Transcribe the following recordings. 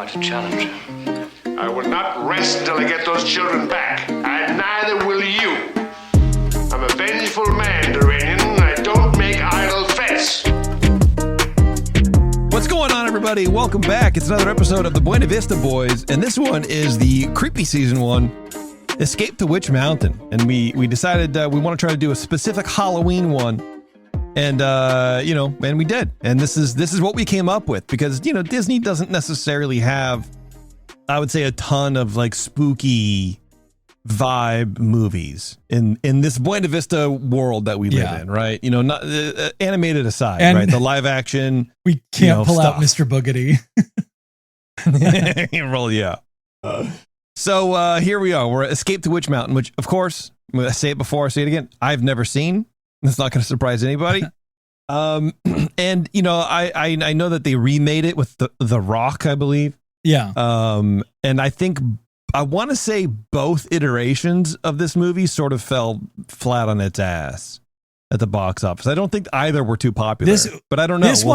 quite a challenger. I will not rest till I get those children back, and neither will you. I'm a vengeful man, Duranian, and I don't make idle threats. What's going on, everybody? Welcome back. It's another episode of the Buena Vista Boys, and this one is the creepy season one, Escape to Witch Mountain. And we decided we want to try to do a specific Halloween one, and and we did. And this is what we came up with because Disney doesn't necessarily have, I would say, a ton of like spooky vibe movies in this Buena Vista world that we live in, right? Not animated aside, and right? The live action, we can't pull stuff out Mr. Boogedy. Roll, yeah. So here we are. We're Escape to Witch Mountain, which, of course, I'm going to say it before I say it again, I've never seen. That's not going to surprise anybody. And I know that they remade it with the Rock, I believe. Yeah. And I want to say both iterations of this movie sort of fell flat on its ass at the box office. I don't think either were too popular, but I don't know. This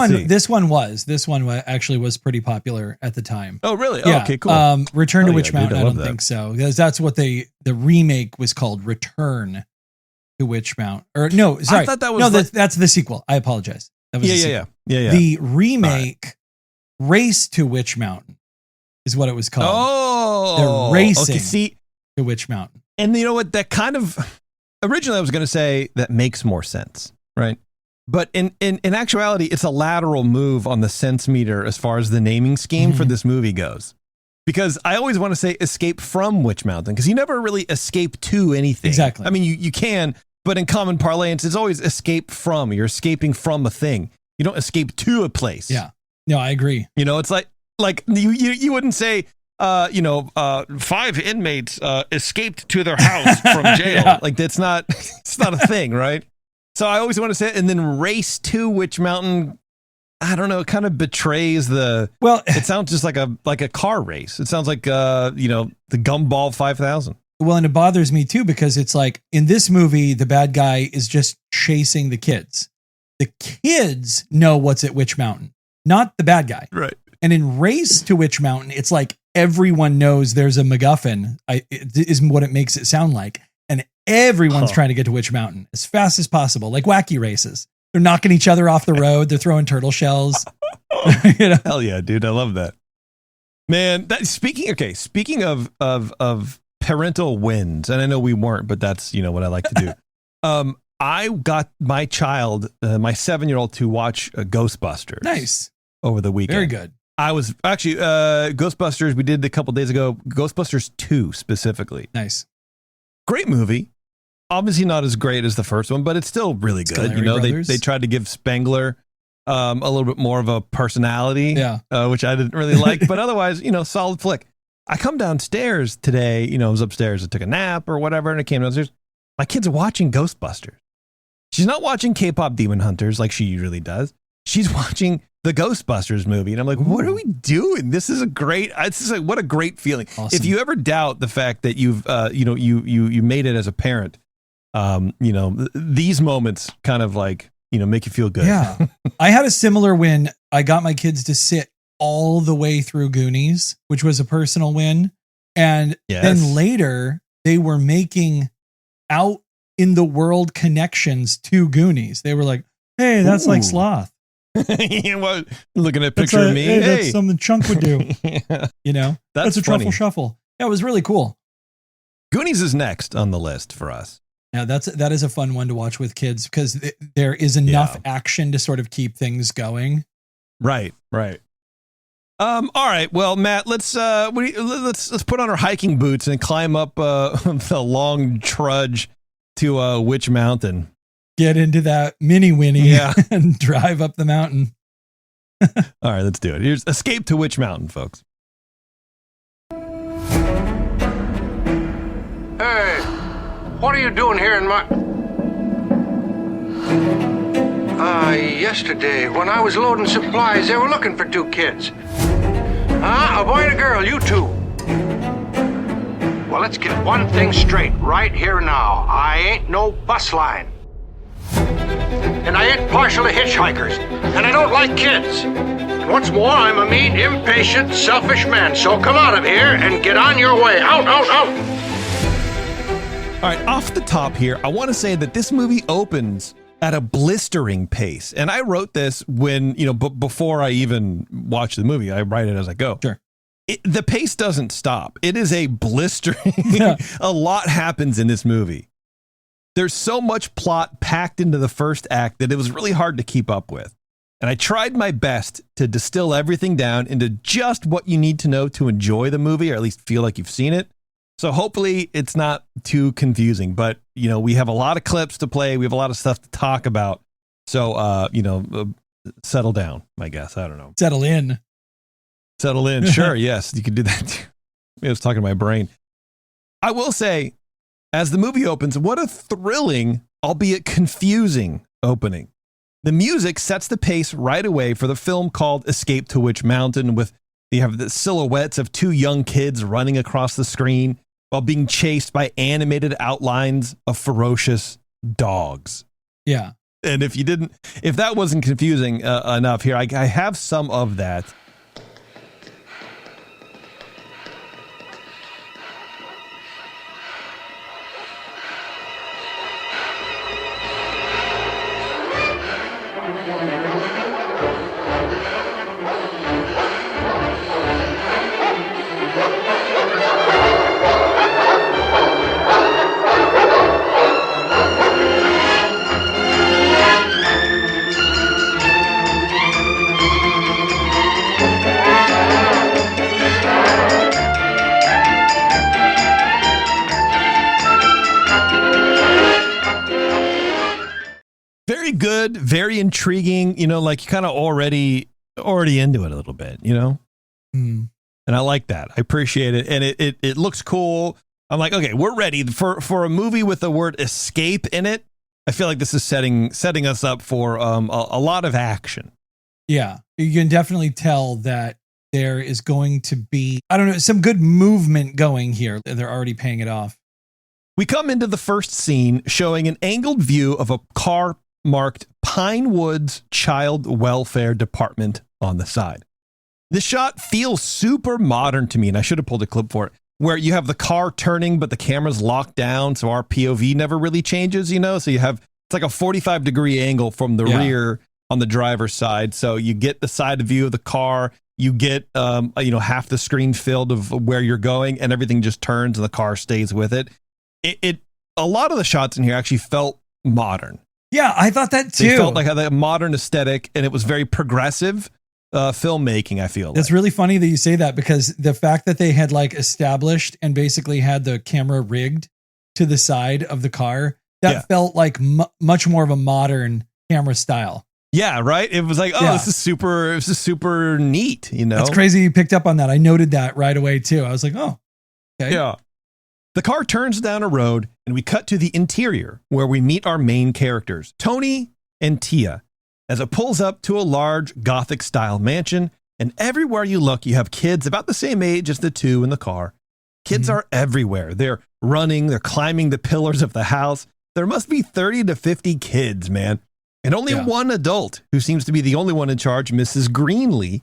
one actually was pretty popular at the time. Oh, really? Yeah. Oh, okay, cool. Return to Witch Mountain, I don't think so. Because that's what the remake was called, Return to Witch Mountain. Or no, sorry. I thought that was that's the sequel. I apologize. That was yeah. The remake, Race to Witch Mountain, is what it was called. Oh, they're racing to Witch Mountain. And you know what? That kind of originally I was going to say that makes more sense, right? But in actuality, it's a lateral move on the sense meter as far as the naming scheme for this movie goes. Because I always want to say escape from Witch Mountain because you never really escape to anything. Exactly. I mean, you can, but in common parlance, it's always escape from. You're escaping from a thing. You don't escape to a place. Yeah. No, I agree. It's like you wouldn't say, 5 inmates escaped to their house from jail. Yeah. Like it's not a thing, right? So I always want to say it, and then Race to Witch Mountain, I don't know, it kind of betrays it sounds just like a car race. It sounds like the Gumball 5000. Well, and it bothers me too because it's like in this movie the bad guy is just chasing the kids. The kids know what's at Witch Mountain, not the bad guy. Right. And in Race to Witch Mountain, it's like everyone knows there's a MacGuffin, is what it makes it sound like. And everyone's trying to get to Witch Mountain as fast as possible, like wacky races. They're knocking each other off the road. They're throwing turtle shells. Hell yeah, dude. I love that. Man, speaking of parental wins, and I know we weren't, but that's, what I like to do. I got my child, my 7-year-old, to watch Ghostbusters. Nice. Over the weekend. Very good. I was actually Ghostbusters. We did a couple days ago. Ghostbusters 2 specifically. Nice, great movie. Obviously not as great as the first one, but it's still really good. They tried to give Spengler a little bit more of a personality, which I didn't really like. But otherwise, solid flick. I come downstairs today. I was upstairs. I took a nap or whatever, and I came downstairs. My kid's watching Ghostbusters. She's not watching K-pop Demon Hunters like she usually does. She's watching the Ghostbusters movie. And I'm like, what are we doing? This is what a great feeling. Awesome. If you ever doubt the fact that you've, you made it as a parent, these moments kind of like, make you feel good. Yeah. I had a similar win. I got my kids to sit all the way through Goonies, which was a personal win. And then later they were making out in the world connections to Goonies. They were like, hey, that's like Sloth. Looking at a picture of me. Hey, that's something Chunk would do. That's a funny. truffle shuffle. That was really cool. Goonies is next on the list for us. Now that is a fun one to watch with kids because there is enough action to sort of keep things going. Right. All right. Well, Matt, let's put on our hiking boots and climb up the long trudge to Witch Mountain. Get into that mini Winnie and drive up the mountain. All right, let's do it. Here's Escape to Witch Mountain, folks. Hey, what are you doing here in my... Yesterday, when I was loading supplies, they were looking for 2 kids. A boy and a girl, you 2. Well, let's get one thing straight right here now. I ain't no bus line. And I ain't like partially hitchhikers, and I don't like kids. And what's more, I'm a mean, impatient, selfish man. So come out of here and get on your way. Out, out, out. All right, off the top here, I want to say that this movie opens at a blistering pace. And I wrote this when, before I even watch the movie. I write it as I go. Sure. The pace doesn't stop. It is a blistering, a lot happens in this movie. There's so much plot packed into the first act that it was really hard to keep up with. And I tried my best to distill everything down into just what you need to know to enjoy the movie, or at least feel like you've seen it. So hopefully it's not too confusing, but we have a lot of clips to play. We have a lot of stuff to talk about. So, settle down, I guess. I don't know. Settle in. Sure. Yes, you can do that too. I was talking to my brain. I will say, as the movie opens, what a thrilling, albeit confusing opening. The music sets the pace right away for the film called Escape to Witch Mountain, with you have the silhouettes of two young kids running across the screen while being chased by animated outlines of ferocious dogs. Yeah. And if that wasn't confusing enough here, I have some of that. Very good, very intriguing, like you kind of already into it a little bit, And I like that. I appreciate it. And it looks cool. I'm like, okay, we're ready for a movie with the word escape in it. I feel like this is setting us up for a lot of action. Yeah, you can definitely tell that there is going to be, some good movement going here. They're already paying it off. We come into the first scene showing an angled view of a car marked Pine Woods Child Welfare Department on the side. This shot feels super modern to me, and I should have pulled a clip for it, where you have the car turning, but the camera's locked down, so our POV never really changes, So you have, it's like a 45-degree angle from the rear on the driver's side. So you get the side view of the car, you get, half the screen filled of where you're going, and everything just turns and the car stays with it. A lot of the shots in here actually felt modern. Yeah, I thought that too. They felt like a modern aesthetic, and it was very progressive filmmaking, I feel. It's really funny that you say that, because the fact that they had established and basically had the camera rigged to the side of the car, that felt like much more of a modern camera style. Yeah, right? It was like, this is super neat, That's crazy you picked up on that. I noted that right away too. I was like, oh, okay. Yeah. The car turns down a road, and we cut to the interior where we meet our main characters, Tony and Tia, as it pulls up to a large Gothic-style mansion, and everywhere you look, you have kids about the same age as the two in the car. Kids are everywhere. They're running, they're climbing the pillars of the house. There must be 30 to 50 kids, man. And only one adult, who seems to be the only one in charge, Mrs. Greenlee.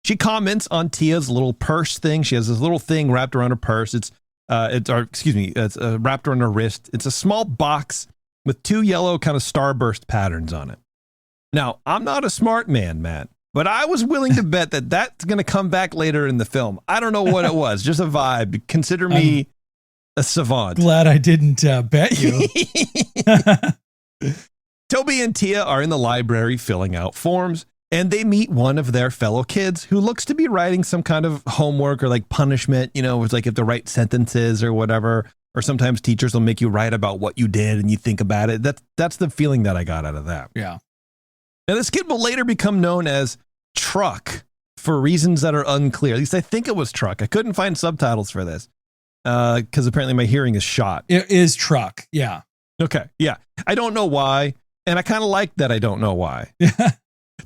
She comments on Tia's little purse thing. She has this little thing wrapped around her purse. It's wrapped around her wrist. It's a small box with two yellow kind of starburst patterns on it. Now, I'm not a smart man, Matt, but I was willing to bet that that's going to come back later in the film. I don't know what it was, just a vibe. Consider me a savant. Glad I didn't bet you. Toby and Tia are in the library filling out forms, and they meet one of their fellow kids who looks to be writing some kind of homework or punishment, it's like if to write sentences or whatever, or sometimes teachers will make you write about what you did and you think about it. That's the feeling that I got out of that. Yeah. Now, this kid will later become known as Truck for reasons that are unclear. At least I think it was Truck. I couldn't find subtitles for this because apparently my hearing is shot. It is Truck. Yeah. Okay. Yeah. I don't know why. And I kind of like that I don't know why.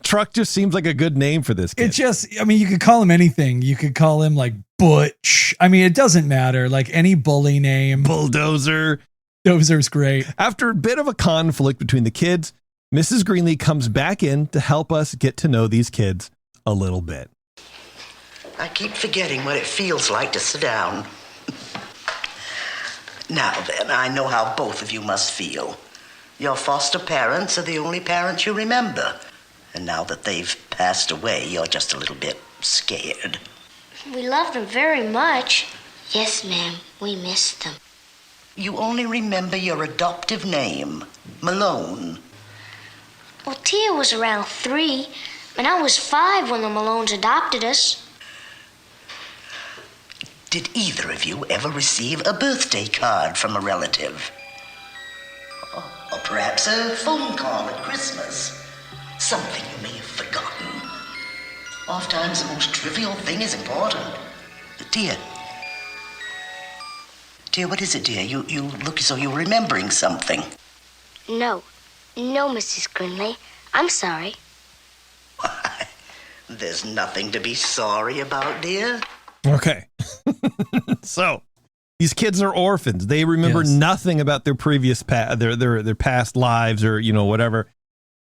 Truck just seems like a good name for this kid. You could call him anything. You could call him Butch. It doesn't matter. Any bully name. Bulldozer. Dozer's great. After a bit of a conflict between the kids, Mrs. Greenlee comes back in to help us get to know these kids a little bit. I keep forgetting what it feels like to sit down. Now then, I know how both of you must feel. Your foster parents are the only parents you remember. And now that they've passed away, you're just a little bit scared. We loved them very much. Yes, ma'am, we missed them. You only remember your adoptive name, Malone. Well, Tia was around 3, and I was 5 when the Malones adopted us. Did either of you ever receive a birthday card from a relative? Or perhaps a phone call at Christmas? Something you may have forgotten. Oftentimes the most trivial thing is important. Dear, what is it, dear? You look as though you're remembering something. No, Mrs. Greenlee. I'm sorry. Why, there's nothing to be sorry about, dear. Okay. So these kids are orphans. They remember nothing about their previous their past lives or, whatever.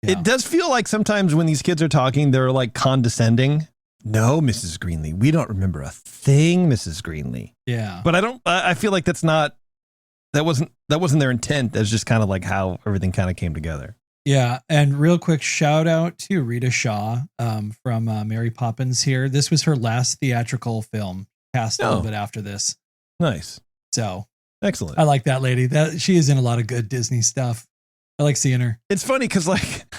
Yeah. It does feel like sometimes when these kids are talking, they're like condescending. No, Mrs. Greenlee, we don't remember a thing, Mrs. Greenlee. Yeah. But I feel like that wasn't their intent. That's just kind of like how everything kind of came together. Yeah. And real quick shout out to Rita Shaw from Mary Poppins here. This was her last theatrical film, cast a little bit after this. Nice. So excellent. I like that lady. She is in a lot of good Disney stuff. I like seeing her. It's funny because, like,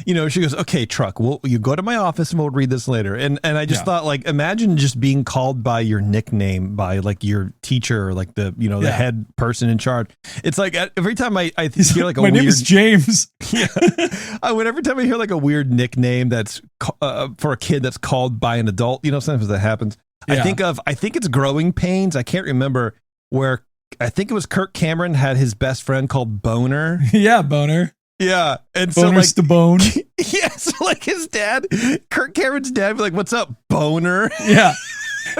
she goes, "Okay, Truck, you go to my office and we'll read this later." And I just thought, like, imagine just being called by your nickname by like your teacher or like the the head person in charge. It's like every time I hear like my name is James. Yeah. Every time I hear like a weird nickname that's for a kid that's called by an adult, sometimes that happens. Yeah. I think it's Growing Pains. I can't remember where. I think it was Kirk Cameron had his best friend called Boner. Yeah, Boner. Yeah. And Boner's so like the bone. Yeah, so like his dad, Kirk Cameron's dad would be like, "What's up, Boner?" Yeah.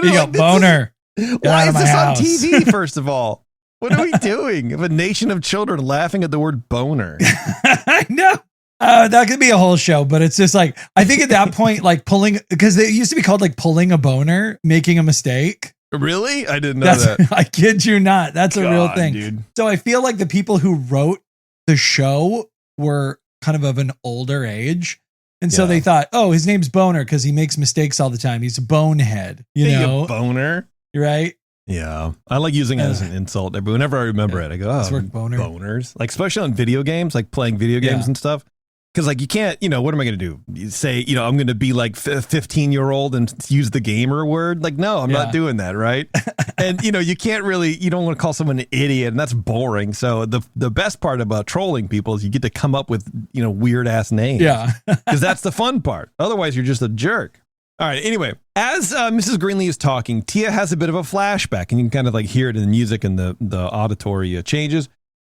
You go, Boner. Why is this on TV, first of all? What are we doing? Of a nation of children laughing at the word boner. I know. That could be a whole show, but it's just like, I think at that point, like because it used to be called like pulling a boner, making a mistake. Really? I didn't know that. I kid you not. That's a real thing. Dude. So I feel like the people who wrote the show were kind of an older age. And so they thought, oh, his name's Boner because he makes mistakes all the time. He's a bonehead, Boner. Right? Yeah. I like using it as an insult. But whenever I remember it, I go, oh, boners. Like, especially on video games, like playing video games and stuff. Because, like, you can't, what am I going to do? You say, I'm going to be like 15-year-old and use the gamer word. Like, no, I'm not doing that, right? And, you can't really, you don't want to call someone an idiot, and that's boring. So the best part about trolling people is you get to come up with, weird-ass names. Yeah. Because that's the fun part. Otherwise, you're just a jerk. All right, anyway, as Mrs. Greenlee is talking, Tia has a bit of a flashback, and you can kind of like hear it in the music and the auditory changes.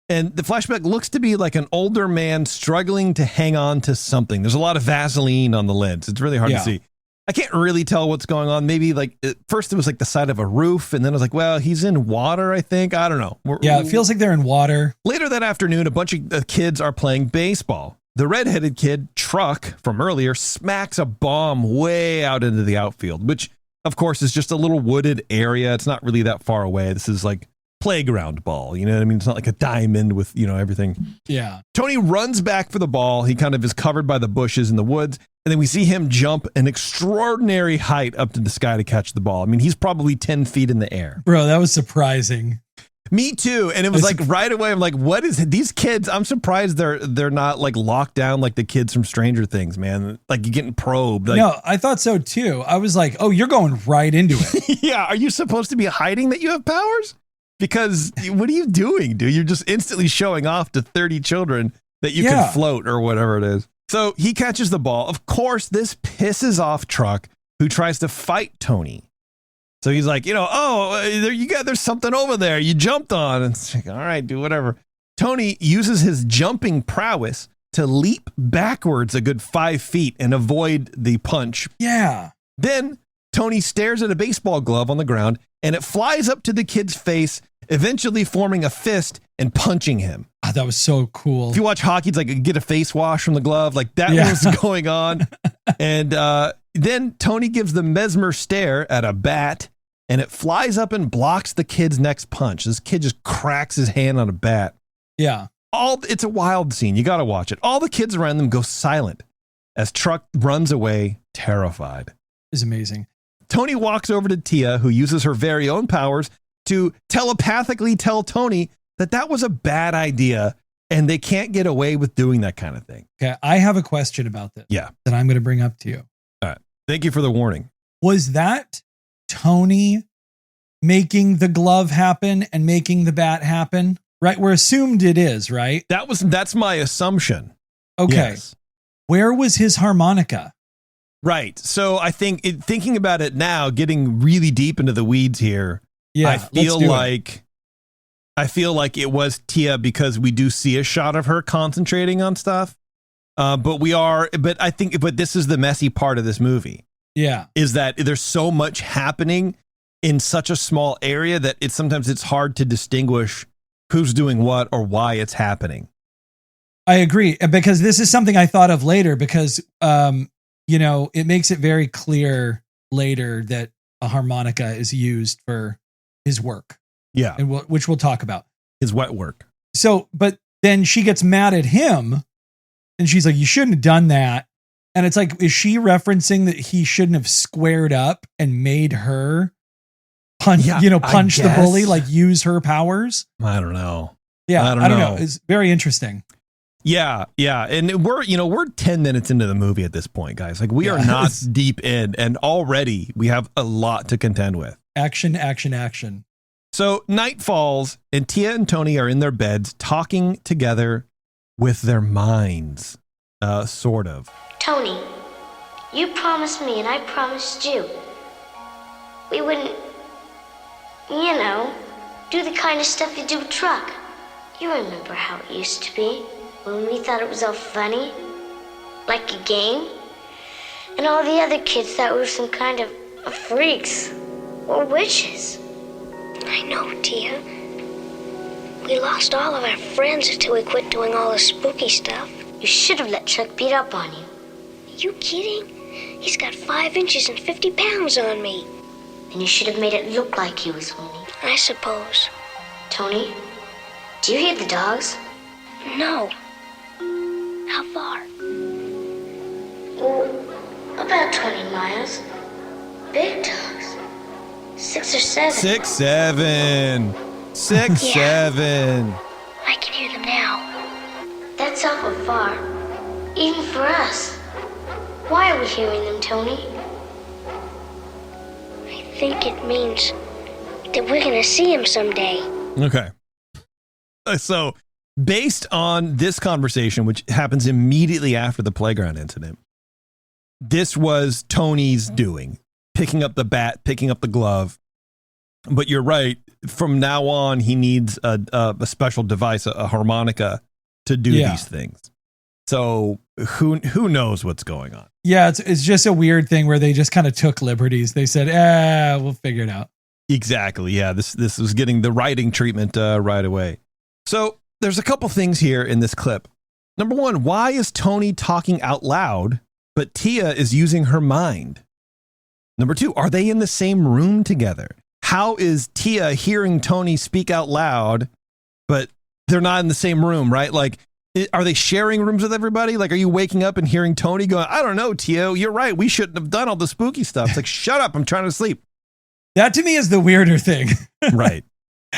And the flashback looks to be like an older man struggling to hang on to something. There's a lot of Vaseline on the lens. It's really hard to see. I can't really tell what's going on. Maybe like at first it was like the side of a roof. And then I was like, well, he's in water, I think. I don't know. It feels like they're in water. Later that afternoon, a bunch of kids are playing baseball. The redheaded kid, Truck, from earlier, smacks a bomb way out into the outfield, which, of course, is just a little wooded area. It's not really that far away. This is like playground ball, you know what I mean? It's not like a diamond with, everything. Yeah. Tony runs back for the ball. He kind of is covered by the bushes in the woods. And then we see him jump an extraordinary height up to the sky to catch the ball. I mean, he's probably 10 feet in the air. Bro, that was surprising. Me too. And it was like right away, I'm like, what is it? These kids? I'm surprised they're not like locked down like the kids from Stranger Things, man. Like you're getting probed. Like, no, I thought so too. I was like, oh, you're going right into it. Yeah. Are you supposed to be hiding that you have powers? Because what are you doing, dude? You're just instantly showing off to 30 children that you can float or whatever it is. So he catches the ball. Of course, this pisses off Truck, who tries to fight Tony. So he's like, there's something over there you jumped on. And it's like, all right, do whatever. Tony uses his jumping prowess to leap backwards a good 5 feet and avoid the punch. Yeah. Then Tony stares at a baseball glove on the ground, and it flies up to the kid's face, eventually forming a fist and punching him. Oh, that was so cool. If you watch hockey, it's like get a face wash from the glove. Like that was going on. And then Tony gives the mesmer stare at a bat, and it flies up and blocks the kid's next punch. This kid just cracks his hand on a bat. Yeah. It's a wild scene. You got to watch it. All the kids around them go silent as Truck runs away, terrified. It's amazing. Tony walks over to Tia, who uses her very own powers to telepathically tell Tony that was a bad idea and they can't get away with doing that kind of thing. Okay, I have a question about this. Yeah. That I'm going to bring up to you. All right. Thank you for the warning. Was that Tony making the glove happen and making the bat happen? Right? We're assumed it is, right? That's my assumption. Okay. Yes. Where was his harmonica? Right. So I think thinking about it now, getting really deep into the weeds here, I feel like it was Tia because we do see a shot of her concentrating on stuff. But this is the messy part of this movie. Yeah. Is that there's so much happening in such a small area that sometimes it's hard to distinguish who's doing what or why it's happening. I agree, because this is something I thought of later because, it makes it very clear later that a harmonica is used for his work. Yeah. And which we'll talk about. His wet work. So, but then she gets mad at him and she's like, you shouldn't have done that. And it's like, is she referencing that he shouldn't have squared up and made her punch the bully, like use her powers? I don't know. Yeah. I don't know. It's very interesting. Yeah. Yeah. And we're 10 minutes into the movie at this point, guys. Like we are not deep in, and already we have a lot to contend with. Action, action, action. So night falls and Tia and Tony are in their beds talking together with their minds, sort of. Tony, you promised me and I promised you. We wouldn't, do the kind of stuff you do with Truck. You remember how it used to be when we thought it was all funny, like a game, and all the other kids thought we were some kind of freaks or witches. I know, Tia. We lost all of our friends until we quit doing all the spooky stuff. You should have let Chuck beat up on you. You kidding? He's got 5 inches and 50 pounds on me. And you should have made it look like he was only. I suppose. Tony, do you hear the dogs? No. How far? Oh, about 20 miles. Big dogs. 6 or 7. 6, 7. 6, 7. I can hear them now. That's awful far. Even for us. Why are we hearing them, Tony? I think it means that we're going to see him someday. Okay. So, based on this conversation, which happens immediately after the playground incident, this was Tony's doing. Picking up the bat, picking up the glove. But you're right. From now on, he needs a special device, a harmonica, to do these things. So who knows what's going on? Yeah, it's just a weird thing where they just kind of took liberties. They said, we'll figure it out. Exactly. Yeah, this was getting the writing treatment right away. So there's a couple things here in this clip. Number one, why is Tony talking out loud, but Tia is using her mind? Number two, are they in the same room together? How is Tia hearing Tony speak out loud, but they're not in the same room, right? Like, are they sharing rooms with everybody? Like, are you waking up and hearing Tony going, I don't know, Tia, you're right. We shouldn't have done all the spooky stuff. It's like, shut up. I'm trying to sleep. That to me is the weirder thing. Right.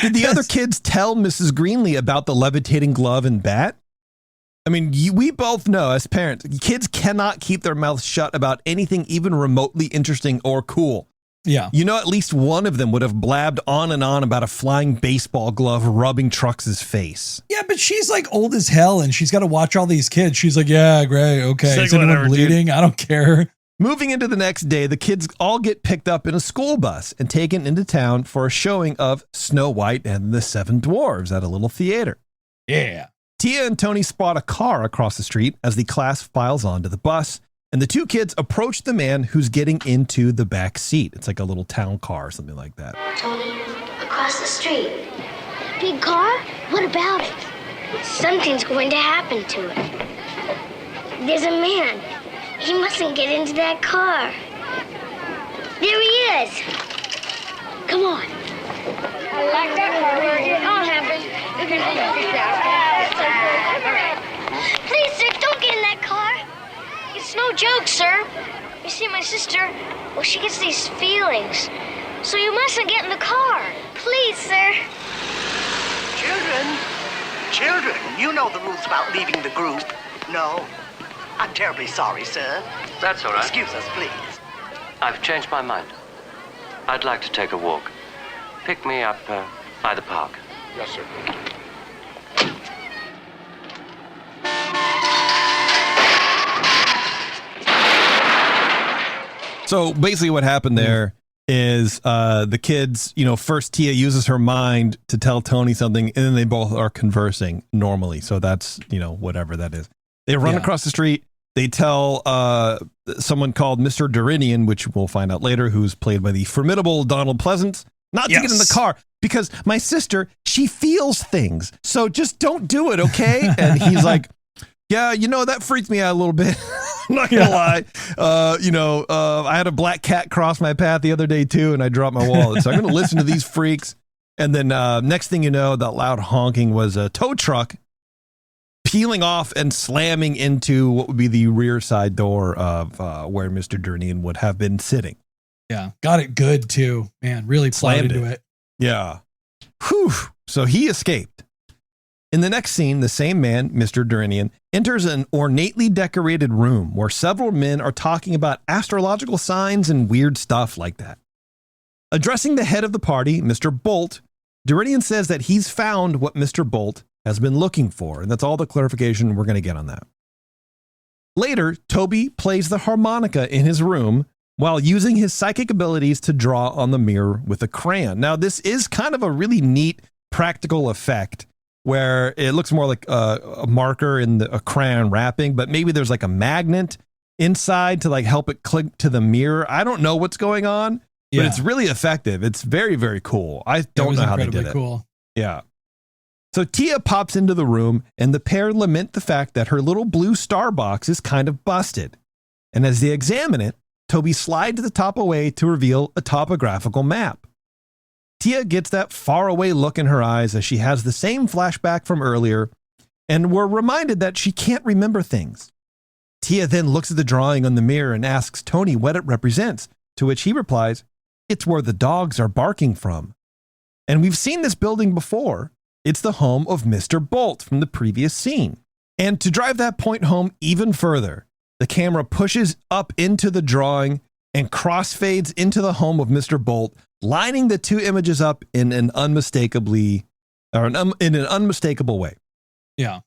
Did the other kids tell Mrs. Greenlee about the levitating glove and bat? I mean, we both know as parents, kids cannot keep their mouths shut about anything even remotely interesting or cool. Yeah. At least one of them would have blabbed on and on about a flying baseball glove rubbing Trux's face. Yeah, but she's like old as hell and she's got to watch all these kids. She's like, yeah, great. Okay. Like, is anyone bleeding? Dude. I don't care. Moving into the next day, the kids all get picked up in a school bus and taken into town for a showing of Snow White and the Seven Dwarves at a little theater. Yeah. Tia and Tony spot a car across the street as the class files onto the bus. And the two kids approach the man who's getting into the back seat. It's like a little town car or something like that. Tony, across the street. Big car? What about it? Something's going to happen to it. There's a man. He mustn't get into that car. There he is. Come on. I like that car. It all happens. Please, sir, don't get in that car. It's no joke, sir. You see, my sister, well, she gets these feelings. So you mustn't get in the car. Please, sir. Children, you know the rules about leaving the group. No? I'm terribly sorry, sir. That's all right. Excuse us, please. I've changed my mind. I'd like to take a walk. Pick me up by the park. Yes, sir. So basically what happened there is the kids, first Tia uses her mind to tell Tony something, and then they both are conversing normally. So that's, whatever that is. They run across the street. They tell someone called Mr. Duranian, which we'll find out later, who's played by the formidable Donald Pleasance, not to get in the car because my sister, she feels things. So just don't do it, okay? And he's like, yeah, that freaked me out a little bit. I'm not going to lie. I had a black cat cross my path the other day, too, and I dropped my wallet. So I'm going to listen to these freaks. And then next thing you know, that loud honking was a tow truck peeling off and slamming into what would be the rear side door of where Mr. Duranian would have been sitting. Yeah, got it good, too. Man, really plowed into it. Yeah. Whew. So he escaped. In the next scene, the same man, Mr. Duranian, enters an ornately decorated room where several men are talking about astrological signs and weird stuff like that. Addressing the head of the party, Mr. Bolt, Duranian says that he's found what Mr. Bolt has been looking for, and that's all the clarification we're going to get on that. Later, Toby plays the harmonica in his room while using his psychic abilities to draw on the mirror with a crayon. Now, this is kind of a really neat practical effect where it looks more like a marker in a crayon wrapping, but maybe there's like a magnet inside to like help it click to the mirror. I don't know what's going on, but it's really effective. It's very, very cool. I don't know how they did it. Cool. Yeah. So Tia pops into the room and the pair lament the fact that her little blue star box is kind of busted. And as they examine it, Toby slides the top away to reveal a topographical map. Tia gets that faraway look in her eyes as she has the same flashback from earlier, and we're reminded that she can't remember things. Tia then looks at the drawing on the mirror and asks Tony what it represents, to which he replies, "It's where the dogs are barking from." And we've seen this building before. It's the home of Mr. Bolt from the previous scene. And to drive that point home even further, the camera pushes up into the drawing and crossfades into the home of Mr. Bolt, lining the two images up in an unmistakable way. Yeah.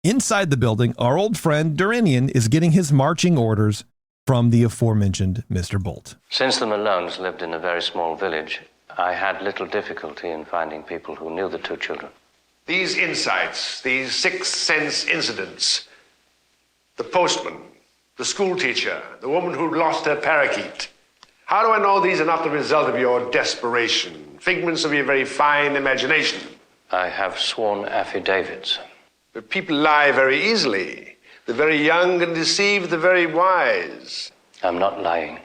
Inside the building, our old friend Duranian is getting his marching orders from the aforementioned Mr. Bolt. Since the Malones lived in a very small village, I had little difficulty in finding people who knew the two children. These insights, these sixth sense incidents, the postman, the school teacher, the woman who lost her parakeet. How do I know these are not the result of your desperation, figments of your very fine imagination? I have sworn affidavits. But people lie very easily. The very young can deceive the very wise. I'm not lying.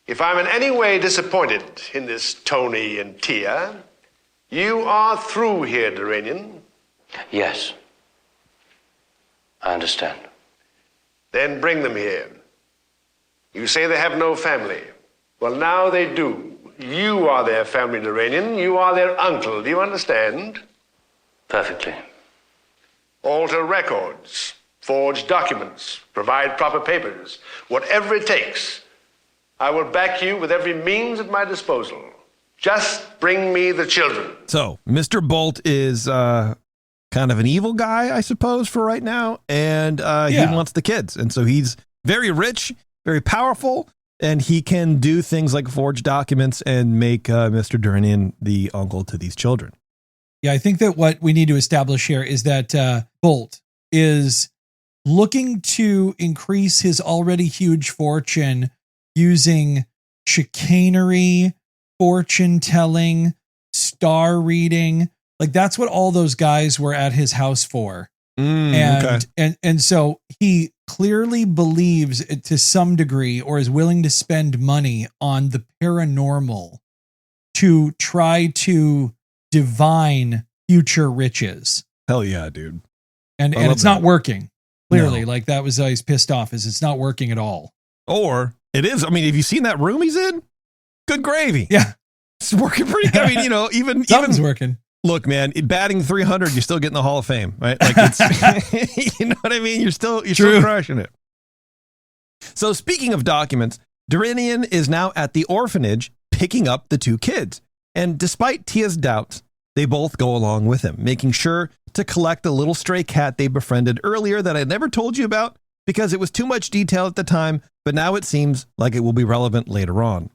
If I'm in any way disappointed in this Tony and Tia, you are through here, Duranian. Yes. I understand. Then bring them here. You say they have no family. Well, now they do. You are their family, Duranian. You are their uncle. Do you understand? Perfectly. Alter records, forge documents, provide proper papers. Whatever it takes, I will back you with every means at my disposal. Just bring me the children. So, Mr. Bolt is kind of an evil guy, I suppose, for right now. And he wants the kids. And so he's very rich, very powerful, and he can do things like forge documents and make Mr. Duranian the uncle to these children. Yeah, I think that what we need to establish here is that Bolt is looking to increase his already huge fortune using chicanery, fortune telling, star reading. Like that's what all those guys were at his house for. And so he clearly believes it to some degree, or is willing to spend money on the paranormal to try to divine future riches. Hell yeah, dude. And it's not working. Clearly, like that was he's pissed off, is it's not working at all. Or it is. I mean, have you seen that room he's in? Good gravy. Yeah. It's working pretty good. I mean, you know, Something's working. Look, man, batting 300, you're still getting the Hall of Fame, right? Like it's, you know what I mean? You're still crushing it. So speaking of documents, Duranian is now at the orphanage picking up the two kids. And despite Tia's doubts, they both go along with him, making sure to collect a little stray cat they befriended earlier that I never told you about because it was too much detail at the time, but now it seems like it will be relevant later on.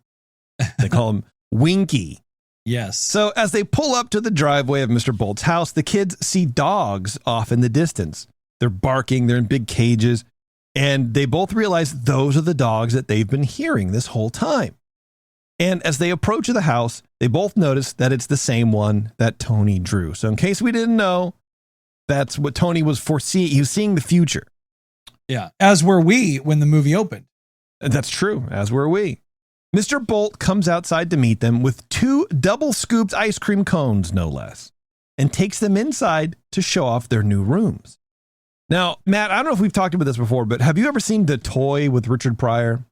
They call him Winky. Yes. So as they pull up to the driveway of Mr. Bolt's house, the kids see dogs off in the distance. They're barking, they're in big cages, and they both realize those are the dogs that they've been hearing this whole time. And as they approach the house, they both notice that it's the same one that Tony drew. So in case we didn't know, that's what Tony was foreseeing. He was seeing the future. Yeah. As were we when the movie opened. That's true. As were we. Mr. Bolt comes outside to meet them with 2 double-scooped ice cream cones, no less, and takes them inside to show off their new rooms. Now, Matt, I don't know if we've talked about this before, but have you ever seen The Toy with Richard Pryor?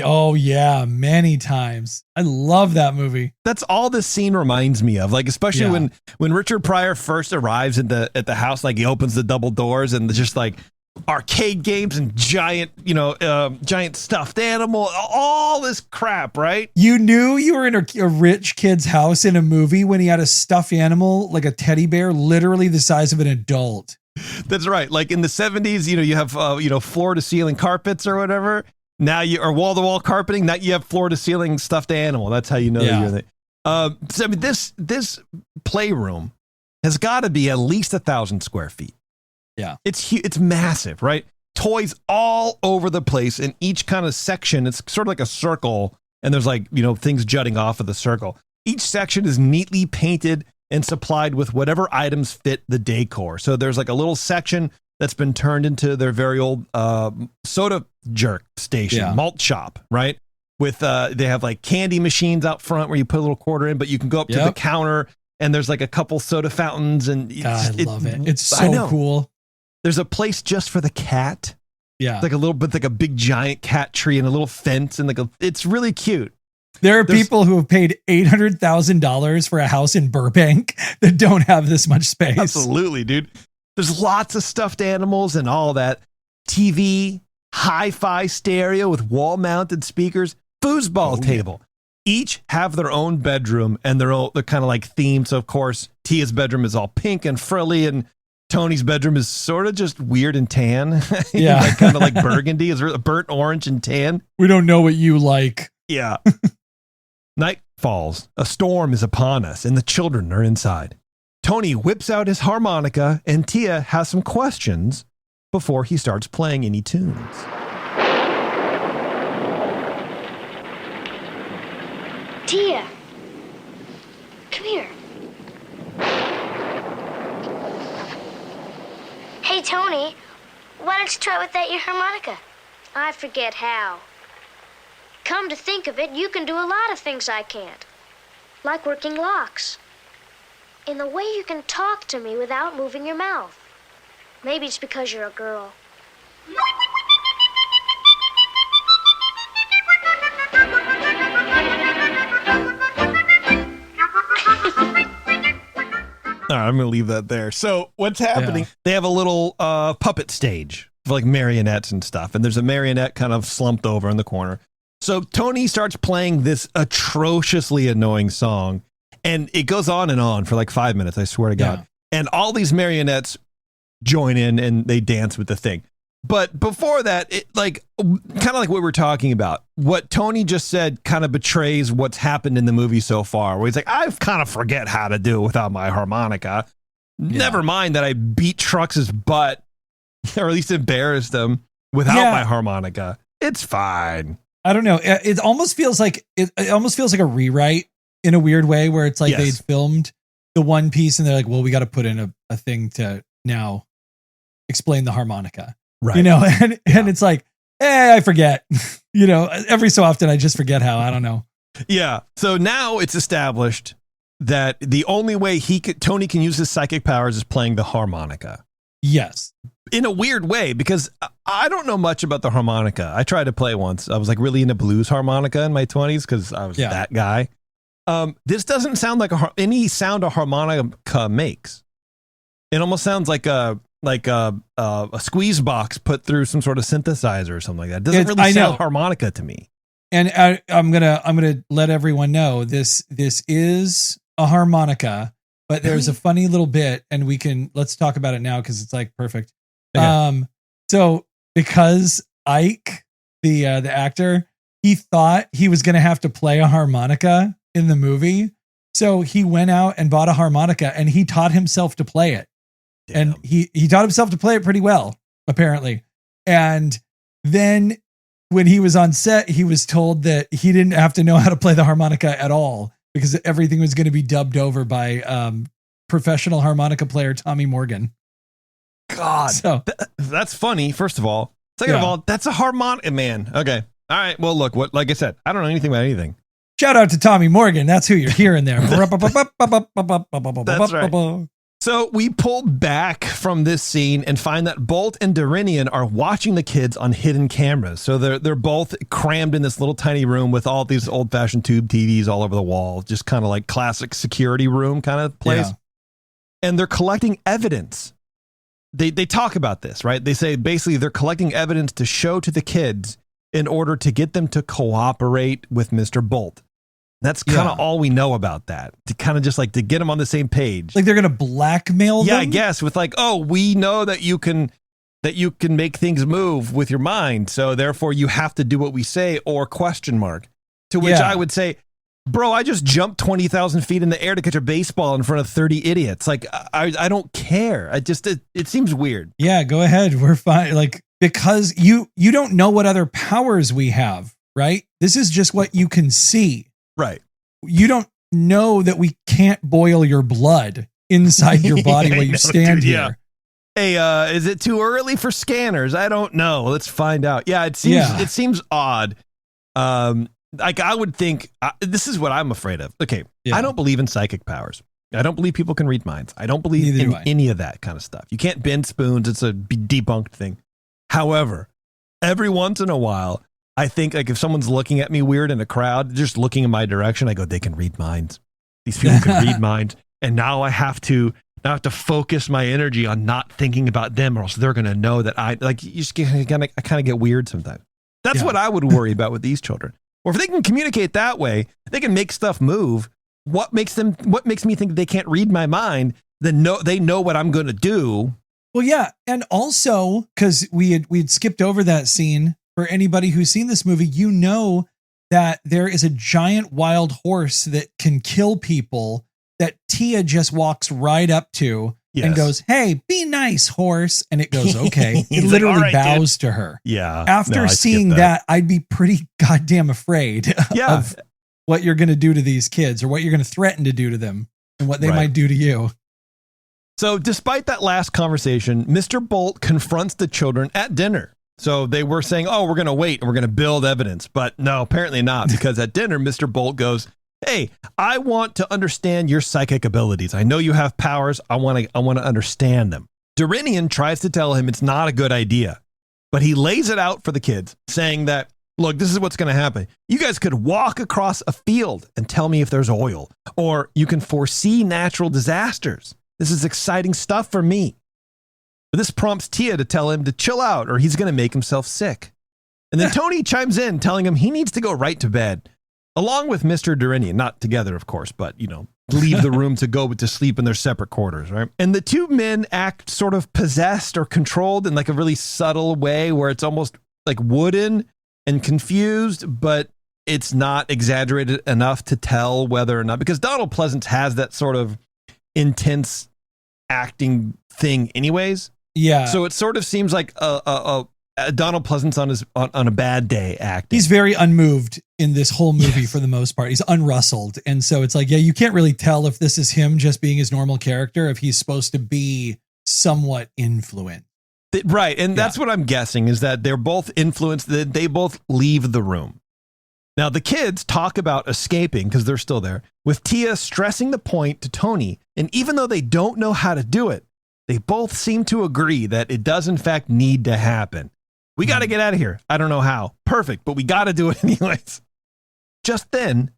Oh, yeah, many times. I love that movie. That's all this scene reminds me of, like especially when Richard Pryor first arrives at the house, like he opens the double doors and just like arcade games and giant stuffed animal, all this crap, right? You knew you were in a rich kid's house in a movie when he had a stuffed animal, like a teddy bear, literally the size of an adult. That's right. Like in the 70s, you have floor to ceiling carpets or whatever. Now or wall to wall carpeting. Now you have floor to ceiling stuffed animal. That's how you know that you're there. So I mean, this playroom has got to be at least 1,000 square feet. Yeah. It's massive, right? Toys all over the place in each kind of section. It's sort of like a circle, and there's like, things jutting off of the circle. Each section is neatly painted and supplied with whatever items fit the decor. So there's like a little section that's been turned into their very old soda jerk station, malt shop, right? With they have like candy machines out front where you put a little quarter in, but you can go up to the counter and there's like a couple soda fountains, and I love it. It's so cool. There's a place just for the cat. Yeah. It's like a little bit like a big giant cat tree and a little fence, and it's really cute. There's people who have paid $800,000 for a house in Burbank that don't have this much space. Absolutely, dude. There's lots of stuffed animals and all that. TV, hi-fi stereo with wall-mounted speakers, foosball table. Each have their own bedroom, and they're kind of like themed. So, of course, Tia's bedroom is all pink and frilly, and Tony's bedroom is sort of just weird and tan. Yeah. Like, kind of like burgundy. Is burnt orange and tan. We don't know what you like. Yeah. Night falls. A storm is upon us, and the children are inside. Tony whips out his harmonica, and Tia has some questions before he starts playing any tunes. Tia, come here. Hey, Tony, why don't you try without your harmonica? I forget how. Come to think of it, you can do a lot of things I can't. Like working locks. In the way you can talk to me without moving your mouth. Maybe it's because you're a girl. All right, I'm going to leave that there. So what's happening? Yeah. They have a little puppet stage for like marionettes and stuff. And there's a marionette kind of slumped over in the corner. So Tony starts playing this atrociously annoying song. And it goes on and on for like 5 minutes, I swear to God. Yeah. And all these marionettes join in and they dance with the thing. But before that, it kind of like what we were talking about, what Tony just said kind of betrays what's happened in the movie so far, where he's like, I kind of forget how to do it without my harmonica. Yeah. Never mind that I beat Trux's butt or at least embarrassed them without my harmonica. It's fine. I don't know. It almost feels like a rewrite in a weird way, where it's like they'd filmed the one piece and they're like, well, we got to put in a thing to now explain the harmonica, right? And it's like, I forget, every so often I just forget how. I don't know. Yeah. So now it's established that the only way Tony can use his psychic powers is playing the harmonica. Yes. In a weird way, because I don't know much about the harmonica. I tried to play once. I was like really into blues harmonica in my 20s because I was that guy. This doesn't sound like any sound a harmonica makes. It almost sounds like a squeeze box put through some sort of synthesizer or something like that. It doesn't really sound harmonica to me. And I'm gonna let everyone know this is a harmonica, but there's a funny little bit, and let's talk about it now because it's like perfect. Okay. So because Ike, the actor, he thought he was gonna have to play a harmonica in the movie, so he went out and bought a harmonica and he taught himself to play it. Damn. And he taught himself to play it pretty well, apparently. And then when he was on set, he was told that he didn't have to know how to play the harmonica at all because everything was going to be dubbed over by professional harmonica player Tommy Morgan. God, so that's funny. First of all, second of all, that's a harmonica, man. Okay, all right. Well, look, like I said, I don't know anything about anything. Shout out to Tommy Morgan. That's who you're hearing there. That's right. So we pull back from this scene and find that Bolt and Dorinian are watching the kids on hidden cameras. So they're both crammed in this little tiny room with all these old-fashioned tube TVs all over the wall, just kind of like classic security room kind of place. Yeah. And they're collecting evidence. They talk about this, right? They say basically they're collecting evidence to show to the kids in order to get them to cooperate with Mr. Bolt. That's kind of all we know about that. To kind of just like to get them on the same page. Like they're going to blackmail them? Yeah, I guess with like, oh, we know that you can make things move with your mind. So therefore you have to do what we say or question mark. To which I would say, bro, I just jumped 20,000 feet in the air to catch a baseball in front of 30 idiots. Like I don't care. It seems weird. Yeah, go ahead. We're fine. Like, because you don't know what other powers we have, right? This is just what you can see. Right. You don't know that we can't boil your blood inside your body while you stand here. Hey, is it too early for scanners? I don't know. Let's find out. Yeah, it seems odd. Like I would think this is what I'm afraid of. Okay. Yeah. I don't believe in psychic powers. I don't believe people can read minds. I don't believe in any of that kind of stuff. You can't bend spoons. It's a debunked thing. However, every once in a while, I think like if someone's looking at me weird in a crowd, just looking in my direction, I go, they can read minds. These people can read minds. And now I have to focus my energy on not thinking about them, or else they're going to know that I kind of get weird sometimes. That's what I would worry about with these children. Or if they can communicate that way, they can make stuff move. What makes me think they can't read my mind? Then they know what I'm going to do. Well, yeah. And also because we had skipped over that scene. For anybody who's seen this movie, you know that there is a giant wild horse that can kill people that Tia just walks right up to and goes, "Hey, be nice, horse." And it goes, okay. It literally bows to her. Yeah. After seeing that, I'd be pretty goddamn afraid of what you're going to do to these kids or what you're going to threaten to do to them and what they might do to you. So despite that last conversation, Mr. Bolt confronts the children at dinner. So they were saying, oh, we're going to wait and we're going to build evidence. But no, apparently not, because at dinner, Mr. Bolt goes, hey, I want to understand your psychic abilities. I know you have powers. I want to understand them. Dorinian tries to tell him it's not a good idea, but he lays it out for the kids, saying that, look, this is what's going to happen. You guys could walk across a field and tell me if there's oil, or you can foresee natural disasters. This is exciting stuff for me. But this prompts Tia to tell him to chill out or he's going to make himself sick. And then Tony chimes in telling him he needs to go right to bed, along with Mr. Dorinian, not together, of course, but, leave the room to go to sleep in their separate quarters, right? And the two men act sort of possessed or controlled in like a really subtle way where it's almost like wooden and confused, but it's not exaggerated enough to tell whether or not, because Donald Pleasance has that sort of intense acting thing anyways. Yeah. So it sort of seems like a Donald Pleasance on a bad day acting. He's very unmoved in this whole movie for the most part. He's unrustled. And so it's like, yeah, you can't really tell if this is him just being his normal character, if he's supposed to be somewhat influenced. Right. And that's what I'm guessing, is that they're both influenced, that they both leave the room. Now, the kids talk about escaping because they're still there, with Tia stressing the point to Tony. And even though they don't know how to do it, they both seem to agree that it does, in fact, need to happen. We got to get out of here. I don't know how. Perfect, but we got to do it anyways. Just then,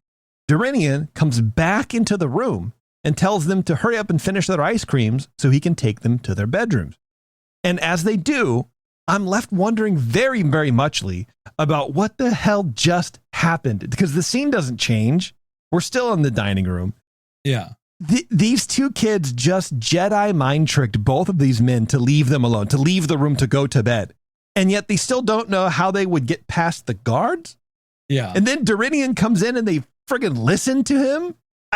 Duranian comes back into the room and tells them to hurry up and finish their ice creams so he can take them to their bedrooms. And as they do, I'm left wondering very, very muchly about what the hell just happened, because the scene doesn't change. We're still in the dining room. Yeah. These two kids just Jedi mind tricked both of these men to leave them alone, to leave the room, to go to bed. And yet they still don't know how they would get past the guards. Yeah. And then Duranian comes in and they friggin' listen to him.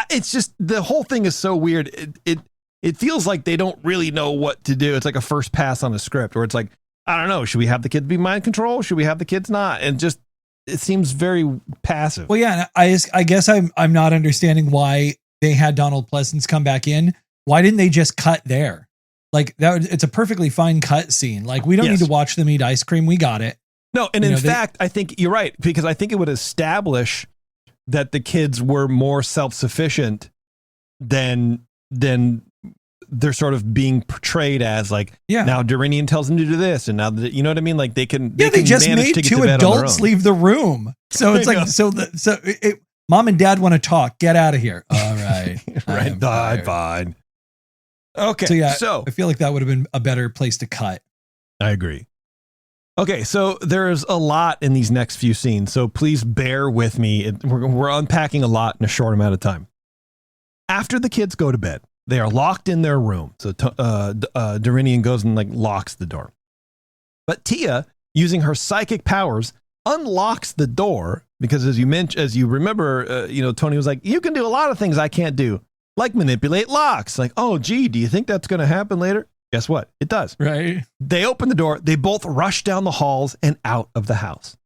It's just, the whole thing is so weird. It feels like they don't really know what to do. It's like a first pass on a script where it's like, I don't know, should we have the kids be mind control? Should we have the kids not? And just, it seems very passive. Well, yeah, I guess I'm not understanding why they had Donald Pleasance come back in. Why didn't they just cut there? Like, it's a perfectly fine cut scene. Like, we don't need to watch them eat ice cream. We got it. No, and in fact, I think you're right, because I think it would establish that the kids were more self-sufficient than they're sort of being portrayed as. Like, now Duranian tells them to do this, and now you know what I mean. Like they just made two adults leave the room, so it's like mom and dad want to talk. Get out of here. All right, right, fine. Okay, so I feel like that would have been a better place to cut. I agree. Okay, so there's a lot in these next few scenes, so please bear with me. We're unpacking a lot in a short amount of time. After the kids go to bed, they are locked in their room. So Duranian goes and locks the door. But Tia, using her psychic powers, unlocks the door because, as you remember, Tony was like, "You can do a lot of things I can't do, like manipulate locks." Like, oh, gee, do you think that's going to happen later? Guess what? It does. Right. They open the door. They both rush down the halls and out of the house.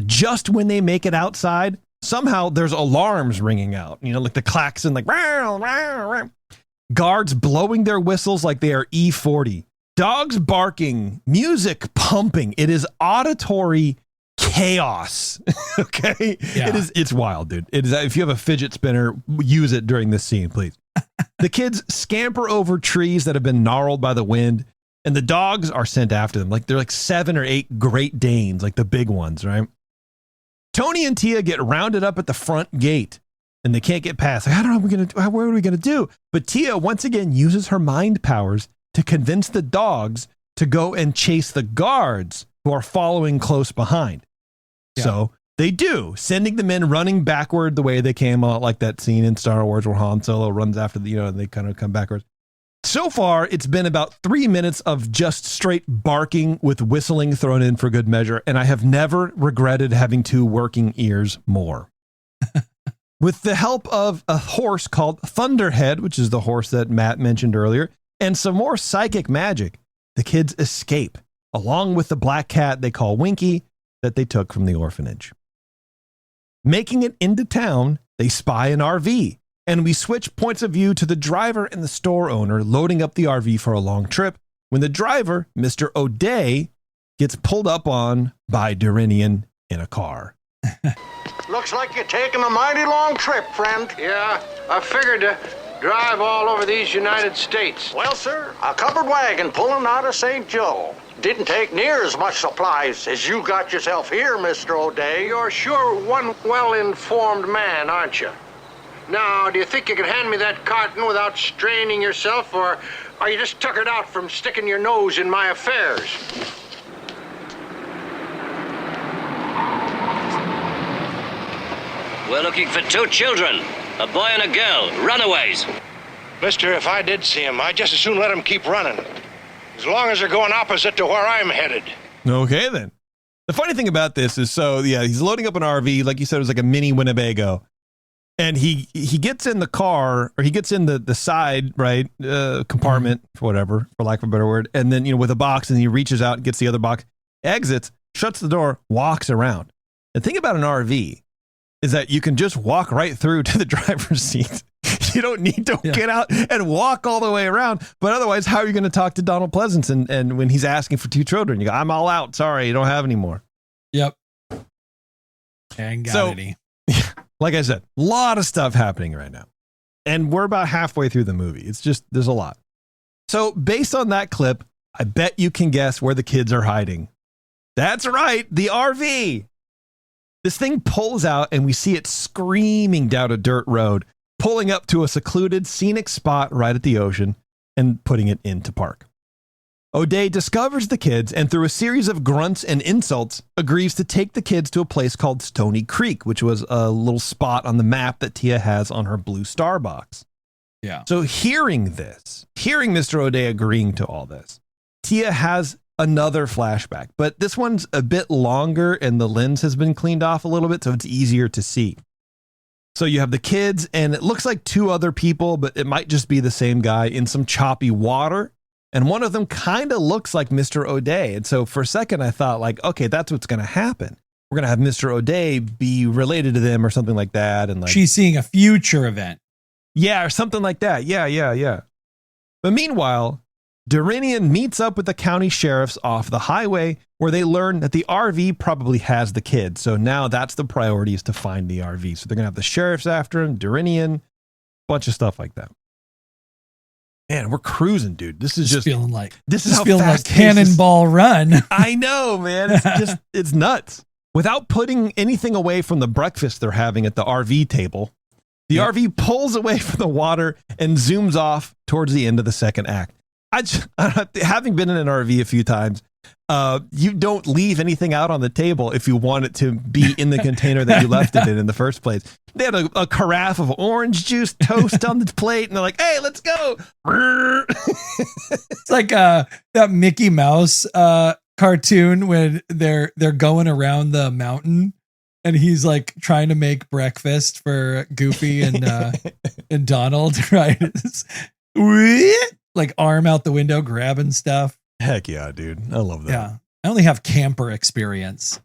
Just when they make it outside, somehow there's alarms ringing out. Like the klaxon, like row, row, row. Guards blowing their whistles like they are E40. Dogs barking, music pumping. It is auditory chaos. Okay? Yeah. It's wild, dude. It is. If you have a fidget spinner, use it during this scene, please. The kids scamper over trees that have been gnarled by the wind, and the dogs are sent after them. Like they're like 7 or 8 Great Danes, like the big ones, right? Tony and Tia get rounded up at the front gate, and they can't get past. Like, I don't know what are we gonna do? But Tia once again uses her mind powers to convince the dogs to go and chase the guards who are following close behind. Yeah. So they do, sending the men running backward the way they came out, like that scene in Star Wars where Han Solo runs after they kind of come backwards. So far, it's been about 3 minutes of just straight barking with whistling thrown in for good measure, and I have never regretted having 2 working ears more. With the help of a horse called Thunderhead, which is the horse that Matt mentioned earlier, and some more psychic magic, the kids escape, along with the black cat they call Winky that they took from the orphanage. Making it into town, they spy an RV, and we switch points of view to the driver and the store owner loading up the RV for a long trip when the driver, Mr. O'Day, gets pulled up on by Duranian in a car. Looks like you're taking a mighty long trip, friend. Yeah, I figured to drive all over these United States. Well, sir, a covered wagon pulling out of St. Joe. Didn't take near as much supplies as you got yourself here, Mr. O'Day. You're sure one well-informed man, aren't you? Now, do you think you can hand me that carton without straining yourself, or are you just tuckered out from sticking your nose in my affairs? We're looking for 2 children, a boy and a girl, runaways. Mister, if I did see him, I'd just as soon let him keep running. As long as they're going opposite to where I'm headed. Okay, then. The funny thing about this is, he's loading up an RV. Like you said, it was like a mini Winnebago. And he gets in the car, or he gets in the side, right, compartment, whatever, for lack of a better word. And then, with a box, and he reaches out, gets the other box, exits, shuts the door, walks around. The thing about an RV is that you can just walk right through to the driver's seat. You don't need to get out and walk all the way around. But otherwise, how are you going to talk to Donald Pleasance? And when he's asking for 2 children, you go, I'm all out. Sorry, you don't have any more. Yep. And got any. Like I said, a lot of stuff happening right now. And we're about halfway through the movie. It's just, there's a lot. So based on that clip, I bet you can guess where the kids are hiding. That's right, the RV. This thing pulls out and we see it screaming down a dirt road, pulling up to a secluded, scenic spot right at the ocean and putting it into park. O'Day discovers the kids and through a series of grunts and insults, agrees to take the kids to a place called Stony Creek, which was a little spot on the map that Tia has on her blue star box. Yeah. So hearing Mr. O'Day agreeing to all this, Tia has another flashback, but this one's a bit longer and the lens has been cleaned off a little bit, so it's easier to see. So you have the kids and it looks like 2 other people, but it might just be the same guy in some choppy water. And one of them kind of looks like Mr. O'Day. And so for a second, I thought like, okay, that's what's going to happen. We're going to have Mr. O'Day be related to them or something like that. And like, she's seeing a future event. Yeah, or something like that. Yeah. But meanwhile, Duranian meets up with the county sheriffs off the highway where they learn that the RV probably has the kids. So now that's the priority, is to find the RV. So they're going to have the sheriffs after him, Duranian, bunch of stuff like that. Man, we're cruising, dude. This is just feeling like Cannonball Run. I know, man. It's nuts. Without putting anything away from the breakfast they're having at the RV table, the RV pulls away from the water and zooms off towards the end of the second act. Having been in an RV a few times, you don't leave anything out on the table if you want it to be in the container that you left it in the first place. They had a carafe of orange juice toast on the plate, and they're like, hey, let's go. It's like that Mickey Mouse cartoon when they're going around the mountain and he's like trying to make breakfast for Goofy and Donald, right? Like arm out the window, grabbing stuff. Heck yeah, dude. I love that. Yeah. I only have camper experience.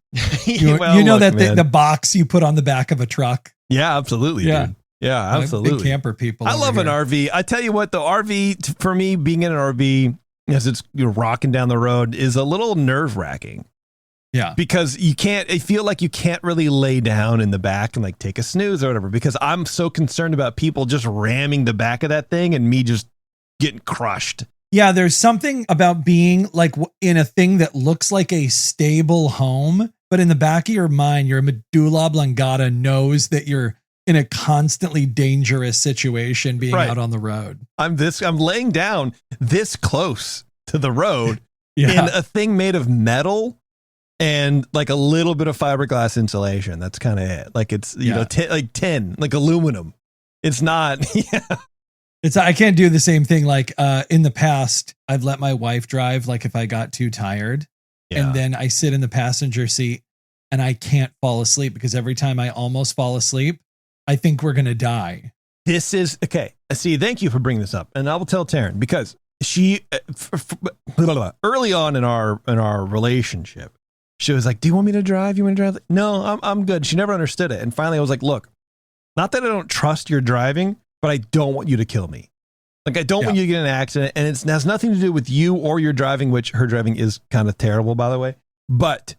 Well, you know that the box you put on the back of a truck. Yeah, absolutely. Yeah. Dude. Yeah, absolutely. Big camper people. I love an RV. I tell you what, the RV for me, being in an RV as it's rocking down the road, is a little nerve wracking. Yeah. Because I feel like you can't really lay down in the back and like take a snooze or whatever, because I'm so concerned about people just ramming the back of that thing and me just getting crushed. Yeah, there's something about being like in a thing that looks like a stable home, but in the back of your mind, your medulla oblongata knows that you're in a constantly dangerous situation being out on the road. I'm laying down this close to the road in a thing made of metal and like a little bit of fiberglass insulation. That's kind of it. Like it's, like tin, like aluminum. It's not. I can't do the same thing. Like in the past, I've let my wife drive, like if I got too tired, and then I sit in the passenger seat and I can't fall asleep because every time I almost fall asleep, I think we're going to die. This is okay. See, thank you for bringing this up. And I will tell Taryn, because she early on in our relationship, she was like, do you want me to drive? You want to drive? No, I'm good. She never understood it. And finally I was like, look, not that I don't trust your driving, but I don't want you to kill me. Like, I don't want you to get in an accident. And it has nothing to do with you or your driving, which her driving is kind of terrible, by the way. But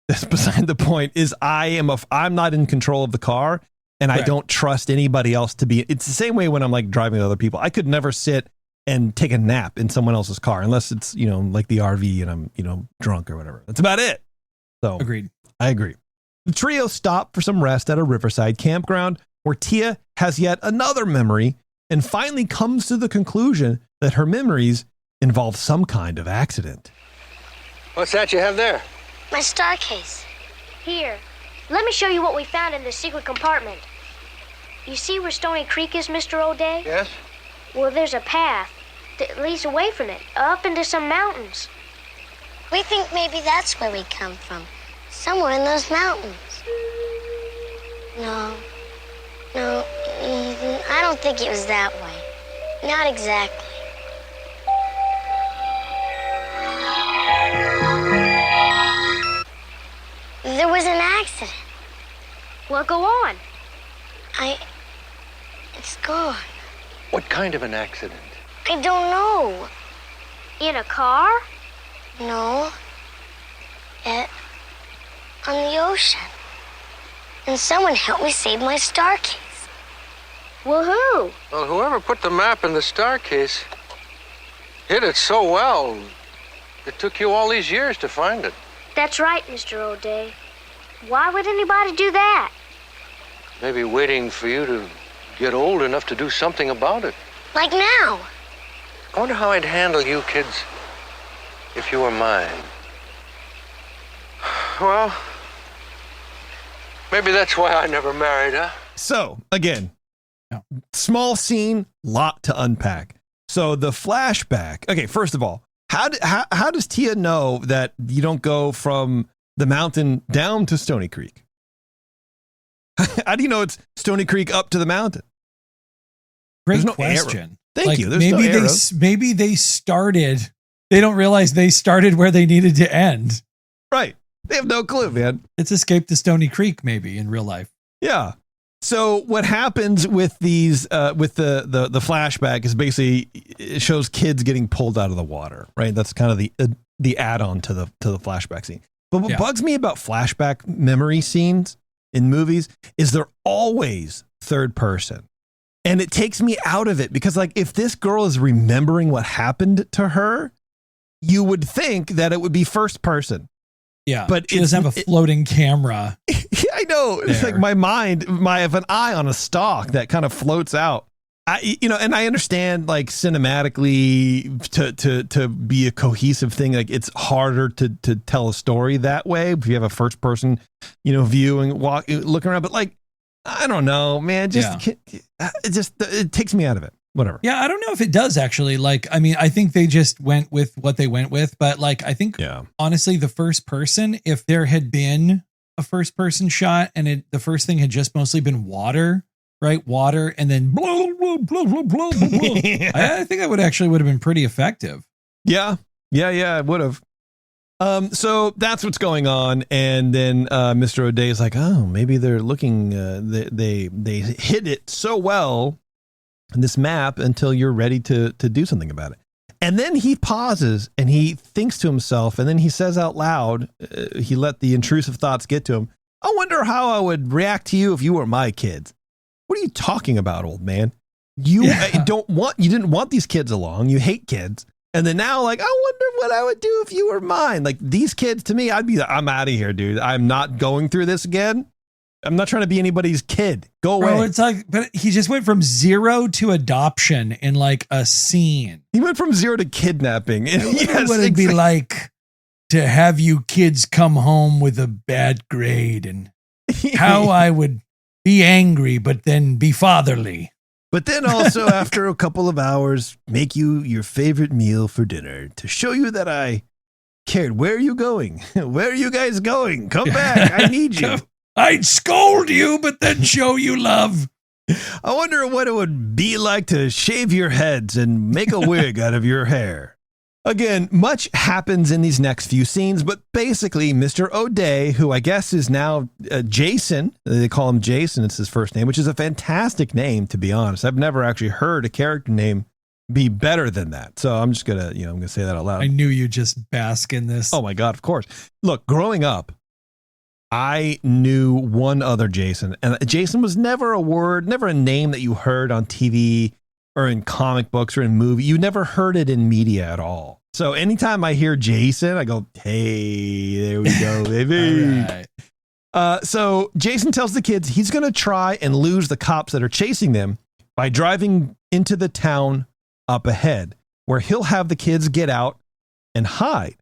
that's beside the point. Is I'm not in control of the car, and I don't trust anybody else to be. It's the same way when I'm like driving with other people. I could never sit and take a nap in someone else's car unless it's, like the RV and I'm, drunk or whatever. That's about it. So agreed. I agree. The trio stop for some rest at a riverside campground where Tia has yet another memory and finally comes to the conclusion that her memories involve some kind of accident. What's that you have there? My star case. Here, let me show you what we found in the secret compartment. You see where Stony Creek is, Mr. O'Day? Yes. Well, there's a path that leads away from it, up into some mountains. We think maybe that's where we come from. Somewhere in those mountains. No. No, I don't think it was that way. Not exactly. There was an accident. Well, go on. It's gone. What kind of an accident? I don't know. In a car? No. On the ocean. And someone helped me save my star case. Well, who? Well, whoever put the map in the star case hid it so well, it took you all these years to find it. That's right, Mr. O'Day. Why would anybody do that? Maybe waiting for you to get old enough to do something about it. Like now. I wonder how I'd handle you kids if you were mine. Well, maybe that's why I never married, huh? So, again, small scene, lot to unpack. So the flashback. Okay, first of all, how does Tia know that you don't go from the mountain down to Stony Creek? How do you know it's Stony Creek up to the mountain? Great no question. Arrow. Thank you. There's maybe no arrows. maybe they started. They don't realize they started where they needed to end. Right. They have no clue, man. It's Escape to Stony Creek, maybe in real life. Yeah. So what happens with these, with the flashback is basically it shows kids getting pulled out of the water, right? That's kind of the add-on to the flashback scene. But what bugs me about flashback memory scenes in movies is they're always third person. And it takes me out of it because, like, if this girl is remembering what happened to her, you would think that it would be first person. Yeah, but she doesn't have a floating camera. I know. It's like my mind, I have an eye on a stalk that kind of floats out. And I understand, like, cinematically to be a cohesive thing, like it's harder to tell a story that way if you have a first person, view and looking around. But, like, I don't know, man. It takes me out of it. Whatever. Yeah, I don't know if it does actually. Like, I mean, I think they just went with what they went with. But, like, I think honestly, the first person, if there had been a first person shot and the first thing had just mostly been water, right? Water and then blah, blah, blah, blah, blah, blah, blah. I think that would have been pretty effective. Yeah, it would have. So that's what's going on, and then Mr. O'Day is like, oh, maybe they're looking. They hid it so well in this map until you're ready to do something about it. And then he pauses and he thinks to himself, and then he says out loud, he let the intrusive thoughts get to him. I wonder how I would react to you if you were my kids. What are you talking about, old man? You didn't want these kids along. You hate kids. And then now, like, I wonder what I would do if you were mine. Like, these kids, to me, I'm out of here, dude. I'm not going through this again. I'm not trying to be anybody's kid. Go away. Bro, it's like, but he just went from 0 to adoption in like a scene. He went from 0 to kidnapping. Yes, what it'd be like to have you kids come home with a bad grade and how I would be angry, but then be fatherly. But then also, after a couple of hours, make you your favorite meal for dinner to show you that I cared. Where are you going? Where are you guys going? Come back. I need you. I'd scold you, but then show you love. I wonder what it would be like to shave your heads and make a wig out of your hair. Again, much happens in these next few scenes, but basically Mr. O'Day, who I guess is now Jason, they call him Jason, it's his first name, which is a fantastic name, to be honest. I've never actually heard a character name be better than that. So I'm just going to, I'm going to say that out loud. I knew you'd just bask in this. Oh my God, of course. Look, growing up, I knew one other Jason, and Jason was never a name that you heard on TV or in comic books or in movie. You never heard it in media at all. So anytime I hear Jason, I go, hey, there we go, baby. Right. So Jason tells the kids he's going to try and lose the cops that are chasing them by driving into the town up ahead, where he'll have the kids get out and hide.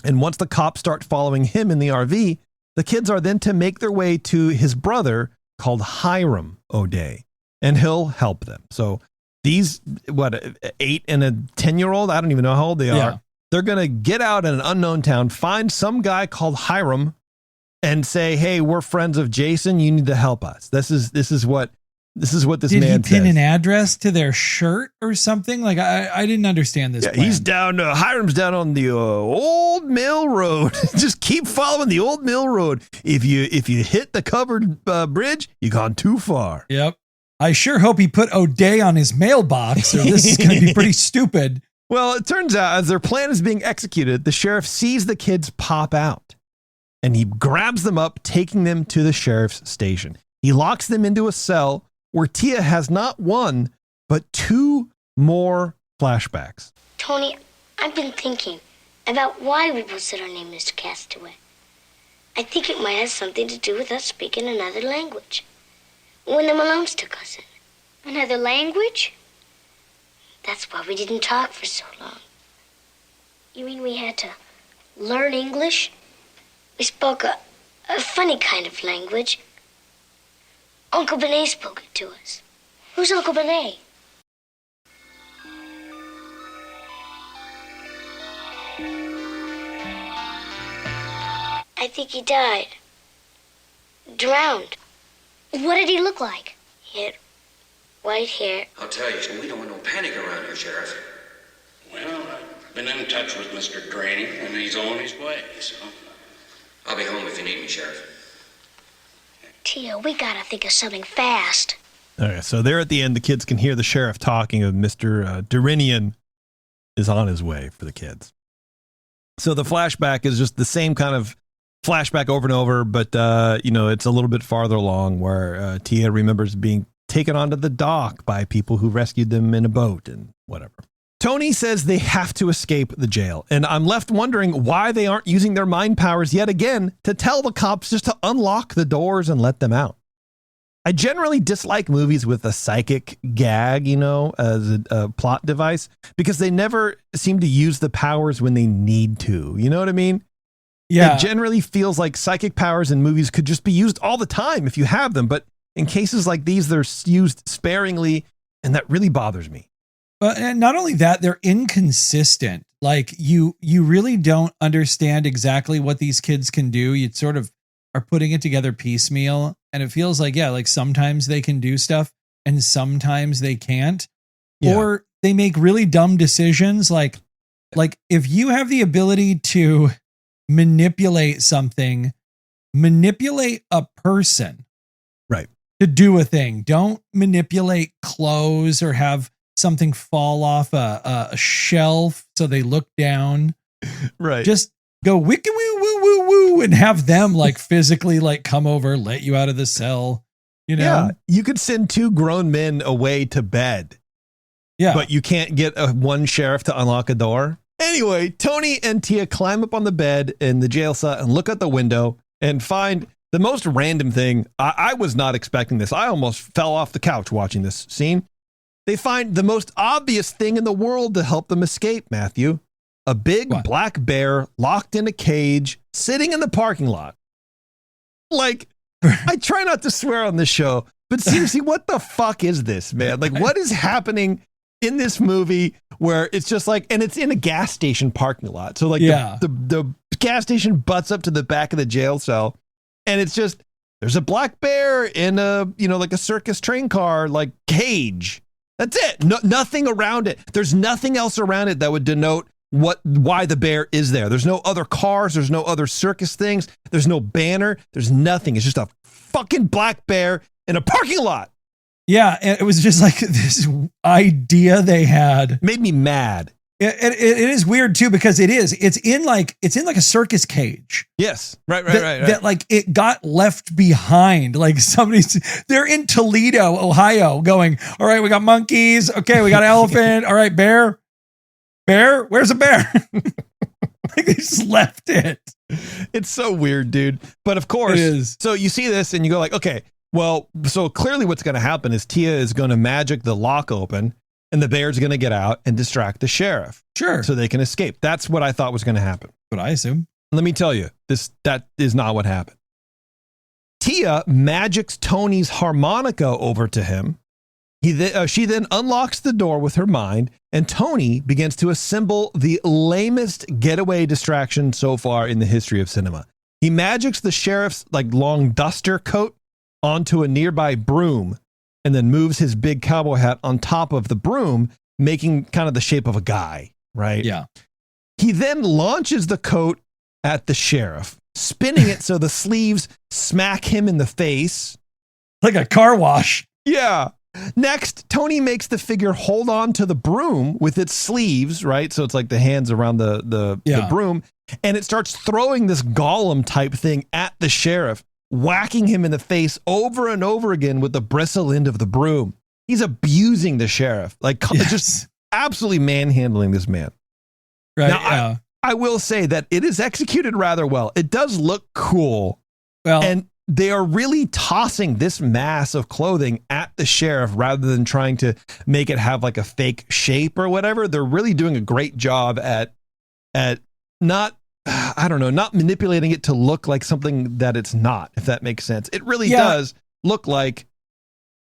And once the cops start following him in the RV, the kids are then to make their way to his brother called Hiram O'Day, and he'll help them. So these, 8 and a 10-year-old, I don't even know how old they are. They're going to get out in an unknown town, find some guy called Hiram and say, "Hey, we're friends of Jason. You need to help us." This is what this man says. Did he pin an address to their shirt or something? Like I didn't understand this. Yeah, plan. he's down. Hiram's down on the old mill road. Just keep following the old mill road. If you hit the covered bridge, you gone too far. Yep. I sure hope he put O'Day on his mailbox, or this is going to be pretty stupid. Well, it turns out as their plan is being executed, the sheriff sees the kids pop out, and he grabs them up, taking them to the sheriff's station. He locks them into a cell where Tia has not one, but 2 more flashbacks. Tony, I've been thinking about why we both said our name is Castaway. I think it might have something to do with us speaking another language. When the Malones took us in. Another language? That's why we didn't talk for so long. You mean we had to learn English? We spoke a funny kind of language. Uncle Benet spoke it to us. Who's Uncle Benet? I think he died. Drowned. What did he look like? He had white hair. I'll tell you, we don't want no panic around here, Sheriff. Well, I've been in touch with Mr. Graney, and he's on his way, so... I'll be home if you need me, Sheriff. Tia, we gotta think of something fast. All right, so there at the end, the kids can hear the sheriff talking of Mr. Durinian is on his way for the kids. So the flashback is just the same kind of flashback over and over, but, it's a little bit farther along where Tia remembers being taken onto the dock by people who rescued them in a boat and whatever. Tony says they have to escape the jail, and I'm left wondering why they aren't using their mind powers yet again to tell the cops just to unlock the doors and let them out. I generally dislike movies with a psychic gag, as a plot device, because they never seem to use the powers when they need to. You know what I mean? Yeah. It generally feels like psychic powers in movies could just be used all the time if you have them, but in cases like these, they're used sparingly, and that really bothers me. And not only that, they're inconsistent. Like you really don't understand exactly what these kids can do. You sort of are putting it together piecemeal, and it feels like, like sometimes they can do stuff and sometimes they can't, or they make really dumb decisions. Like if you have the ability to manipulate something, manipulate a person, right, to do a thing. Don't manipulate clothes or have something fall off a shelf so they look down. Right. Just go wiki woo woo woo woo and have them like physically like come over, let you out of the cell. Yeah, you could send 2 grown men away to bed. Yeah, but you can't get one sheriff to unlock a door. Anyway, Tony and Tia climb up on the bed in the jail cell and look out the window and find the most random thing. I was not expecting this. I almost fell off the couch watching this scene. They find the most obvious thing in the world to help them escape, Matthew. A big black bear locked in a cage sitting in the parking lot. Like, I try not to swear on this show, but seriously, what the fuck is this, man? Like, what is happening in this movie where it's just like, and it's in a gas station parking lot. So like the gas station butts up to the back of the jail cell, and it's just, there's a black bear in a, like a circus train car, like cage. That's it. No, nothing around it. There's nothing else around it that would denote why the bear is there. There's no other cars. There's no other circus things. There's no banner. There's nothing. It's just a fucking black bear in a parking lot. Yeah. And it was just like this idea they had. Made me mad. It is weird too, because it's in like a circus cage. Yes. Right. That like it got left behind. Like they're in Toledo, Ohio going, all right, we got monkeys. Okay. We got elephant. All right. Bear, where's a bear? Like they just left it. It's so weird, dude. But of course, so you see this and you go like, okay, well, so clearly what's going to happen is Tia is going to magic the lock open, and the bear's going to get out and distract the sheriff. Sure. So they can escape. That's what I thought was going to happen. But I assume. Let me tell you, that is not what happened. Tia magics Tony's harmonica over to him. She then unlocks the door with her mind, and Tony begins to assemble the lamest getaway distraction so far in the history of cinema. He magics the sheriff's like long duster coat onto a nearby broom and then moves his big cowboy hat on top of the broom, making kind of the shape of a guy, right? Yeah. He then launches the coat at the sheriff, spinning it so the sleeves smack him in the face. Like a car wash. Yeah. Next, Tony makes the figure hold on to the broom with its sleeves, right? So it's like the hands around the broom, and it starts throwing this golem type thing at the sheriff, whacking him in the face over and over again with the bristle end of the broom. He's abusing the sheriff, like just absolutely manhandling this man. Right. Now, I will say that it is executed rather well. It does look cool. Well, and they are really tossing this mass of clothing at the sheriff rather than trying to make it have like a fake shape or whatever. They're really doing a great job at not manipulating it to look like something that it's not, if that makes sense. It really does look like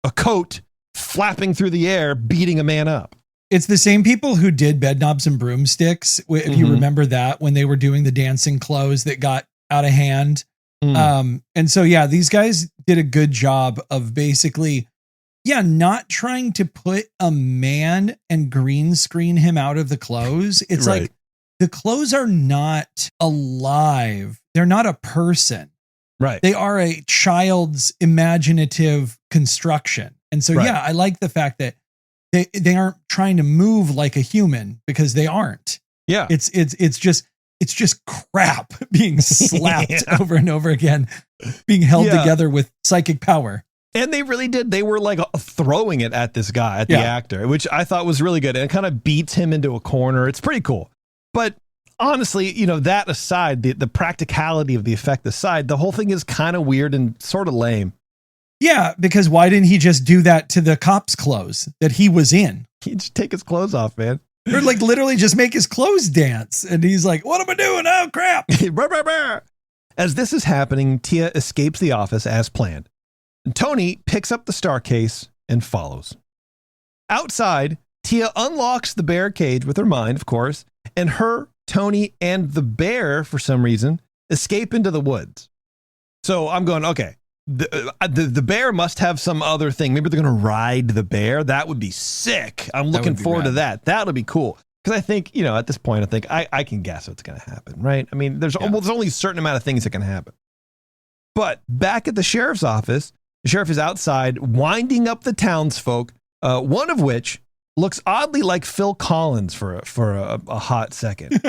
a coat flapping through the air, beating a man up. It's the same people who did Bedknobs and Broomsticks. If you remember that, when they were doing the dancing clothes that got out of hand. And so, these guys did a good job of basically, not trying to put a man and green screen him out of the clothes. It's like the clothes are not alive. They're not a person. Right. They are a child's imaginative construction. And so, I like the fact that they aren't trying to move like a human, because they aren't. Yeah. It's just crap being slapped over and over again, being held together with psychic power. And they really did. They were like throwing it at this guy, at the actor, which I thought was really good. And it kind of beats him into a corner. It's pretty cool. But honestly, that aside, the practicality of the effect aside, the whole thing is kind of weird and sort of lame. Yeah, because why didn't he just do that to the cop's clothes that he was in? He'd just take his clothes off, man. Or like literally just make his clothes dance. And he's like, what am I doing? Oh, crap. As this is happening, Tia escapes the office as planned. And Tony picks up the star case and follows. Outside, Tia unlocks the bear cage with her mind, of course, and her, Tony, and the bear, for some reason, escape into the woods. So I'm going, okay. The bear must have some other thing. Maybe they're going to ride the bear. That would be sick. I'm looking forward to that. That'll be cool. Because I think, at this point, I think I can guess what's going to happen, right? I mean, there's only a certain amount of things that can happen. But back at the sheriff's office, the sheriff is outside winding up the townsfolk, one of which looks oddly like Phil Collins for a hot second.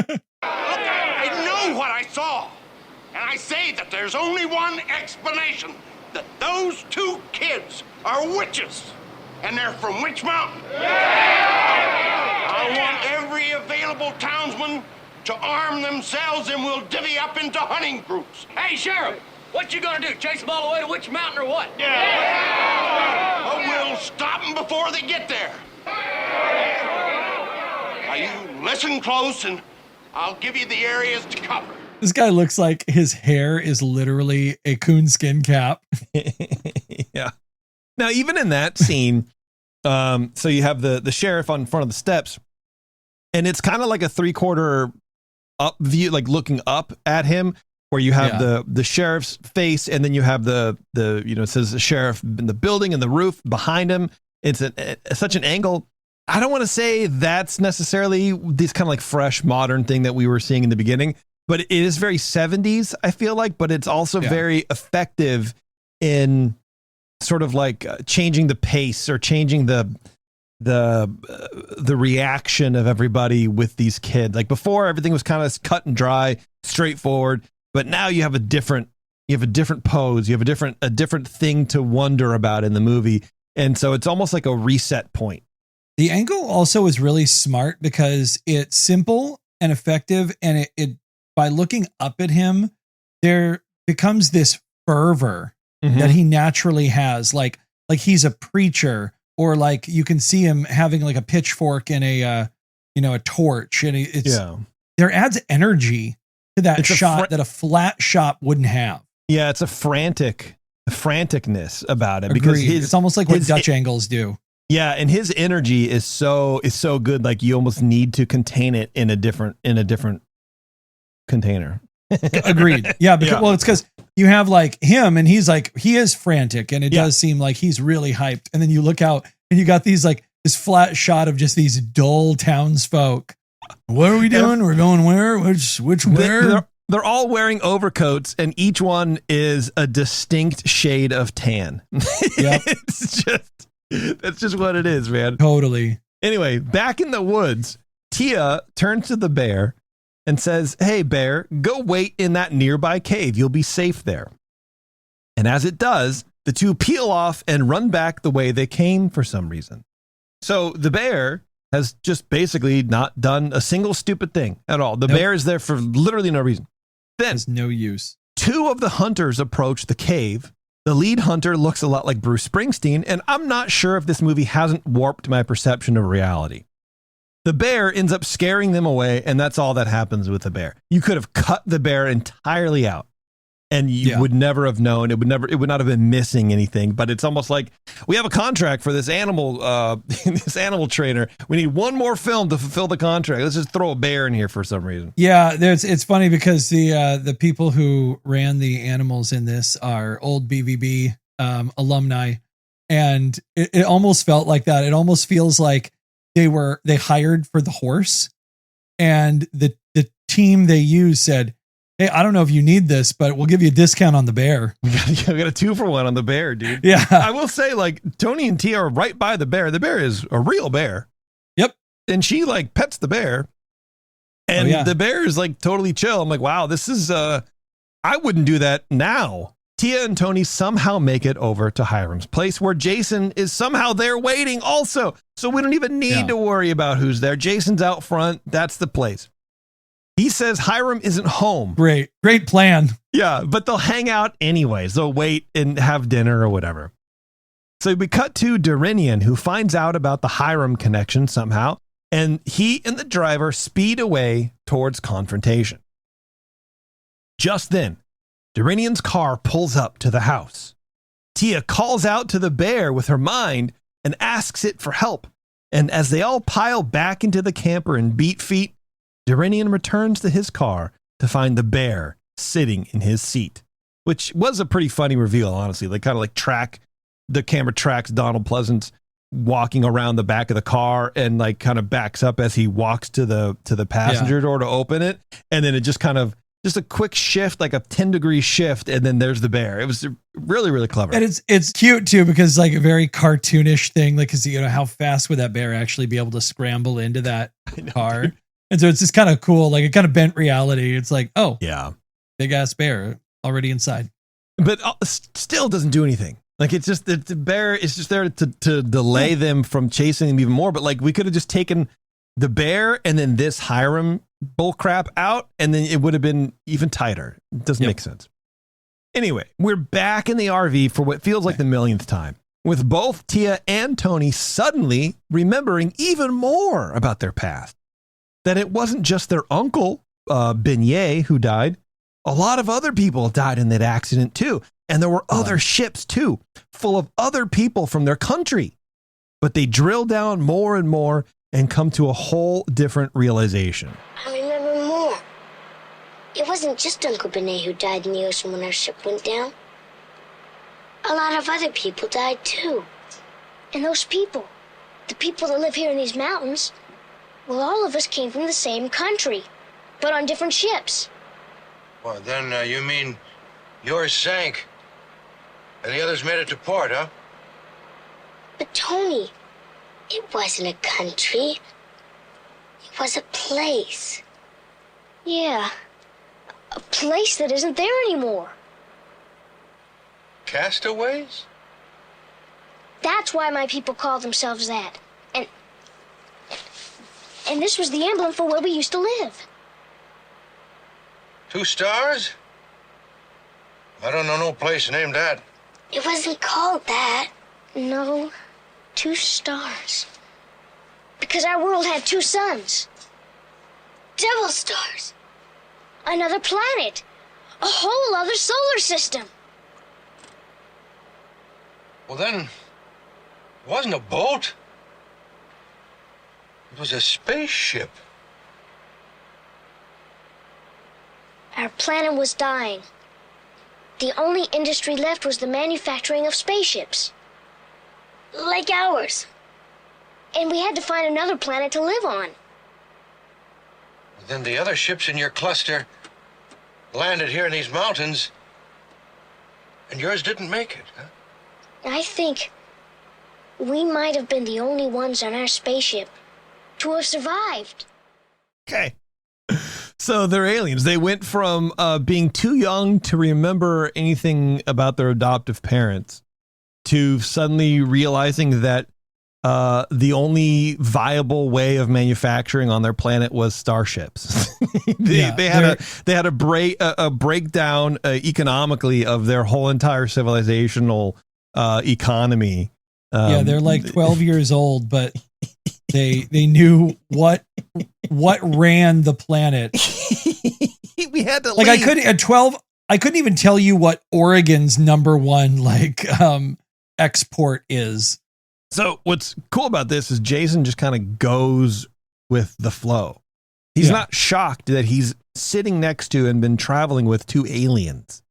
I know what I saw. And I say that there's only one explanation, that those two kids are witches, and they're from Witch Mountain. I want every available townsman to arm themselves, and we'll divvy up into hunting groups. Hey, Sheriff, what you gonna do, chase them all the way to Witch Mountain or what? But we'll stop them before they get there. Now, you listen close, and I'll give you the areas to cover. This guy looks like his hair is literally a coonskin cap. Yeah. Now, even in that scene, so you have the sheriff on front of the steps, and it's kind of like a 3/4 up view, like looking up at him, where you have the sheriff's face, and then you have the it says the sheriff in the building and the roof behind him. It's such an angle. I don't want to say that's necessarily this kind of like fresh modern thing that we were seeing in the beginning. But it is very 70s, I feel like, but it's also very effective in sort of like changing the pace or changing the reaction of everybody with these kids. Like before, everything was kind of cut and dry, straightforward, but now you have a different pose, you have a different thing to wonder about in the movie, and so it's almost like a reset point. The angle also is really smart because it's simple and effective, and it by looking up at him, there becomes this fervor that he naturally has, like he's a preacher, or like you can see him having like a pitchfork and a torch, and there adds energy to that shot that a flat shot wouldn't have. Yeah, it's a franticness about it. Because it's almost like what Dutch angles do. Yeah, and his energy is so good, like you almost need to contain it in a different container. Agreed. Yeah, because, well, it's because you have like him and he's like, he is frantic and it does seem like he's really hyped. And then you look out and you got these like this flat shot of just these dull townsfolk. What are we doing? We're going where? Which where? They're all wearing overcoats and each one is a distinct shade of tan. Yep. That's just what it is, man. Totally. Anyway, back in the woods, Tia turns to the bear and says, "Hey, bear, go wait in that nearby cave. You'll be safe there." And as it does, the two peel off and run back the way they came for some reason. So the bear has just basically not done a single stupid thing at all. The bear is there for literally no reason. Then, there's no use. Two of the hunters approach the cave. The lead hunter looks a lot like Bruce Springsteen, and I'm not sure if this movie hasn't warped my perception of reality. The bear ends up scaring them away, and that's all that happens with the bear. You could have cut the bear entirely out, and you would never have known. It would not have been missing anything. But it's almost like we have a contract for this animal trainer. We need one more film to fulfill the contract. Let's just throw a bear in here for some reason. Yeah, it's funny because the people who ran the animals in this are old BVB alumni, and it almost felt like that. It almost feels like they hired for the horse, and the team they used said, "Hey, I don't know if you need this, but we'll give you a discount on the bear." We got a 2-for-1 on the bear, dude. Yeah. I will say, like, Tony and Tia are right by the bear. The bear is a real bear. Yep. And she like pets the bear. And the bear is like totally chill. I'm like, wow, this is I wouldn't do that now. Tia and Tony somehow make it over to Hiram's place, where Jason is somehow there waiting also. So we don't even need to worry about who's there. Jason's out front. That's the place. He says Hiram isn't home. Great plan. Yeah, but they'll hang out anyways. They'll wait and have dinner or whatever. So we cut to Duranian, who finds out about the Hiram connection somehow, and he and the driver speed away towards confrontation. Just then, Duranian's car pulls up to the house. Tia calls out to the bear with her mind and asks it for help. And as they all pile back into the camper and beat feet, Duranian returns to his car to find the bear sitting in his seat, which was a pretty funny reveal, honestly. They kind of like the camera tracks Donald Pleasance walking around the back of the car and like kind of backs up as he walks to the passenger door to open it. And then it just kind of, just a quick shift, like a 10-degree shift, and then there's the bear. It was really, really clever. And it's cute too, because like a very cartoonish thing, like, cause you know, how fast would that bear actually be able to scramble into that car? Dude. And so it's just kind of cool. Like it kind of bent reality. It's like, oh yeah, big ass bear already inside, but still doesn't do anything. Like it's just the bear is just there to delay them from chasing them even more. But like we could have just taken the bear and then this Hiram bull crap out, and then it would have been even tighter. It doesn't make sense. Anyway, we're back in the RV for what feels like the millionth time, with both Tia and Tony suddenly remembering even more about their past. That it wasn't just their uncle, Beignet, who died. A lot of other people died in that accident too. And there were other ships too, full of other people from their country. But they drill down more and more and come to a whole different realization. I remember more. It wasn't just Uncle Benet who died in the ocean when our ship went down. A lot of other people died too. And those people, the people that live here in these mountains, well, all of us came from the same country, but on different ships. Well, then you mean yours sank, and the others made it to port, huh? But Tony, it wasn't a country. It was a place. Yeah, a place that isn't there anymore. Castaways? That's why my people call themselves that. And this was the emblem for where we used to live. 2 stars? I don't know no place named that. It wasn't called that. No, 2 stars. Because our world had 2 suns. Double stars. Another planet. A whole other solar system. Well, then, it wasn't a boat. It was a spaceship. Our planet was dying. The only industry left was the manufacturing of spaceships. Like ours. And we had to find another planet to live on. Then the other ships in your cluster landed here in these mountains, and yours didn't make it, huh? I think we might have been the only ones on our spaceship to have survived. Okay. So they're aliens. They went from being too young to remember anything about their adoptive parents to suddenly realizing that the only viable way of manufacturing on their planet was starships. they had a breakdown economically of their whole entire civilizational economy. They're like 12 years old, but they knew what ran the planet. We had to like leave. I couldn't at 12. I couldn't even tell you what Oregon's #1 export is. So what's cool about this is Jason just kind of goes with the flow. He's not shocked that he's sitting next to and been traveling with 2 aliens.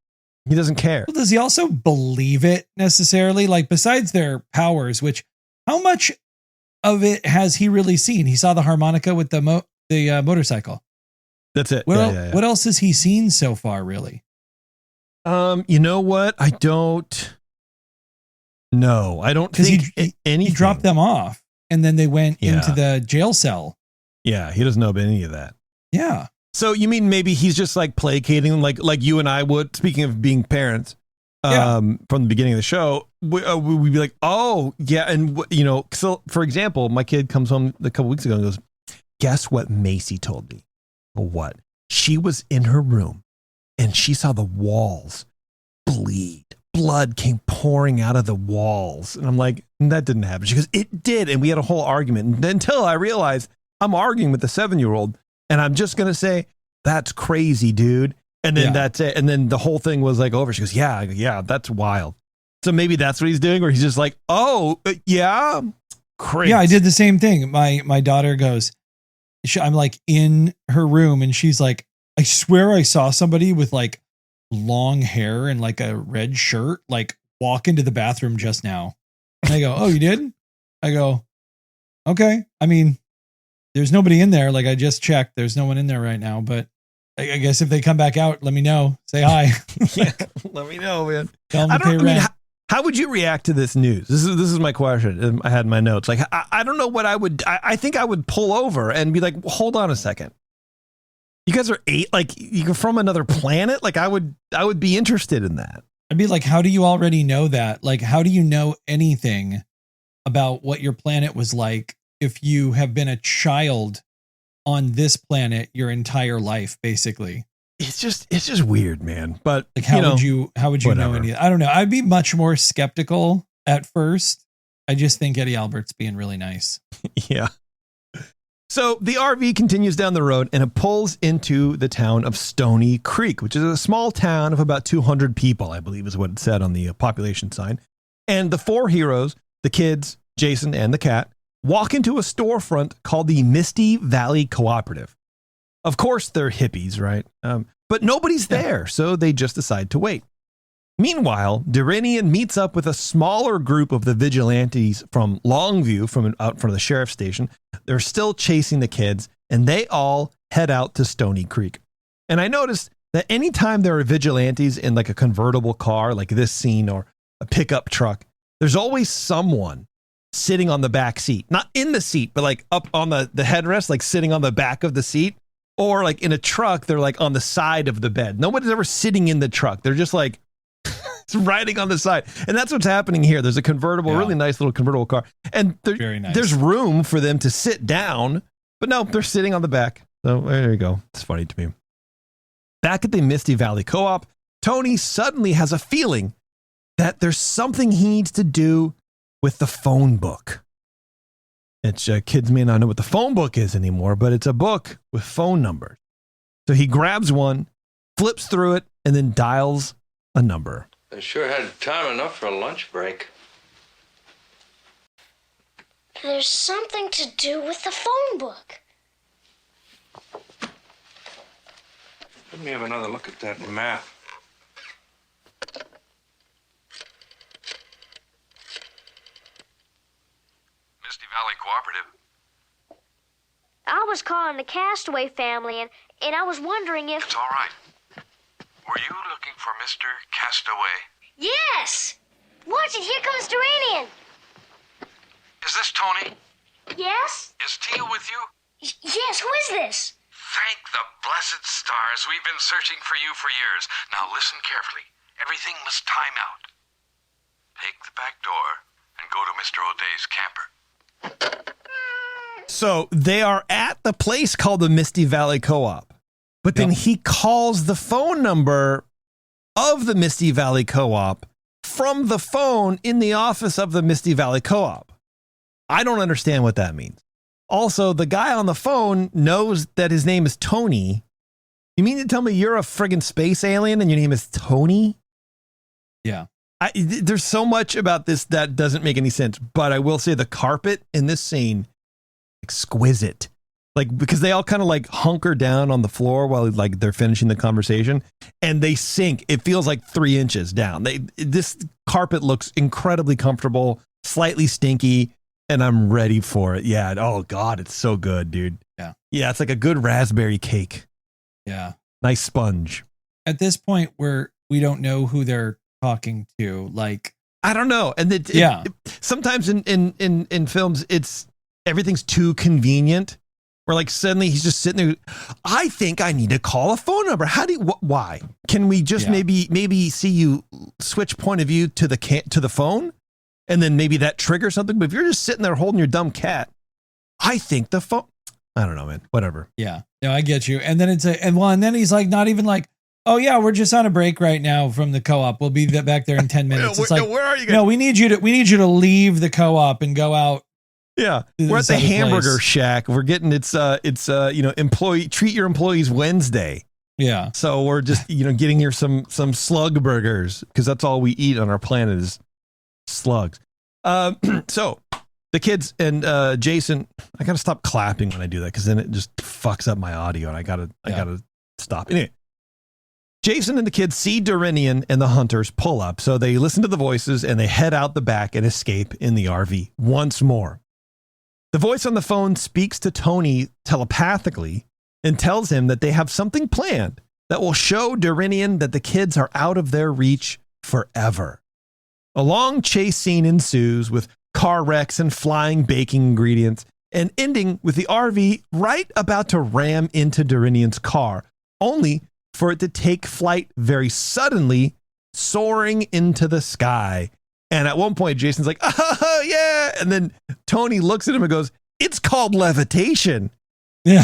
He doesn't care. Well, does he also believe it necessarily? Like, besides their powers, which how much of it has he really seen? He saw the harmonica with the motorcycle. That's it. What else has he seen so far, really? You know what? I don't know. I don't think anything. He dropped them off, and then they went into the jail cell. Yeah, he doesn't know about any of that. Yeah. So you mean maybe he's just like placating them like you and I would, speaking of being parents, from the beginning of the show, we'd be like, oh, yeah. And, so for example, my kid comes home a couple weeks ago and goes, guess what Macy told me? What? She was in her room and she saw the walls bleed. Blood came pouring out of the walls. And I'm like, that didn't happen. She goes, it did. And we had a whole argument until I realized I'm arguing with the 7-year-old. And I'm just going to say, that's crazy, dude. And then that's it. And then the whole thing was like over. She goes, yeah, that's wild. So maybe that's what he's doing, where he's just like, oh, yeah, crazy. Yeah, I did the same thing. My daughter goes, I'm like in her room and she's like, I swear I saw somebody with like long hair and like a red shirt, like walk into the bathroom just now. And I go, oh, you did? I go, okay. I mean, there's nobody in there. Like I just checked. There's no one in there right now, but I guess if they come back out, let me know. Say hi. Yeah, let me know, man. Tell them to pay rent. How would you react to this news? This is my question. I had in my notes. Like, I don't know what I would. I think I would pull over and be like, hold on a second. You guys are you're from another planet. Like, I would be interested in that. I'd be like, how do you already know that? Like, how do you know anything about what your planet was like if you have been a child on this planet your entire life, basically? It's just weird, man. But like, how would you know any? I don't know. I'd be much more skeptical at first. I just think Eddie Albert's being really nice. Yeah. So the RV continues down the road and it pulls into the town of Stony Creek, which is a small town of about 200 people, I believe is what it said on the population sign. And the 4 heroes, the kids, Jason, and the cat, walk into a storefront called the Misty Valley Cooperative. Of course, they're hippies, right? But nobody's there, so they just decide to wait. Meanwhile, Duranian meets up with a smaller group of the vigilantes from Longview, from out front of the sheriff's station. They're still chasing the kids, and they all head out to Stony Creek. And I noticed that anytime there are vigilantes in like a convertible car, like this scene, or a pickup truck, there's always someone sitting on the back seat. Not in the seat, but like up on the headrest, like sitting on the back of the seat. Or like in a truck, they're like on the side of the bed. Nobody's ever sitting in the truck. They're just like riding on the side. And that's what's happening here. There's a convertible, really nice little convertible car. And there's room for them to sit down. But no, they're sitting on the back. So there you go. It's funny to me. Back at the Misty Valley Co-op, Tony suddenly has a feeling that there's something he needs to do with the phone book. It's kids may not know what the phone book is anymore, but it's a book with phone numbers. So he grabs one, flips through it, and then dials a number. I sure had time enough for a lunch break. There's something to do with the phone book. Let me have another look at that map. Misty Valley Cooperative. I was calling the Castaway family, and I was wondering if... It's all right. Were you looking for Mr. Castaway? Yes! Watch it, here comes Duranian. Is this Tony? Yes? Is Tia with you? Yes, who is this? Thank the blessed stars. We've been searching for you for years. Now listen carefully. Everything must time out. Take the back door and go to Mr. O'Day's camper. So they are at the place called the Misty Valley Co-op, but then he calls the phone number of the Misty Valley Co-op from the phone in the office of the Misty Valley Co-op. I don't understand what that means. Also, the guy on the phone knows that his name is Tony. You mean to tell me you're a friggin' space alien and your name is Tony? Yeah. There's so much about this that doesn't make any sense, but I will say the carpet in this scene, exquisite. Like, because they all kind of like hunker down on the floor while like they're finishing the conversation and they sink. It feels like 3 inches down. This carpet looks incredibly comfortable, slightly stinky, and I'm ready for it. Yeah. Oh God, it's so good, dude. Yeah. Yeah. It's like a good raspberry cake. Yeah. Nice sponge. At this point where we don't know who they're talking to, like, I don't know. And sometimes in films, everything's too convenient. Where like suddenly he's just sitting there. I think I need to call a phone number. Why? Can we just maybe see you switch point of view to the phone, and then maybe that triggers something? But if you're just sitting there holding your dumb cat, I think the phone. I don't know, man. Whatever. Yeah. No, I get you. And then and then he's like, not even like, oh yeah, we're just on a break right now from the co-op. We'll be back there in 10 minutes. It's like, where are you guys? No, we need you to leave the co-op and go out. Yeah, we're at the hamburger shack. We're getting it's employee treat your employees Wednesday. Yeah. So we're just getting here some slug burgers because that's all we eat on our planet is slugs. So the kids and Jason, I gotta stop clapping when I do that because then it just fucks up my audio and I gotta stop. Anyway, Jason and the kids see Duranian and the hunters pull up, so they listen to the voices and they head out the back and escape in the RV once more. The voice on the phone speaks to Tony telepathically and tells him that they have something planned that will show Duranian that the kids are out of their reach forever. A long chase scene ensues with car wrecks and flying baking ingredients, and ending with the RV right about to ram into Duranian's car, only for it to take flight very suddenly, soaring into the sky. And at one point, Jason's like, oh, yeah. And then Tony looks at him and goes, it's called levitation. Yeah.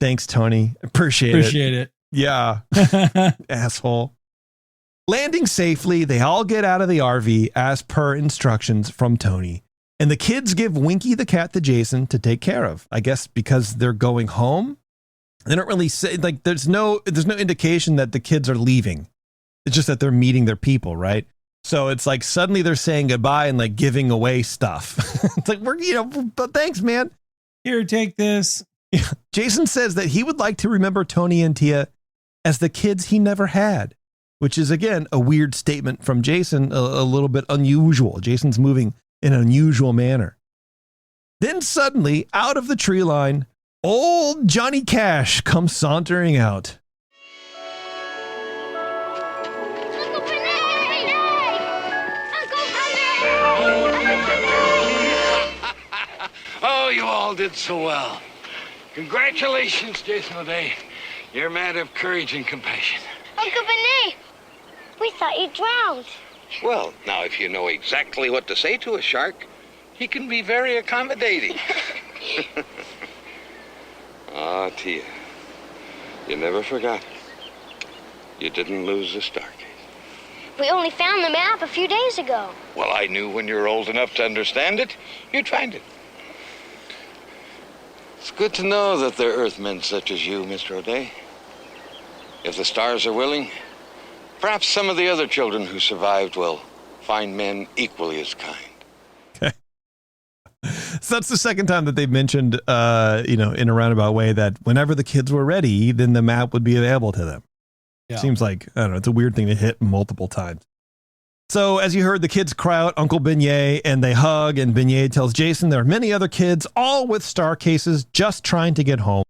Thanks, Tony. Appreciate it. Yeah. Asshole. Landing safely, they all get out of the RV as per instructions from Tony. And the kids give Winky the cat to Jason to take care of. I guess because they're going home. They don't really say, like, there's no indication that the kids are leaving. It's just that they're meeting their people, right? So it's like suddenly they're saying goodbye and like giving away stuff. It's like, but thanks, man. Here, take this. Yeah. Jason says that he would like to remember Tony and Tia as the kids he never had, which is, again, a weird statement from Jason, a little bit unusual. Jason's moving in an unusual manner. Then suddenly, out of the tree line, old Johnny Cash comes sauntering out. Oh, you all did so well. Congratulations, Jason O'Day. You're a man of courage and compassion. Uncle Benet, we thought you drowned. Well, now, if you know exactly what to say to a shark, he can be very accommodating. Ah, Tia, you never forgot. You didn't lose the Stargate. We only found the map a few days ago. Well, I knew when you were old enough to understand it, you'd find it. It's good to know that there are Earthmen such as you, Mr. O'Day. If the stars are willing, perhaps some of the other children who survived will find men equally as kind. Okay. So that's the second time that they've mentioned, in a roundabout way, that whenever the kids were ready, then the map would be available to them. Yeah. Seems like, I don't know, it's a weird thing to hit multiple times. So as you heard, the kids cry out Uncle Beignet and they hug, and Beignet tells Jason there are many other kids, all with star cases, just trying to get home.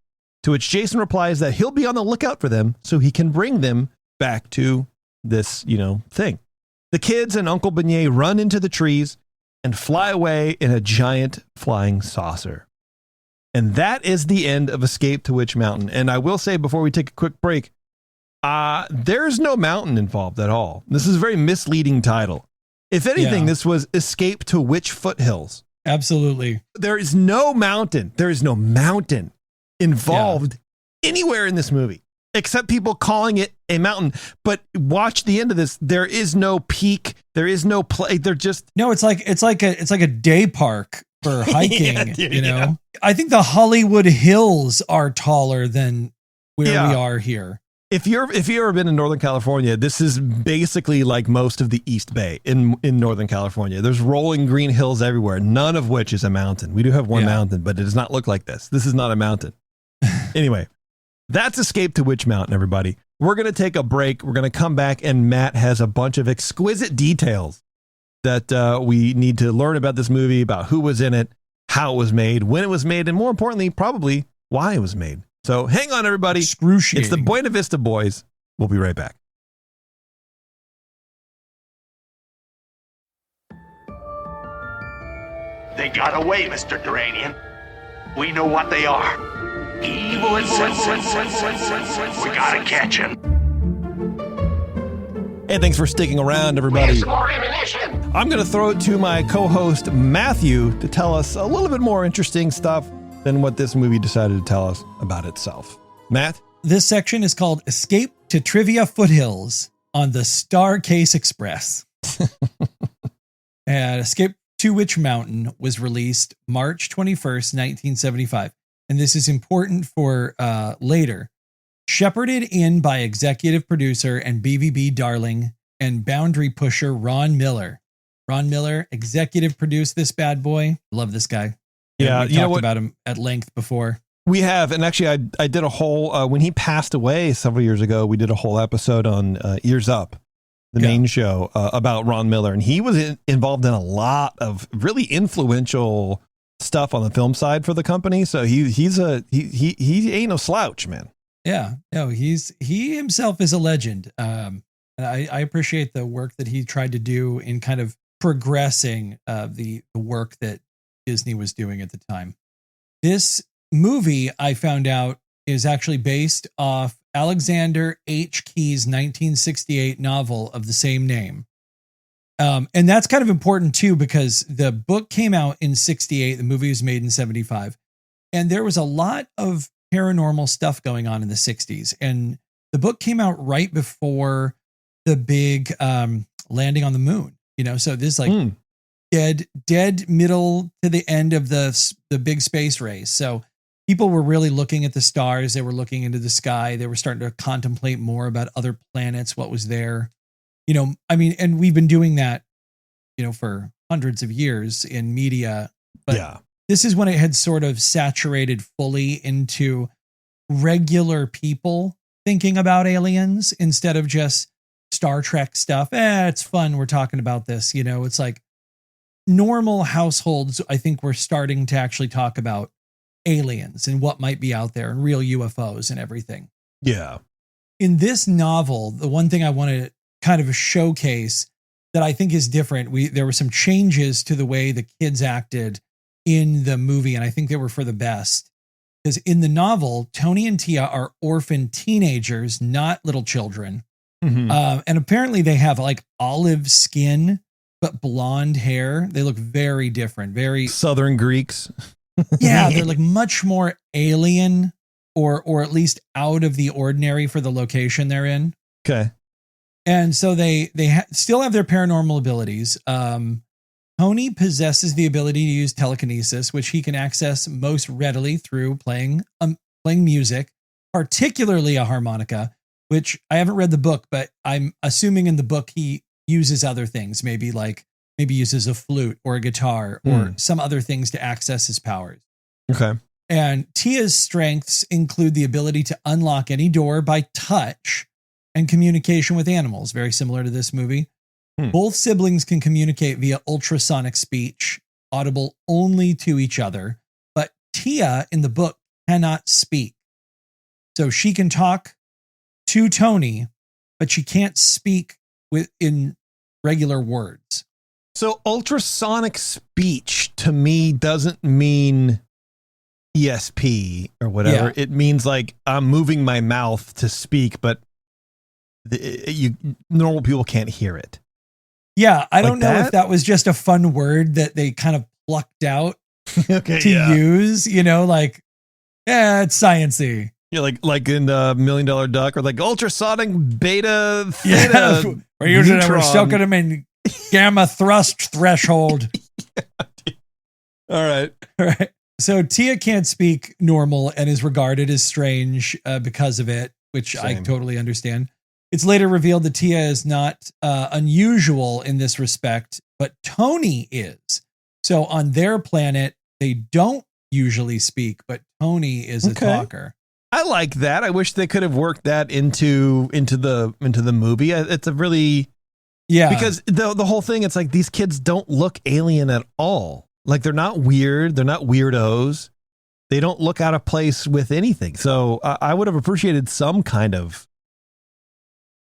To which Jason replies that he'll be on the lookout for them so he can bring them back to this, thing. The kids and Uncle Beignet run into the trees and fly away in a giant flying saucer. And that is the end of Escape to Witch Mountain. And I will say before we take a quick break, there's no mountain involved at all. This is a very misleading title. If anything, This was Escape to Witch Foothills. Absolutely. There is no mountain. There is no mountain involved anywhere in this movie, except people calling it a mountain. But watch the end of this. There is no peak. There is no play. They're just it's like a day park for hiking. I think the Hollywood Hills are taller than where we are here. If you've ever been in Northern California, this is basically like most of the East Bay in Northern California. There's rolling green hills everywhere, none of which is a mountain. We do have one mountain, but it does not look like this. This is not a mountain. Anyway, that's Escape to Witch Mountain, everybody. We're going to take a break. We're going to come back, and Matt has a bunch of exquisite details that we need to learn about this movie, about who was in it, how it was made, when it was made, and more importantly, probably why it was made. So hang on, everybody. Excruciating. It's the Buena Vista Boys. We'll be right back. They got away, Mr. Duranian. We know what they are. Evil and senseless. We gotta catch them. Hey, thanks for sticking around, everybody. Some more ammunition. I'm going to throw it to my co-host, Matthew, to tell us a little bit more interesting stuff than what this movie decided to tell us about itself. Matt? This section is called Escape to Trivia Foothills on the Starcase Express. And Escape to Witch Mountain was released March 21st, 1975. And this is important for later. Shepherded in by executive producer and BVB darling and boundary pusher Ron Miller. Ron Miller executive produced this bad boy. Love this guy. Yeah, we talked about him at length before. We have, and actually I did a whole, when he passed away several years ago, we did a whole episode on Ears Up, the main show, about Ron Miller. And he was involved in a lot of really influential stuff on the film side for the company. So he ain't no slouch, man. Yeah, no, he himself is a legend. And I appreciate the work that he tried to do in kind of progressing the work that Disney was doing at the time. This movie, I found out, is actually based off Alexander H. Key's 1968 novel of the same name. And that's kind of important too, because the book came out in 68. The movie was made in 75. And there was a lot of paranormal stuff going on in the 60s. And the book came out right before the big landing on the moon. So this is like dead middle to the end of the big space race. So people were really looking at the stars. They were looking into the sky. They were starting to contemplate more about other planets, what was there. And we've been doing that, for hundreds of years in media. But this is when it had sort of saturated fully into regular people thinking about aliens instead of just Star Trek stuff. It's fun. We're talking about this. It's like normal households. I think we're starting to actually talk about aliens and what might be out there and real UFOs and everything. Yeah. In this novel, the one thing I want to kind of showcase that I think is different, there were some changes to the way the kids acted in the movie, and I think they were for the best. Because in the novel, Tony and Tia are orphan teenagers, not little children. Mm-hmm. And apparently they have like olive skin, but blonde hair. They look very different, very Southern Greeks. Yeah, they're like much more alien or at least out of the ordinary for the location they're in. Okay. And so they still have their paranormal abilities. Tony possesses the ability to use telekinesis, which he can access most readily through playing music, particularly a harmonica, which I haven't read the book, but I'm assuming in the book he uses other things, maybe uses a flute or a guitar or some other things to access his powers. Okay. And Tia's strengths include the ability to unlock any door by touch, and communication with animals, very similar to this movie. Both siblings can communicate via ultrasonic speech, audible only to each other. But Tia in the book cannot speak. So she can talk to Tony, but she can't speak in regular words. So ultrasonic speech to me doesn't mean ESP or whatever. Yeah. It means like I'm moving my mouth to speak, but normal people can't hear it. Yeah, I don't Like know that? if that was just a fun word that they kind of plucked out to use, like, yeah, it's sciencey. Yeah, like in $1 Million Duck or like ultrasonic beta theta. We're soaking them in gamma thrust threshold. All right. So Tia can't speak normal and is regarded as strange because of it, which I totally understand. It's later revealed that Tia is not unusual in this respect, but Tony is. So on their planet, they don't usually speak, but Tony is a talker. I like that. I wish they could have worked that into the movie. It's a really because the whole thing. It's like these kids don't look alien at all. Like they're not weird. They're not weirdos. They don't look out of place with anything. So I would have appreciated some kind of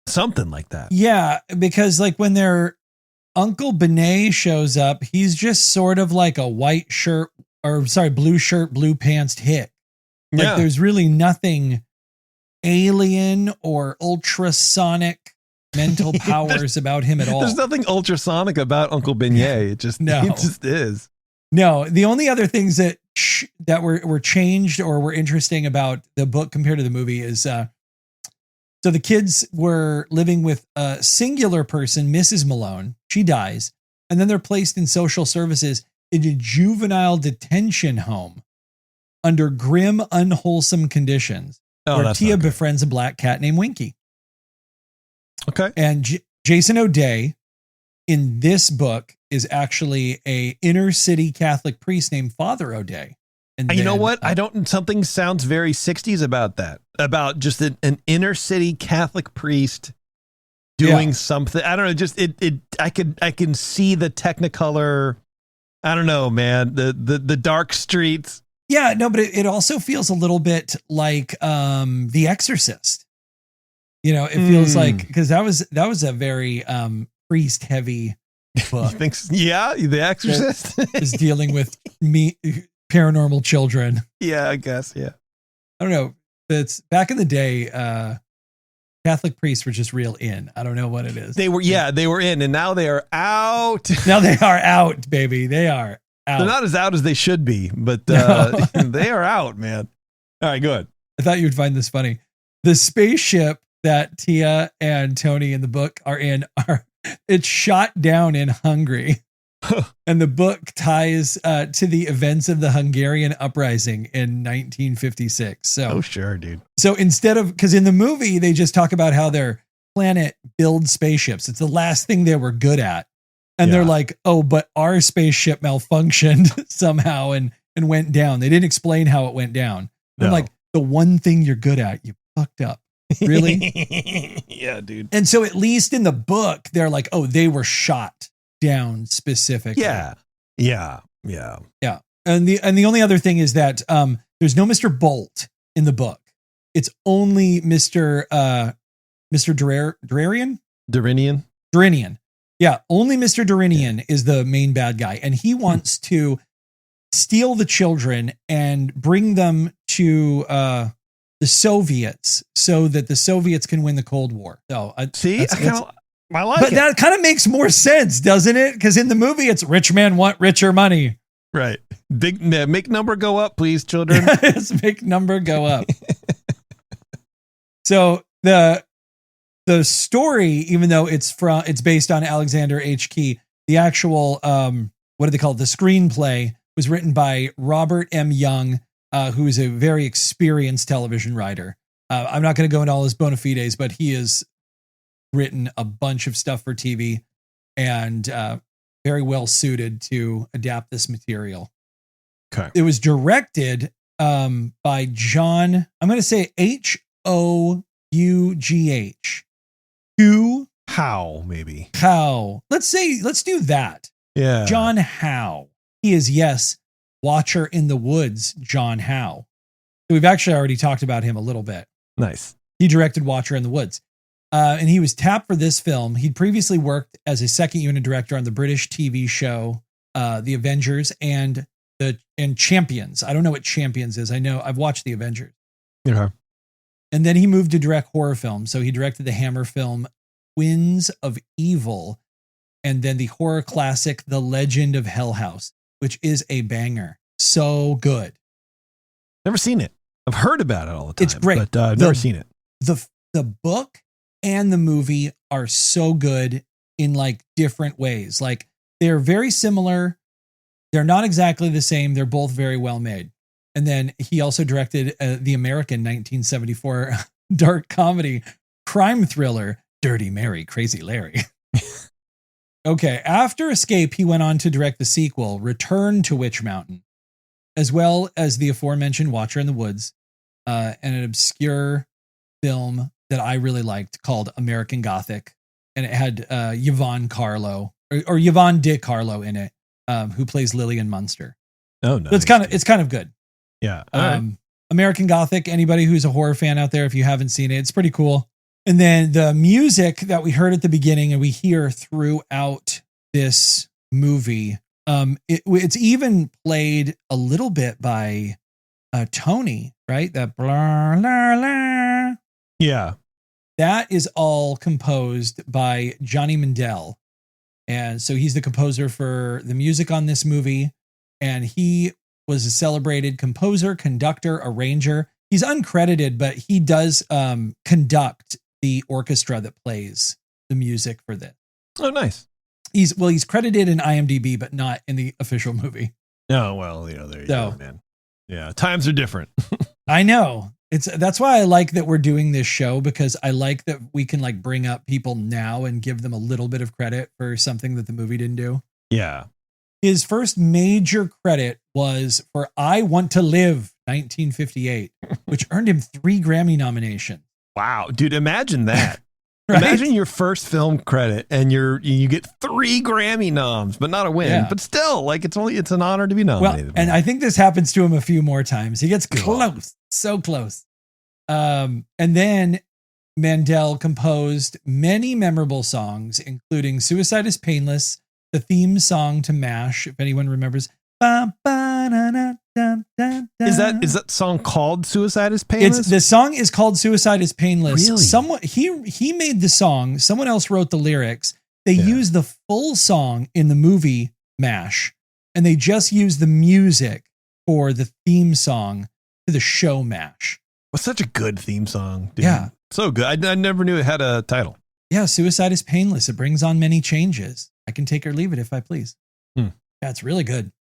something like that. Yeah, because like when their Uncle Benet shows up, he's just sort of like a blue shirt, blue pants hick. Like there's really nothing alien or ultrasonic mental powers about him at all. There's nothing ultrasonic about Uncle Beignet. It just is. No, the only other things that were changed or were interesting about the book compared to the movie is so the kids were living with a singular person, Mrs. Malone. She dies, and then they're placed in social services in a juvenile detention home under grim, unwholesome conditions, where Tia befriends a black cat named Winky. Okay. And Jason O'Day in this book is actually a inner city Catholic priest named Father O'Day. And you know what? Something sounds very 60s about that. About just an inner city Catholic priest doing something. I don't know. Just I can see the Technicolor. I don't know, man. The dark streets. Yeah, no, but it also feels a little bit like The Exorcist. It feels like because that was a very priest heavy book. The Exorcist is dealing with paranormal children. Yeah, I guess. Yeah, I don't know. It's back in the day. Catholic priests were just real in. I don't know what it is. They were in, and now they are out. Now they are out, baby. They are out. They're not as out as they should be, but they are out, man. All right, good. I thought you'd find this funny. The spaceship that Tia and Tony in the book are in it's shot down in Hungary. And the book ties to the events of the Hungarian uprising in 1956. So, sure, dude. So instead of, because in the movie, they just talk about how their planet builds spaceships. It's the last thing they were good at. And they're like, oh, but our spaceship malfunctioned somehow and went down. They didn't explain how it went down. No. I'm like, the one thing you're good at, you fucked up. Really? Yeah, dude. And so at least in the book, they're like, oh, they were shot down specifically. Yeah. And the only other thing is that there's no Mr. Bolt in the book. It's only Mr. Duranian. Yeah, only Mr. Duranian is the main bad guy, and he wants to steal the children and bring them to the Soviets so that the Soviets can win the Cold War. So I like but it. That kind of makes more sense, doesn't it? Because in the movie, it's rich men want richer money. Right. Make number go up, please, children. Let's make number go up. So the story, even though it's based on Alexander H. Key, the actual what do they call it? The screenplay was written by Robert M. Young, who is a very experienced television writer. I'm not going to go into all his bona fides, but he has written a bunch of stuff for TV and very well suited to adapt this material. Okay. It was directed by John, I'm going to say Hough. Who? How, maybe. How? Let's do that. Yeah. John Howe. He is, yes, Watcher in the Woods, John Howe. So we've actually already talked about him a little bit. Nice. He directed Watcher in the Woods. And he was tapped for this film. He'd previously worked as a second unit director on the British TV show, The Avengers and Champions. I don't know what Champions is. I know I've watched The Avengers. Yeah. And then he moved to direct horror films. So he directed the Hammer film Twins of Evil, and then the horror classic The Legend of Hell House, which is a banger. So good. Never seen it. I've heard about it all the time. It's great. But I've never seen it. The book and the movie are so good in like different ways. Like they're very similar. They're not exactly the same. They're both very well made. And then he also directed the American 1974 dark comedy crime thriller, Dirty Mary, Crazy Larry. Okay. After Escape, he went on to direct the sequel, Return to Witch Mountain, as well as the aforementioned Watcher in the Woods, and an obscure film that I really liked called American Gothic. And it had Yvonne Carlo or Yvonne de Carlo in it, who plays Lillian Munster. Oh, no. So it's kind of good. Yeah. American Gothic, anybody who's a horror fan out there, if you haven't seen it, it's pretty cool. And then the music that we heard at the beginning and we hear throughout this movie, it's even played a little bit by Tony, right? That blah, blah, blah. Yeah. That is all composed by Johnny Mandel. And so he's the composer for the music on this movie. And he was a celebrated composer, conductor, arranger. He's uncredited, but he does conduct the orchestra that plays the music for this. Oh, nice. He's credited in IMDb, but not in the official movie. Oh, well, there you go, man. Yeah, times are different. I know. That's why I like that we're doing this show, because I like that we can like bring up people now and give them a little bit of credit for something that the movie didn't do. Yeah. His first major credit was for I Want to Live, 1958, which earned him 3 Grammy nominations. Wow, dude, imagine that. Right? Imagine your first film credit and you get 3 Grammy noms, but not a win. Yeah. But still, like it's an honor to be nominated. Well, and I think this happens to him a few more times. He gets close, so close. And then Mandel composed many memorable songs, including Suicide is Painless, the theme song to MASH, if anyone remembers. Is that song called Suicide is Painless? The song is called Suicide is Painless. Really? He made the song. Someone else wrote the lyrics. They used the full song in the movie MASH, and they just used the music for the theme song to the show MASH. What's such a good theme song, dude. Yeah. So good. I never knew it had a title. Yeah, Suicide is Painless. It brings on many changes. I can take or leave it if I please. Yeah, it's really good.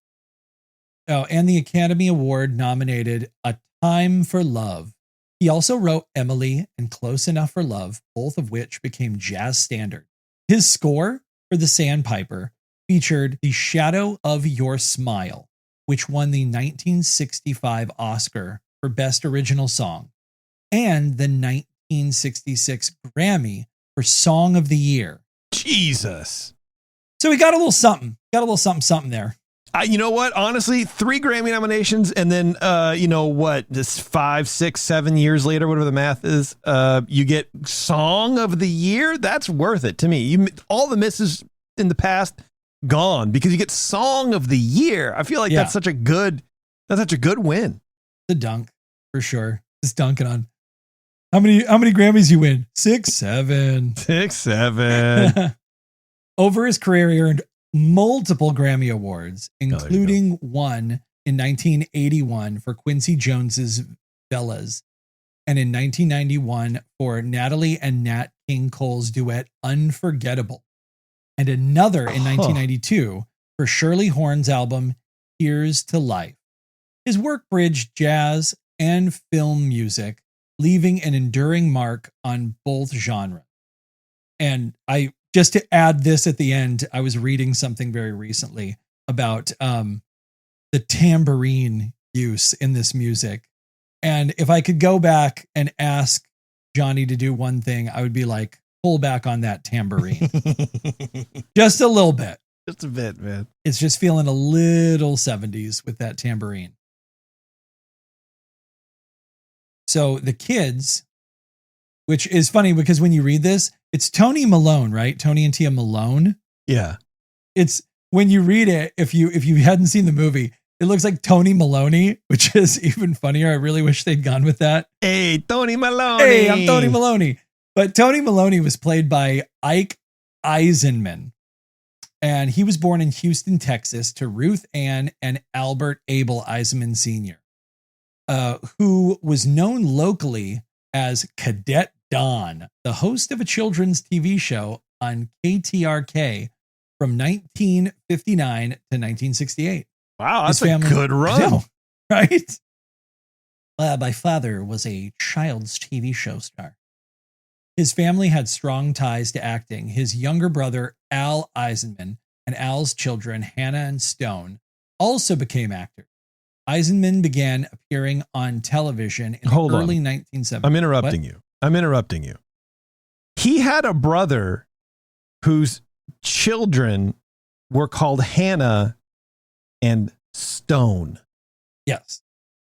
Oh, and the Academy Award nominated A Time for Love. He also wrote Emily and Close Enough for Love, both of which became jazz standard. His score for The Sandpiper featured The Shadow of Your Smile, which won the 1965 Oscar for Best Original Song, and the 1966 Grammy for Song of the Year. Jesus. So he got a little something. Something there. You know what? Honestly, 3 Grammy nominations, and then this 5, 6, 7 years later, whatever the math is, you get Song of the Year. That's worth it to me. All the misses in the past gone because you get Song of the Year. I feel like that's such a good win. The dunk for sure. Just dunking on. How many Grammys you win? 6, 7. 6, 7. Over his career, he earned multiple Grammy Awards, including one in 1981 for Quincy Jones's Bellas, and in 1991 for Natalie and Nat King Cole's duet Unforgettable, and another in 1992 for Shirley Horn's album Here's to Life. His work bridged jazz and film music, leaving an enduring mark on both genres. And just to add this at the end, I was reading something very recently about the tambourine use in this music. And if I could go back and ask Johnny to do one thing, I would be like, pull back on that tambourine. Just a little bit. Just a bit, man. It's just feeling a little 70s with that tambourine. So the kids, which is funny because when you read this, it's Tony Malone, right? Tony and Tia Malone. Yeah. It's when you read it, if you hadn't seen the movie, it looks like Tony Maloney, which is even funnier. I really wish they'd gone with that. Hey, Tony Maloney. Hey, I'm Tony Maloney. But Tony Maloney was played by Ike Eisenman. And he was born in Houston, Texas, to Ruth Ann and Albert Abel Eisenman Sr., who was known locally as Cadet Don, the host of a children's TV show on KTRK from 1959 to 1968. Wow, that's a good run. Know, right? My father was a child's TV show star. His family had strong ties to acting. His younger brother, Al Eisenman, and Al's children, Hannah and Stone, also became actors. Eisenman began appearing on television in the early 1970s. I'm interrupting you. He had a brother whose children were called Hannah and Stone. Yes.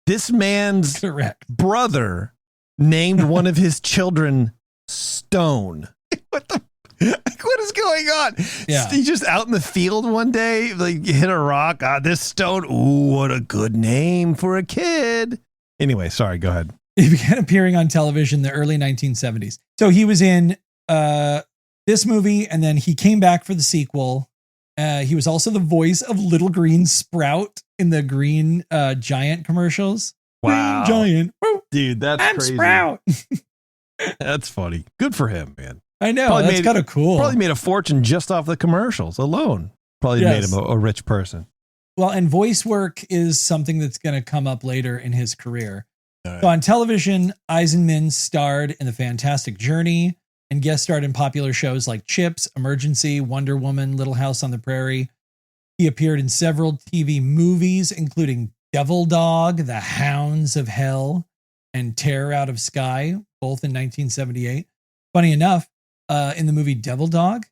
This man's brother named one of his children Stone. What is going on? Yeah. He's just out in the field one day, like hit a rock. This Stone. Ooh, what a good name for a kid. Anyway, sorry, go ahead. He began appearing on television in the early 1970s. So he was in this movie, and then he came back for the sequel. He was also the voice of Little Green Sprout in the Green Giant commercials. Wow. Green Giant. Woo. Dude, that's I'm crazy. Sprout. That's funny. Good for him, man. I know. That's kind of cool. Probably made a fortune just off the commercials alone. Probably made him a rich person. Well, and voice work is something that's going to come up later in his career. Right. So on television, Eisenman starred in The Fantastic Journey and guest starred in popular shows like Chips, Emergency, Wonder Woman, Little House on the Prairie. He appeared in several TV movies, including Devil Dog, The Hounds of Hell, and Terror Out of Sky, both in 1978. Funny enough, in the movie Devil Dog,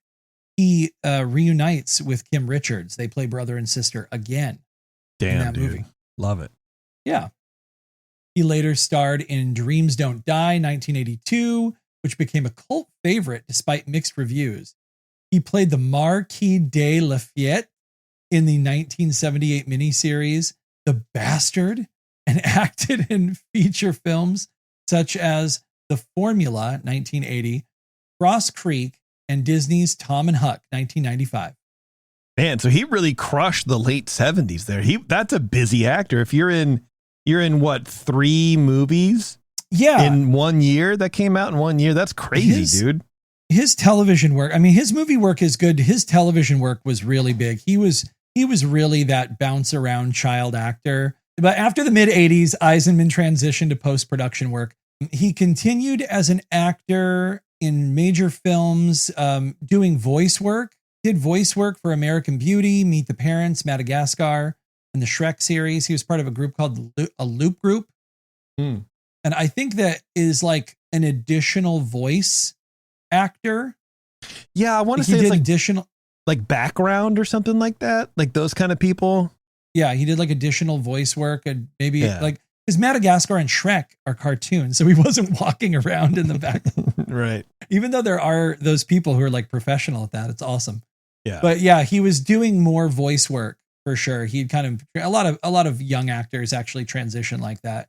he reunites with Kim Richards. They play brother and sister again. Damn, in that dude. movie. Love it. Yeah. He later starred in Dreams Don't Die, 1982, which became a cult favorite despite mixed reviews. He played the Marquis de Lafayette in the 1978 miniseries The Bastard and acted in feature films such as The Formula, 1980, Cross Creek, and Disney's Tom and Huck, 1995. Man, so he really crushed the late 70s there. That's a busy actor. If you're in what, 3 movies? Yeah. In 1 year that came out in 1 year. That's crazy, dude. His television work, I mean, his movie work is good. His television work was really big. He was really that bounce around child actor. But after the mid 80s, Eisenman transitioned to post-production work. He continued as an actor in major films, doing voice work. Did voice work for American Beauty, Meet the Parents, Madagascar, and the Shrek series. He was part of a group called a Loop Group. And I think that is like an additional voice actor. Yeah, I want to say it's like additional, like background or something like that. Like those kind of people. Yeah, he did like additional voice work and maybe like because Madagascar and Shrek are cartoons, so he wasn't walking around in the back. Right. Even though there are those people who are like professional at that, it's awesome. Yeah. But yeah, he was doing more voice work for sure. He kind of a lot of young actors actually transition like that.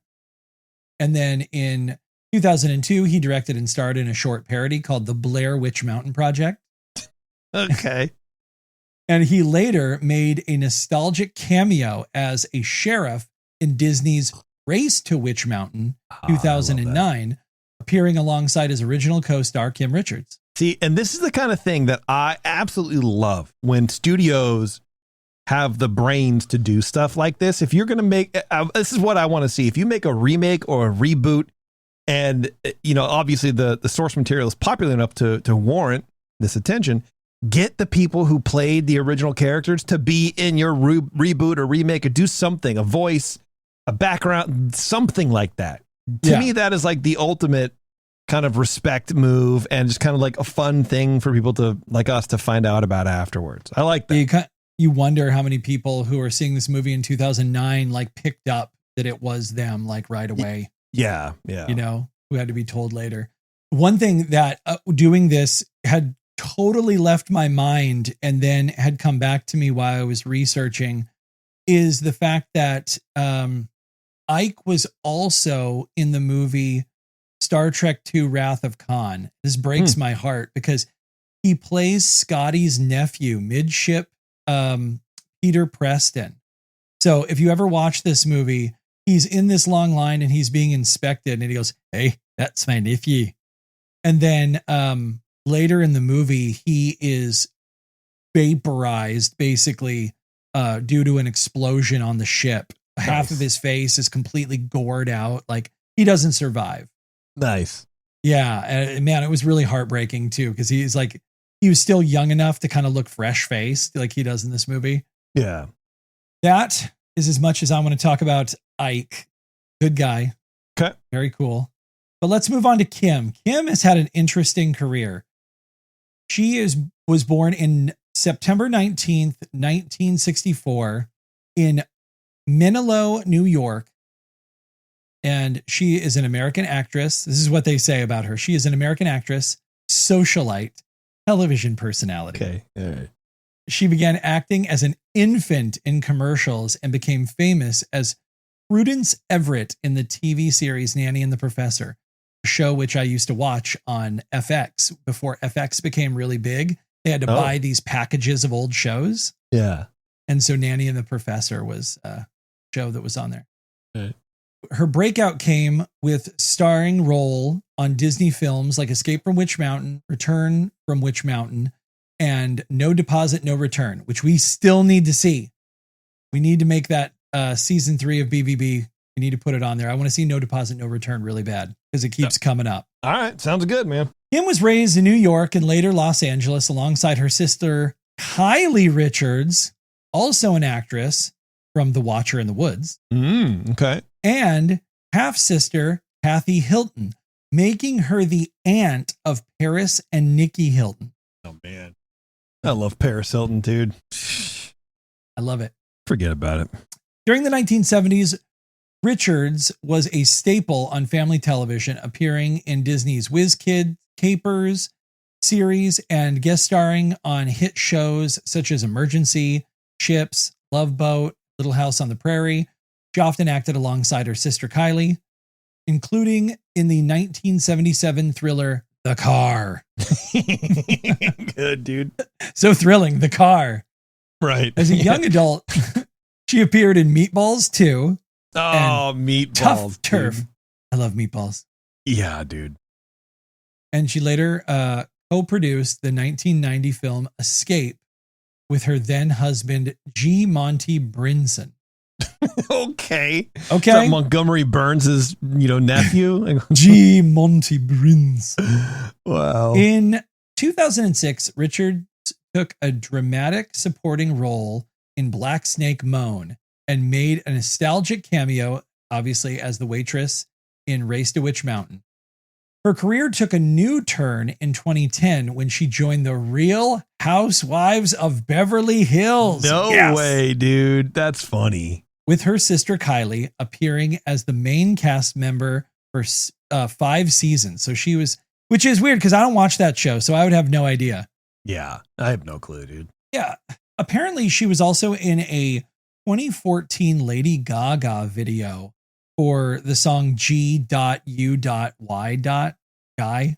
And then in 2002, he directed and starred in a short parody called The Blair Witch Mountain Project. Okay. And he later made a nostalgic cameo as a sheriff in Disney's Race to Witch Mountain, 2009, appearing alongside his original co-star, Kim Richards. See, and this is the kind of thing that I absolutely love when studios have the brains to do stuff like this. If you're going to make, this is what I want to see. If you make a remake or a reboot and, you know, obviously the source material is popular enough to warrant this attention, get the people who played the original characters to be in your reboot or remake or do something, a voice, a background, something like that. To me, that is like the ultimate kind of respect move and just kind of like a fun thing for people to like us to find out about afterwards. I like that. You wonder how many people who are seeing this movie in 2009 like picked up that it was them like right away. Yeah. You know, who had to be told later. One thing that doing this had totally left my mind and then had come back to me while I was researching is the fact that Ike was also in the movie Star Trek II Wrath of Khan. This breaks my heart because he plays Scotty's nephew, midship Peter Preston. So if you ever watch this movie, he's in this long line and he's being inspected and he goes, "Hey, that's my nephew." And then later in the movie, he is vaporized basically due to an explosion on the ship. Nice. Half of his face is completely gored out. Like he doesn't survive. Nice. Yeah. And man, it was really heartbreaking too. Cause he was still young enough to kind of look fresh faced like he does in this movie. Yeah. That is as much as I want to talk about Ike. Good guy. Okay. Very cool. But let's move on to Kim. Kim has had an interesting career. She was born in September 19th, 1964 in Menlo, New York. And she is an American actress. This is what they say about her. She is an American actress, socialite, television personality. Okay. All right. She began acting as an infant in commercials and became famous as Prudence Everett in the TV series Nanny and the Professor, a show which I used to watch on FX before FX became really big. They had to buy these packages of old shows. Yeah. And so Nanny and the Professor was a show that was on there. Right. Her breakout came with starring role on Disney films like Escape from Witch Mountain, Return from Witch Mountain, and No Deposit, No Return, which we still need to see. We need to make that season 3 of BBB. We need to put it on there. I want to see No Deposit, No Return really bad because it keeps coming up. All right. Sounds good, man. Kim was raised in New York and later Los Angeles alongside her sister, Kylie Richards, also an actress from The Watcher in the Woods. Okay. And half-sister, Kathy Hilton, making her the aunt of Paris and Nikki Hilton. Oh, man. I love Paris Hilton, dude. I love it. Forget about it. During the 1970s, Richards was a staple on family television, appearing in Disney's Whiz Kids, Capers series, and guest starring on hit shows such as Emergency, Chips, Love Boat, Little House on the Prairie. She often acted alongside her sister Kylie, including in the 1977 thriller The Car. Good, dude. So thrilling, The Car. Right. As a young adult, she appeared in Meatballs 2. Oh, Meatballs. Tough Turf. Dude. I love Meatballs. Yeah, dude. And she later co-produced the 1990 film Escape with her then husband, G. Monty Brinson. Okay. Okay. Is that Montgomery Burns' nephew? G. Monty Brinson. Wow. In 2006, Richards took a dramatic supporting role in Black Snake Moan and made a nostalgic cameo, obviously, as the waitress in Race to Witch Mountain. Her career took a new turn in 2010 when she joined the Real Housewives of Beverly Hills. No way, dude. That's funny. With her sister Kylie appearing as the main cast member for 5 seasons. So she was, which is weird because I don't watch that show, so I would have no idea. Yeah, I have no clue, dude. Yeah. Apparently she was also in a 2014 Lady Gaga video for the song G.U.Y. Guy. I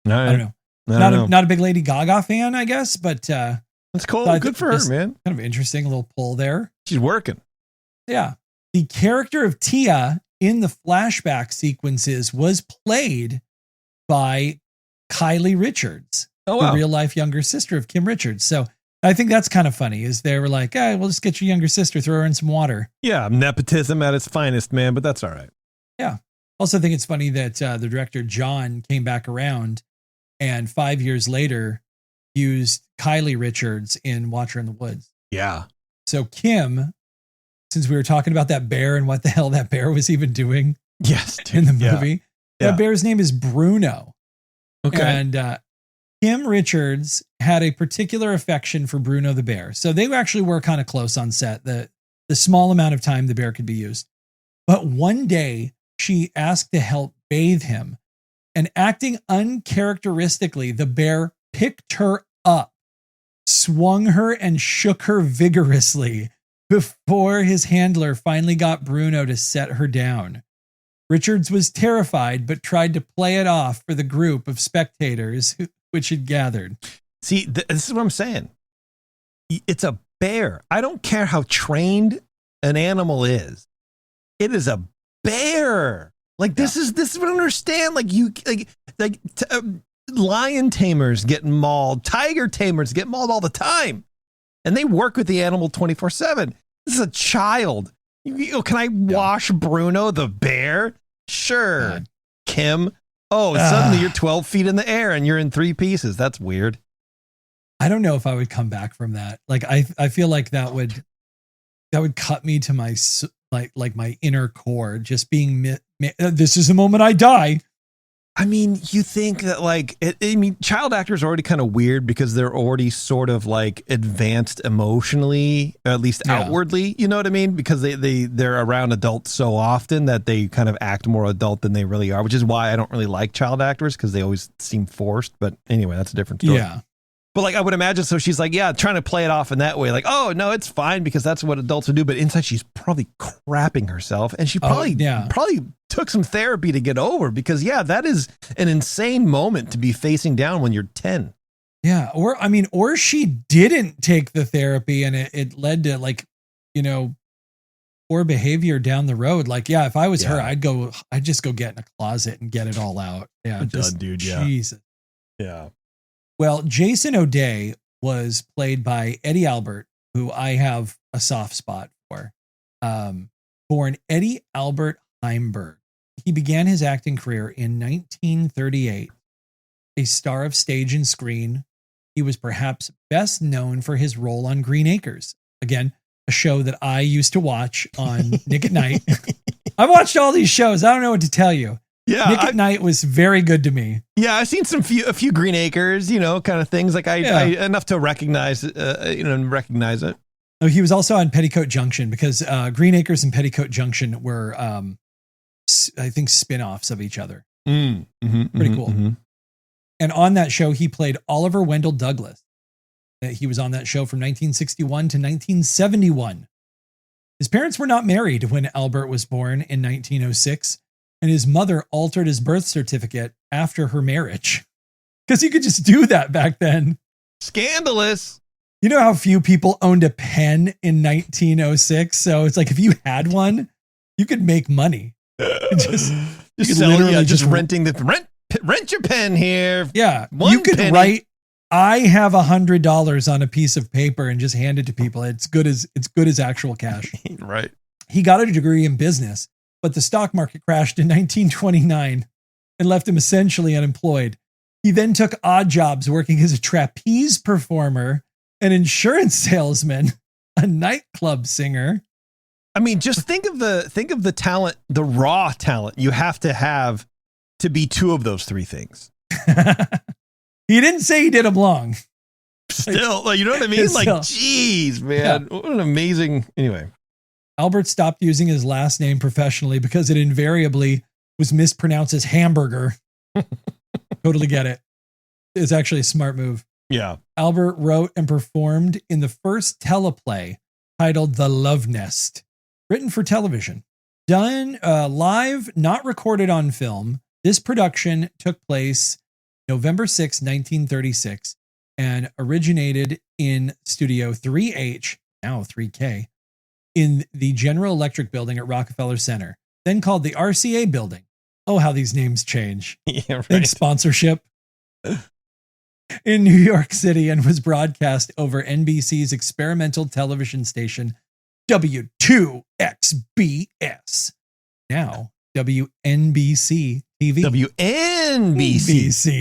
don't know. Not a big Lady Gaga fan, I guess, but that's cool. Good for her, man. Kind of interesting little pull there. She's working. Yeah. The character of Tia in the flashback sequences was played by Kylie Richards, the real life younger sister of Kim Richards. So I think that's kind of funny is they were like, hey, we'll just get your younger sister, throw her in some water. Yeah. Nepotism at its finest, man, but that's all right. Yeah. Also think it's funny that the director John came back around and 5 years later used Kylie Richards in Watcher in the Woods. Yeah. So Kim, since we were talking about that bear and what the hell that bear was even doing in the movie, that bear's name is Bruno. Okay. And Kim Richards had a particular affection for Bruno the bear. So they actually were kind of close on set, the small amount of time the bear could be used. But one day she asked to help bathe him, and acting uncharacteristically, the bear picked her up, swung her, and shook her vigorously before his handler finally got Bruno to set her down. Richards was terrified, but tried to play it off for the group of spectators which had gathered. See, this is what I'm saying. It's a bear. I don't care how trained an animal is. It is a bear. Like this is what I understand. Lion tamers get mauled, tiger tamers get mauled all the time, and they work with the animal 24/7. This is a child. Can I wash Bruno the bear? Sure, Kim. Oh, suddenly you're 12 feet in the air and you're in 3 pieces. That's weird. I don't know if I would come back from that. Like I feel like that would cut me to my like my inner core. Just being this is the moment I die. I mean, you think that child actors are already kind of weird because they're already sort of like advanced emotionally, or at least outwardly, you know what I mean? Because they're around adults so often that they kind of act more adult than they really are, which is why I don't really like child actors, because they always seem forced. But anyway, that's a different story. Yeah. But like I would imagine, so she's like, trying to play it off in that way, like, oh no, it's fine because that's what adults would do. But inside, she's probably crapping herself, and she probably took some therapy to get over, because that is an insane moment to be facing down when you're 10. Yeah, or she didn't take the therapy, and it led to poor behavior down the road. Like, if I was her, I'd just go get in a closet and get it all out. Yeah, done, dude. Yeah, Jesus. Yeah. Well, Jason O'Day was played by Eddie Albert, who I have a soft spot for. Born Eddie Albert Heimberg. He began his acting career in 1938. A star of stage and screen, he was perhaps best known for his role on Green Acres. Again, a show that I used to watch on Nick at Night. I've watched all these shows. I don't know what to tell you. Yeah, Nick at Night was very good to me. Yeah, I've seen a few Green Acres, kind of things. Like I enough to recognize, recognize it. Oh, he was also on Petticoat Junction, because Green Acres and Petticoat Junction were, I think, spin-offs of each other. Pretty cool. Mm-hmm. And on that show, he played Oliver Wendell Douglas. He was on that show from 1961 to 1971. His parents were not married when Albert was born in 1906. And his mother altered his birth certificate after her marriage, because you could just do that back then. Scandalous. You know how few people owned a pen in 1906? So it's like, if you had one, you could make money. Just renting rent your pen here. Yeah. You could write, I have $100 on a piece of paper and just hand it to people. It's good as actual cash. Right. He got a degree in business, but the stock market crashed in 1929 and left him essentially unemployed. He then took odd jobs working as a trapeze performer, an insurance salesman, a nightclub singer. I mean, just think of the talent, the raw talent you have to be two of those three things. He didn't say he did them long. Still, you know what I mean? Like, geez, man, what an amazing. Anyway. Albert stopped using his last name professionally because it invariably was mispronounced as hamburger. Totally get it. It's actually a smart move. Yeah. Albert wrote and performed in the first teleplay titled The Love Nest, written for television. Done live, not recorded on film. This production took place November 6, 1936, and originated in Studio 3H, now 3K, in the General Electric building at Rockefeller Center, then called the RCA building. Oh, how these names change. Yeah, right. Thanks, sponsorship. In New York City, and was broadcast over NBC's experimental television station, W2XBS. Now, WNBC TV. WNBC.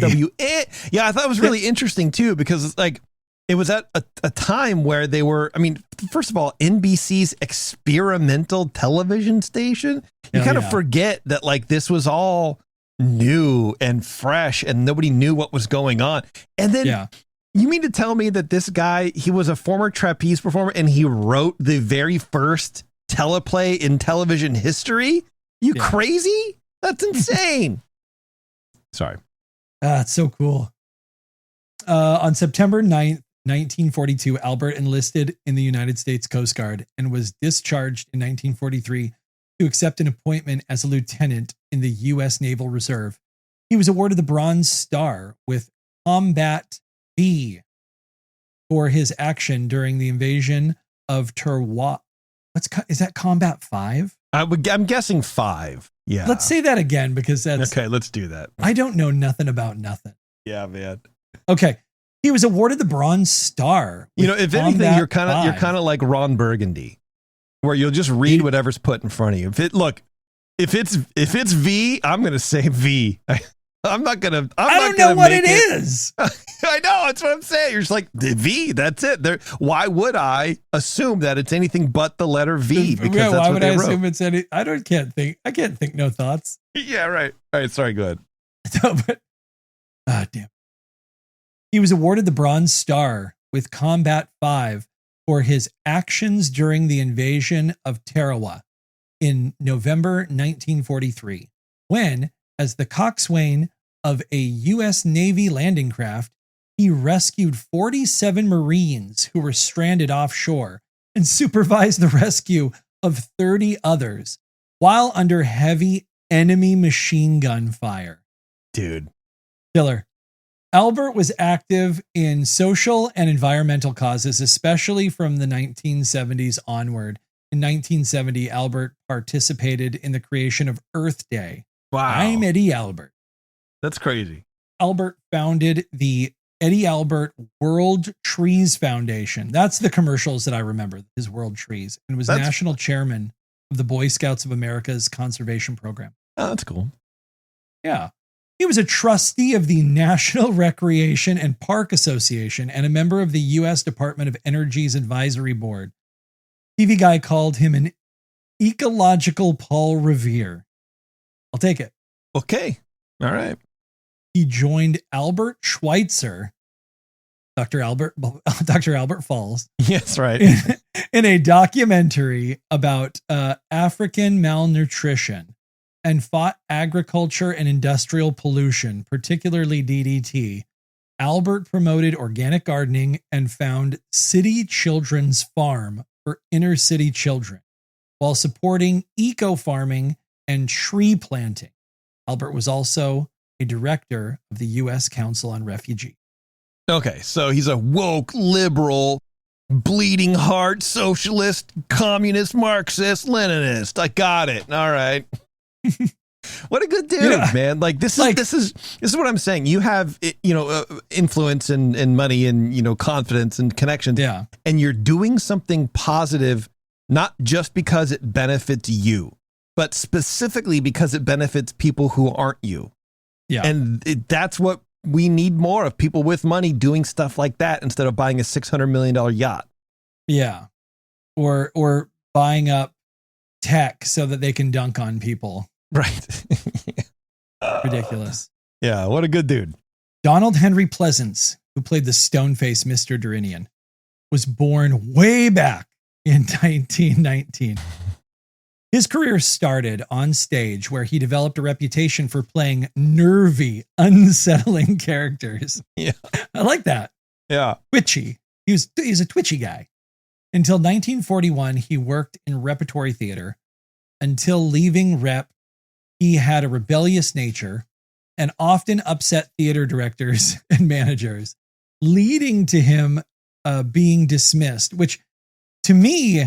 Yeah, I thought it was really interesting, too, because it's like, it was at a time where they were, I mean, first of all, NBC's experimental television station. You kind of forget that, like, this was all new and fresh, and nobody knew what was going on. And then you mean to tell me that this guy, he was a former trapeze performer and he wrote the very first teleplay in television history? You crazy? That's insane. Sorry. It's so cool. On September 9th, 1942, Albert enlisted in the United States Coast Guard and was discharged in 1943 to accept an appointment as a lieutenant in the U.S. Naval Reserve. He was awarded the Bronze Star with Combat B for his action during the invasion of Tarawa. Is that Combat 5? I'm guessing 5. Yeah. Let's say that again because that's okay. Let's do that. I don't know nothing about nothing. Yeah, man. Okay. He was awarded the Bronze Star. You know, if anything, you're kind of like Ron Burgundy, where you'll just read whatever's put in front of you. If it's V, I'm going to say V. I don't know what it is. I know. That's what I'm saying. You're just like, V, that's it. Why would I assume that it's anything but the letter V? Because that's why what would they I wrote. assume it's any? I can't think no thoughts. Yeah, right. All right. Sorry, go ahead. No, but, damn. He was awarded the Bronze Star with Combat 5 for his actions during the invasion of Tarawa in November 1943, when, as the coxswain of a U.S. Navy landing craft, he rescued 47 Marines who were stranded offshore and supervised the rescue of 30 others while under heavy enemy machine gun fire. Dude. Killer. Albert was active in social and environmental causes, especially from the 1970s onward. In 1970, Albert participated in the creation of Earth Day. Wow. I'm Eddie Albert. That's crazy. Albert founded the Eddie Albert World Trees Foundation. That's the commercials that I remember, his World Trees, and was national chairman of the Boy Scouts of America's conservation program. Oh, that's cool. Yeah. He was a trustee of the National Recreation and Park Association and a member of the U.S. Department of Energy's advisory board. TV Guy called him an ecological Paul Revere. I'll take it. Okay. All right. He joined Albert Schweitzer, Dr. Albert Falls. Yes, right. In a documentary about African malnutrition and fought agriculture and industrial pollution, particularly DDT. Albert promoted organic gardening and found City Children's Farm for inner city children while supporting eco-farming and tree planting. Albert was also a director of the U.S. Council on Refugees. Okay, so he's a woke, liberal, bleeding heart, socialist, communist, Marxist, Leninist. I got it. All right. What a good dude, man. Like this is what I'm saying. You have, influence and money and, confidence and connections. Yeah. And you're doing something positive, not just because it benefits you, but specifically because it benefits people who aren't you. Yeah. And that's what we need more of, people with money doing stuff like that instead of buying a $600 million yacht. Yeah. Or buying up tech so that they can dunk on people. Right. Ridiculous. Yeah. What a good dude. Donald Henry Pleasance, who played the stone-faced Mr. Duranian, was born way back in 1919. His career started on stage where he developed a reputation for playing nervy, unsettling characters. Yeah. I like that. Yeah. Twitchy. He's a twitchy guy. Until 1941, he worked in repertory theater. Until leaving rep, he had a rebellious nature and often upset theater directors and managers, leading to him being dismissed, which to me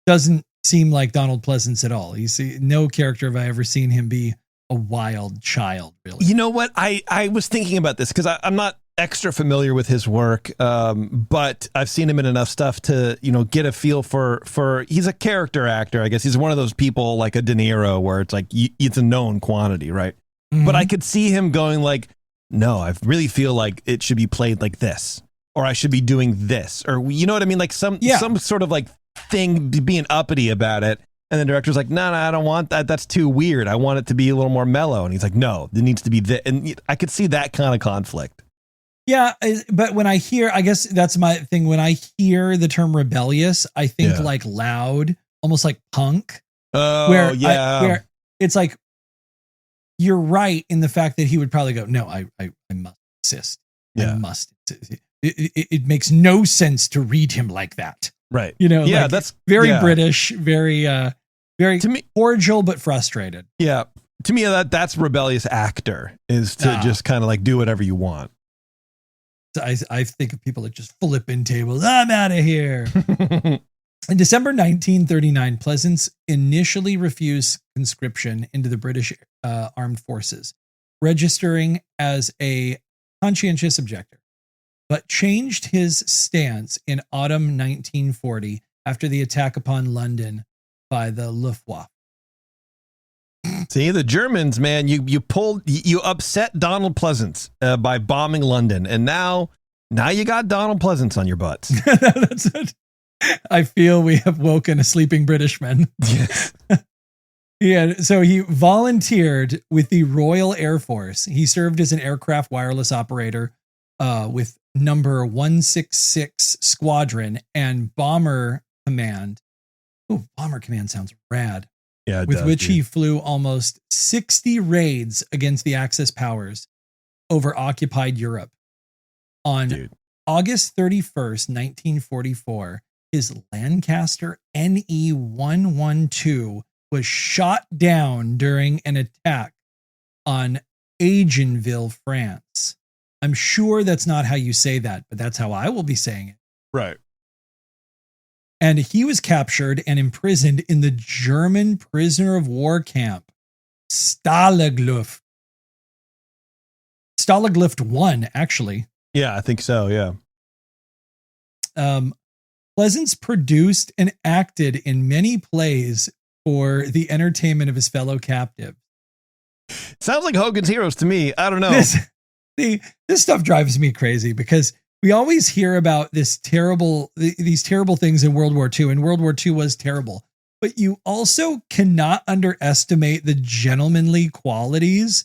doesn't seem like Donald Pleasance at all. No character have I ever seen him be a wild child, really. You know what? I was thinking about this because I'm not extra familiar with his work, but I've seen him in enough stuff to, get a feel for he's a character actor. I guess he's one of those people like a De Niro where it's like, it's a known quantity, right? Mm-hmm. But I could see him going like, no, I really feel like it should be played like this, or I should be doing this, or you know what I mean? Like some sort of like thing being uppity about it. And the director's like, no, I don't want that. That's too weird. I want it to be a little more mellow. And he's like, no, it needs to be this. And I could see that kind of conflict. Yeah, but when I hear, I guess that's my thing. When I hear the term rebellious, I think like loud, almost like punk. Oh, where it's like, you're right in the fact that he would probably go, no, I must insist. Yeah. I must. It makes no sense to read him like that. Right. Yeah, like, that's very British, very to me, cordial, but frustrated. Yeah. To me, that's rebellious actor, is to just kind of like do whatever you want. I think of people that just flipping tables. I'm out of here. In December 1939, Pleasance initially refused conscription into the British Armed Forces, registering as a conscientious objector, but changed his stance in autumn 1940 after the attack upon London by the Luftwaffe. See, the Germans, man, you upset Donald Pleasance by bombing London, and now you got Donald Pleasance on your butts. That's it. I feel we have woken a sleeping Britishman. Yes. So he volunteered with the Royal Air Force. He served as an aircraft wireless operator with number 166 Squadron and Bomber Command. Oh, Bomber Command sounds rad. Yeah, with which he flew almost 60 raids against the Axis powers over occupied Europe. On August 31st, 1944, his Lancaster NE-112 was shot down during an attack on Agenville, France. I'm sure that's not how you say that, but that's how I will be saying it. Right. And he was captured and imprisoned in the German prisoner of war camp, Stalag Luft 1, actually. Yeah, I think so, yeah. Pleasance produced and acted in many plays for the entertainment of his fellow captives. Sounds like Hogan's Heroes to me. I don't know. This stuff drives me crazy because we always hear about these terrible things in World War II, and World War II was terrible. But you also cannot underestimate the gentlemanly qualities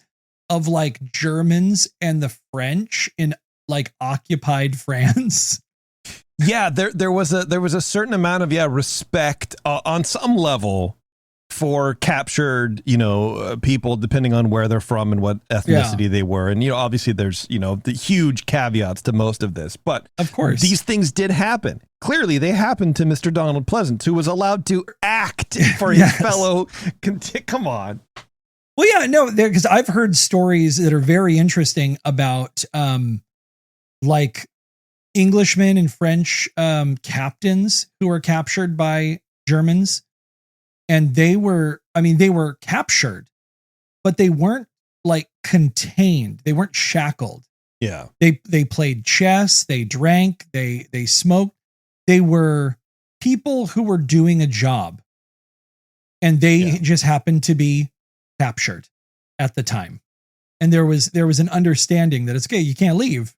of like Germans and the French in like occupied France. Yeah, there was a certain amount of respect on some level for captured, people, depending on where they're from and what ethnicity they were. And, obviously there's, the huge caveats to most of this, but of course these things did happen. Clearly they happened to Mr. Donald Pleasance, who was allowed to act for his fellow. Come on. Well, yeah, no, because I've heard stories that are very interesting about, like Englishmen and French captains who were captured by Germans. And they were captured, but they weren't like contained. They weren't shackled. Yeah. They played chess, they drank, they smoked. They were people who were doing a job. And they just happened to be captured at the time. And there was an understanding that it's okay, you can't leave.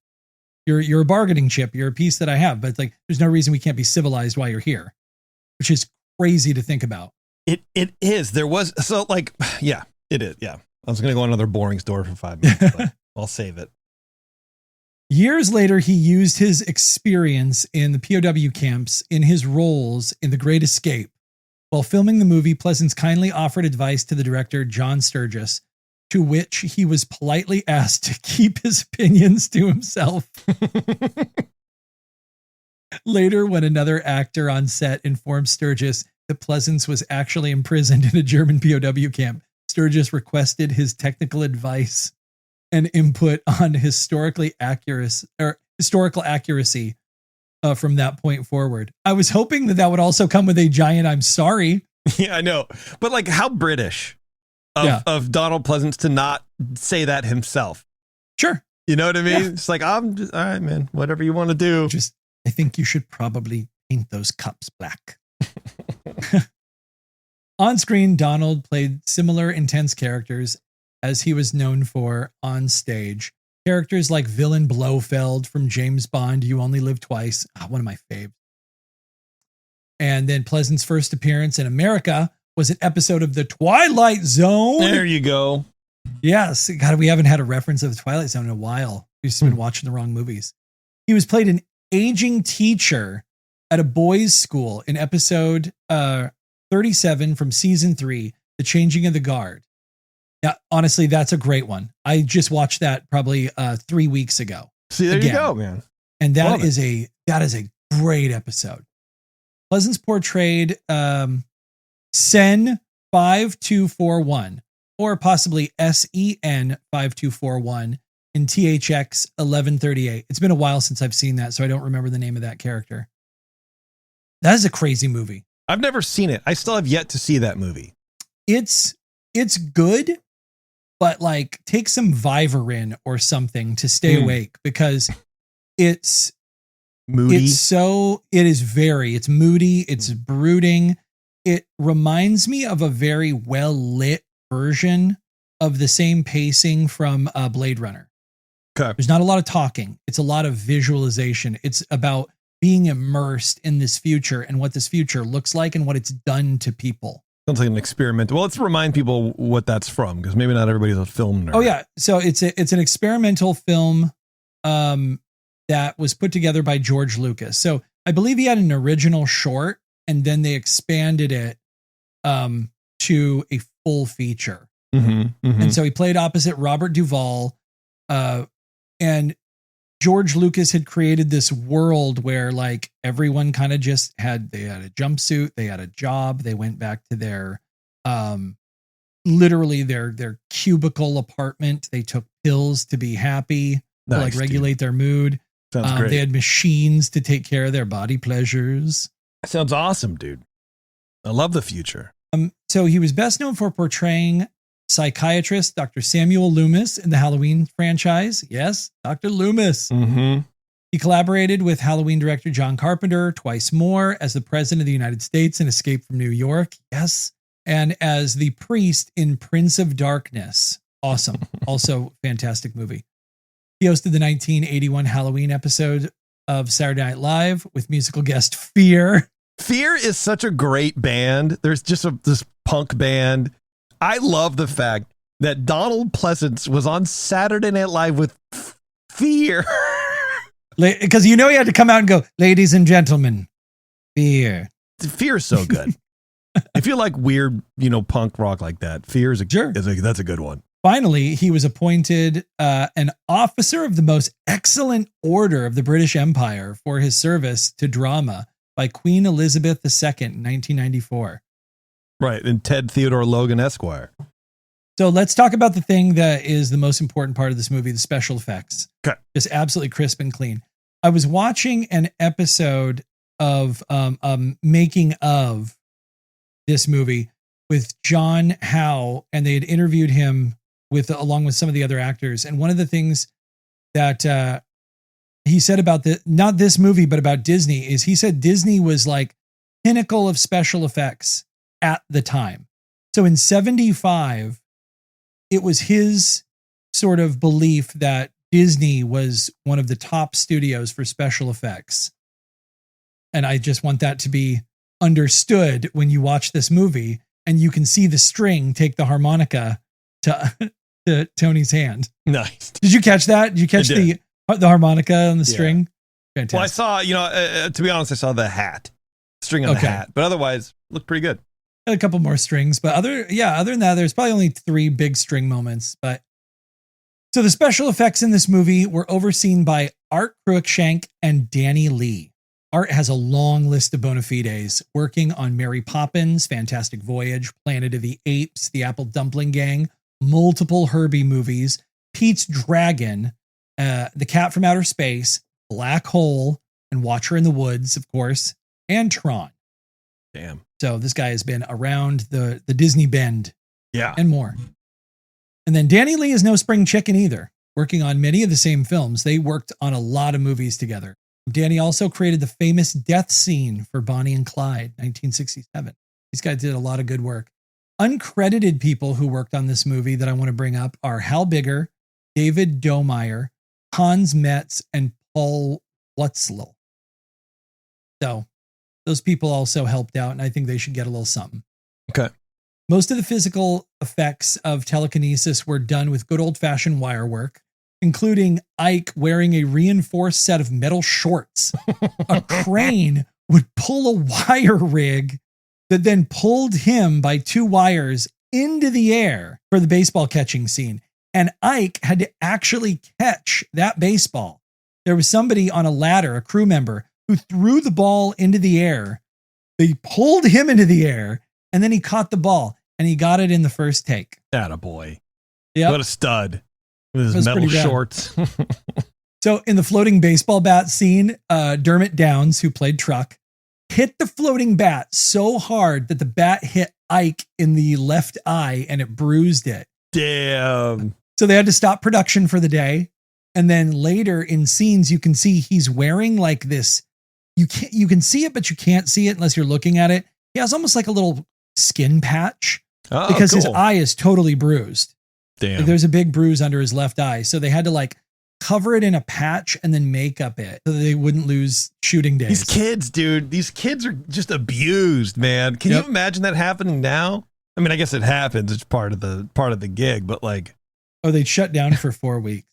You're a bargaining chip, you're a piece that I have, but like there's no reason we can't be civilized while you're here. Which is crazy to think about. It is. There was it is. Yeah. I was going to go on another boring story for 5 minutes, but I'll save it. Years later, he used his experience in the POW camps in his roles in The Great Escape. While filming the movie, Pleasance kindly offered advice to the director, John Sturgis, to which he was politely asked to keep his opinions to himself. Later, when another actor on set informed Sturgis that Pleasance was actually imprisoned in a German POW camp, Sturgis requested his technical advice and input on historical accuracy from that point forward. I was hoping that would also come with a giant "I'm sorry." Yeah, I know, but like how British of Donald Pleasance to not say that himself. Sure, you know what I mean. Yeah. It's like I'm just all right, man. Whatever you want to do. I think you should probably paint those cups black. On screen, Donald played similar intense characters as he was known for on stage. Characters like villain Blofeld from James Bond, You Only Live Twice, one of my faves. And then Pleasance's first appearance in America was an episode of The Twilight Zone. There you go. Yes. God, we haven't had a reference of The Twilight Zone in a while. We've just been watching the wrong movies. He was played an aging teacher at a boys' school in episode 37 from season 3, The Changing of the Guard. Yeah, honestly, that's a great one. I just watched that probably 3 weeks ago. See, there you go, man. And that is a great episode. Pleasance portrayed Sen 5241 or possibly SEN 5241 in THX 1138. It's been a while since I've seen that, so I don't remember the name of that character. That is a crazy movie. I've never seen it. I still have yet to see that movie. It's good, but like take some Vivarin or something to stay awake because it's moody. It's moody. It's brooding. It reminds me of a very well lit version of the same pacing from Blade Runner. Okay. There's not a lot of talking. It's a lot of visualization. It's about being immersed in this future and what this future looks like and what it's done to people. Sounds like an experiment. Well, let's remind people what that's from because maybe not everybody's a film nerd. Oh yeah. So it's an experimental film that was put together by George Lucas. So I believe he had an original short and then they expanded it to a full feature. And so he played opposite Robert Duvall. And George Lucas had created this world where like everyone kind of just they had a jumpsuit, they had a job, they went back to their literally their cubicle apartment. They took pills to be happy, to like regulate their mood. Sounds great. They had machines to take care of their body pleasures. Sounds awesome, dude. I love the future. So he was best known for portraying psychiatrist Dr. Samuel Loomis in the Halloween franchise. Yes, Dr. Loomis. He collaborated with Halloween director John Carpenter twice more as the President of the United States in Escape from New York. Yes. And as the priest in Prince of Darkness. Awesome. Also fantastic movie. He hosted the 1981 Halloween episode of Saturday Night Live with musical guest Fear. Fear is such a great band. There's just this punk band. I love the fact that Donald Pleasance was on Saturday Night Live with Fear. Because you know he had to come out and go, ladies and gentlemen, Fear. Fear is so good. If you like weird, punk rock like that, Fear is that's a good one. Finally, he was appointed an officer of the most excellent order of the British Empire for his service to drama by Queen Elizabeth II in 1994. Right, and Ted Theodore Logan Esquire. So let's talk about the thing that is the most important part of this movie, the special effects. Okay. Just absolutely crisp and clean. I was watching an episode of making of this movie with John Howe, and they had interviewed him along with some of the other actors. And one of the things that he said about not this movie, but about Disney is he said Disney was like pinnacle of special effects at the time. So in 75, it was his sort of belief that Disney was one of the top studios for special effects. And I just want that to be understood when you watch this movie and you can see the string take the harmonica to Tony's hand. Nice. Did you catch that? Did you catch the harmonica on the string? Fantastic. Well, I saw, to be honest, I saw the string on the hat, but otherwise looked pretty good. A couple more strings, but other than that, there's probably only 3 big string moments. But so the special effects in this movie were overseen by Art Cruikshank and Danny Lee. Art has a long list of bona fides, working on Mary Poppins, Fantastic Voyage, Planet of the Apes, The Apple Dumpling Gang, multiple Herbie movies, Pete's Dragon, The Cat from Outer Space, Black Hole, and Watcher in the Woods, of course, and Tron. Damn. So this guy has been around the Disney bend. Yeah. And more. And then Danny Lee is no spring chicken either, working on many of the same films. They worked on a lot of movies together. Danny also created the famous death scene for Bonnie and Clyde, 1967. These guys did a lot of good work. Uncredited people who worked on this movie that I want to bring up are Hal Bigger, David Domeyer, Hans Metz, and Paul Wutzl. So those people also helped out, and I think they should get a little something. Okay. Most of the physical effects of telekinesis were done with good old-fashioned wire work, including Ike wearing a reinforced set of metal shorts. A crane would pull a wire rig that then pulled him by 2 wires into the air for the baseball catching scene. And Ike had to actually catch that baseball. There was somebody on a ladder, a crew member, who threw the ball into the air. They pulled him into the air, and then he caught the ball, and he got it in the first take. Attaboy. Yep. What a stud. With his metal shorts. So in the floating baseball bat scene, Dermot Downs, who played Truck, hit the floating bat so hard that the bat hit Ike in the left eye and it bruised it. Damn. So they had to stop production for the day. And then later in scenes, you can see he's wearing like this. You can see it, but you can't see it unless you're looking at it. He has almost like a little skin patch because his eye is totally bruised. Damn. Like there's a big bruise under his left eye. So they had to like cover it in a patch and then make up it so that they wouldn't lose shooting days. These kids, dude, these kids are just abused, man. Can you imagine that happening now? I mean, I guess it happens. It's part of the gig, but like, oh, they shut down for 4 weeks.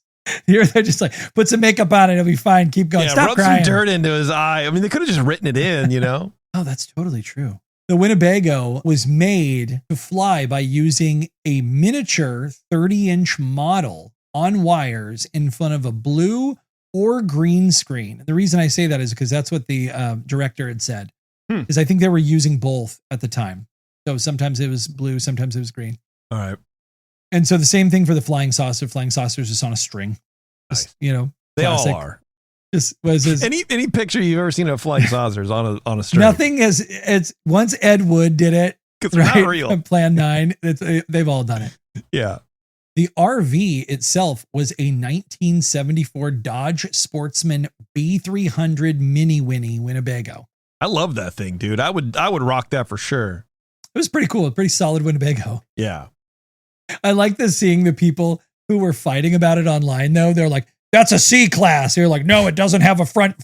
They're just like, put some makeup on it, it'll be fine. Keep going. Stop rub crying. some dirt into his eye. I mean, they could have just written it in, you know? Oh, that's totally true. The Winnebago was made to fly by using a miniature 30-inch model on wires in front of a blue or green screen. The reason I say that is because that's what the director had said. Because I think they were using both at the time. So sometimes it was blue, sometimes it was green. All right. And so the same thing for the flying saucer. Flying saucers just on a string. Just, you know, they classic. all are. Just was his, any picture you've ever seen of flying saucers on a string. Nothing is. It's once Ed Wood did it. It's not real. Plan 9. They've all done it. Yeah. The RV itself was a 1974 Dodge Sportsman B300 Mini Winnie Winnebago. I love that thing, dude. I would rock that for sure. It was pretty cool. Pretty solid Winnebago. Yeah. I like seeing the people who were fighting about it online, though. They're like, that's a C class. They're like, no, it doesn't have a front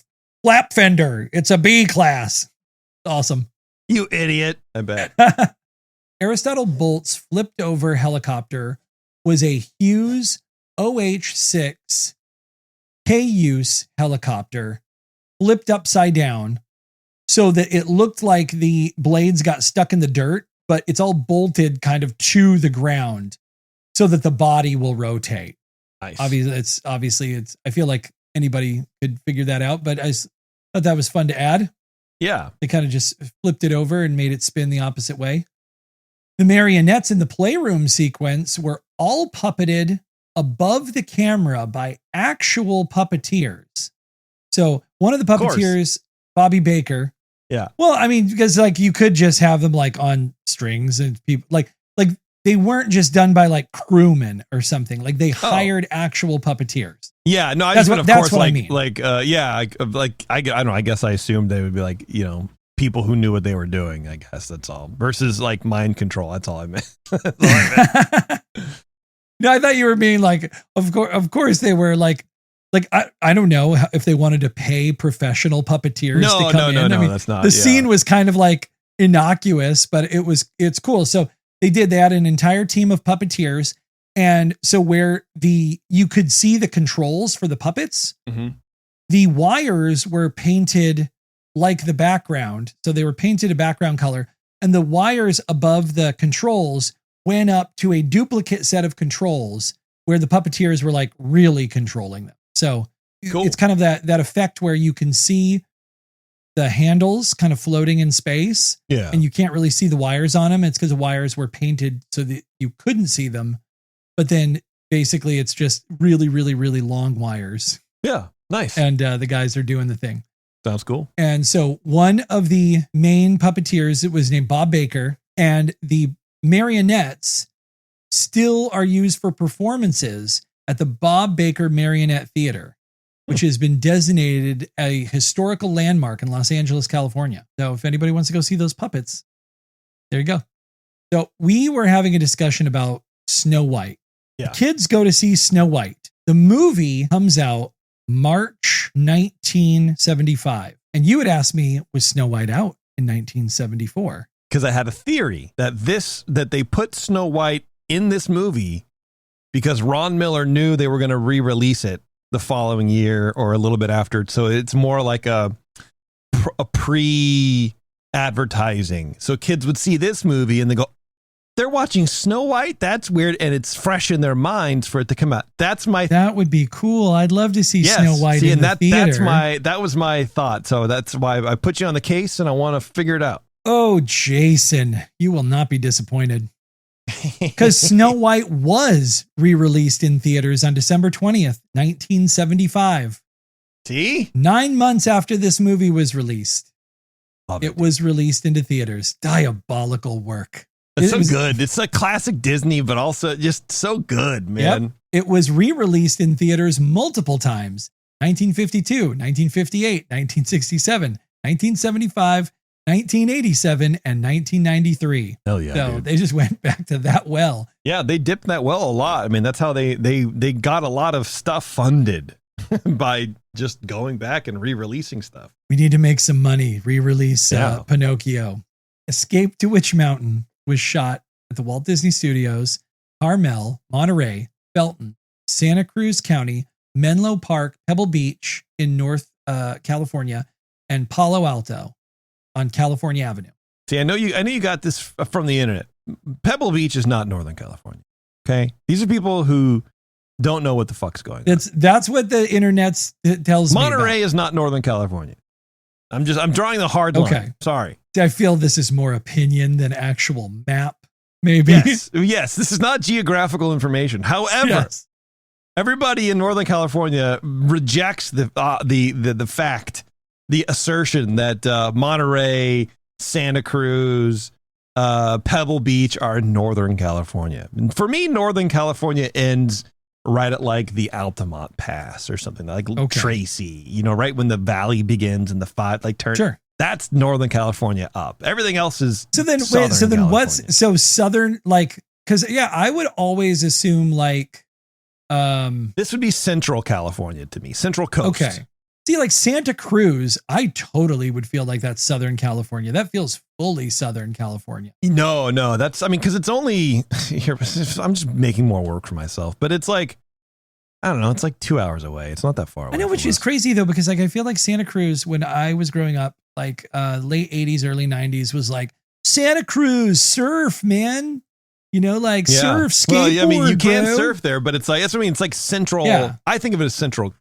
flap fender. It's a B class. Awesome. You idiot. I bet. Aristotle Bolt's flipped over helicopter was a Hughes OH-6 K-use helicopter flipped upside down so that it looked like the blades got stuck in the dirt, but it's all bolted kind of to the ground so that the body will rotate. Nice. Obviously it's, I feel like anybody could figure that out, but I thought that was fun to add. Yeah. They kind of just flipped it over and made it spin the opposite way. The marionettes in the playroom sequence were all puppeted above the camera by actual puppeteers. So one of the puppeteers, Bobby Baker. Yeah. Well, I mean, because like you could just have them like on strings and people like they weren't just done by like crewmen or something. Like they hired actual puppeteers. Yeah, no, I that's just what, meant, of course, what like, I mean. I don't know. I guess I assumed they would be like, you know, people who knew what they were doing. I guess that's all. Versus like mind control. That's all I meant. No, I thought you were being like, of course they were like I don't know if they wanted to pay professional puppeteers to come in. I mean, that's not. The scene was kind of like innocuous, but it's cool. So they had an entire team of puppeteers. And so where you could see the controls for the puppets, the wires were painted like the background. So they were painted a background color, and the wires above the controls went up to a duplicate set of controls where the puppeteers were like really controlling them. So It's kind of that effect where you can see the handles kind of floating in space. Yeah. And you can't really see the wires on them. It's because the wires were painted so that you couldn't see them. But then basically it's just really, really, really long wires. Yeah. Nice. And the guys are doing the thing. Sounds cool. And so one of the main puppeteers, it was named Bob Baker, and the marionettes still are used for performances at the Bob Baker Marionette Theater, which has been designated a historical landmark in Los Angeles, California. So if anybody wants to go see those puppets, there you go. So we were having a discussion about Snow White. Yeah. The kids go to see Snow White. The movie comes out March 1975. And you had asked me, was Snow White out in 1974? because I had a theory that they put Snow White in this movie because Ron Miller knew they were going to re-release it the following year or a little bit after. So it's more like a pre-advertising. So kids would see this movie and they go, they're watching Snow White? That's weird. And it's fresh in their minds for it to come out. That would be cool. I'd love to see Snow White in the theater. That was my thought. So that's why I put you on the case and I want to figure it out. Oh, Jason, you will not be disappointed. Because Snow White was re-released in theaters on December 20th, 1975. See? 9 months after this movie was released. It was released into theaters. Diabolical work. It's so good. It's a classic Disney, but also just so good, man. Yep. It was re-released in theaters multiple times. 1952, 1958, 1967, 1975, 1987, and 1993. Hell yeah, so dude. They just went back to that well. Yeah, they dipped that well a lot. I mean, that's how they got a lot of stuff funded by just going back and re-releasing stuff. We need to make some money. Re-release Pinocchio. Escape to Witch Mountain was shot at the Walt Disney Studios, Carmel, Monterey, Felton, Santa Cruz County, Menlo Park, Pebble Beach in North California, and Palo Alto on California Avenue. See, I know you got this from the internet. Pebble Beach is not Northern California. Okay, these are people who don't know what the fuck's going on. That's what the internet tells me. Monterey is not Northern California. I'm drawing the hard line. Sorry. I feel this is more opinion than actual map. Maybe. Yes. This is not geographical information. However, everybody in Northern California rejects the fact, the assertion that Monterey, Santa Cruz, Pebble Beach are Northern California. And for me, Northern California ends right at like the Altamont Pass or something like Tracy, right when the valley begins and the turn. Sure. That's Northern California up. Everything else is Southern California. What's Southern, because I would always assume this would be Central California to me, Central Coast. Okay. See, Santa Cruz, I totally would feel like that's Southern California. That feels fully Southern California. No, because it's only here. I'm just making more work for myself, but it's I don't know. It's 2 hours away. It's not that far away. I know, which is crazy though, because I feel like Santa Cruz, when I was growing up, late 80s, early 90s, was Santa Cruz surf, man. Surf, skateboard. Well, you can bro. surf there, but that's what I mean. It's central. Yeah. I think of it as central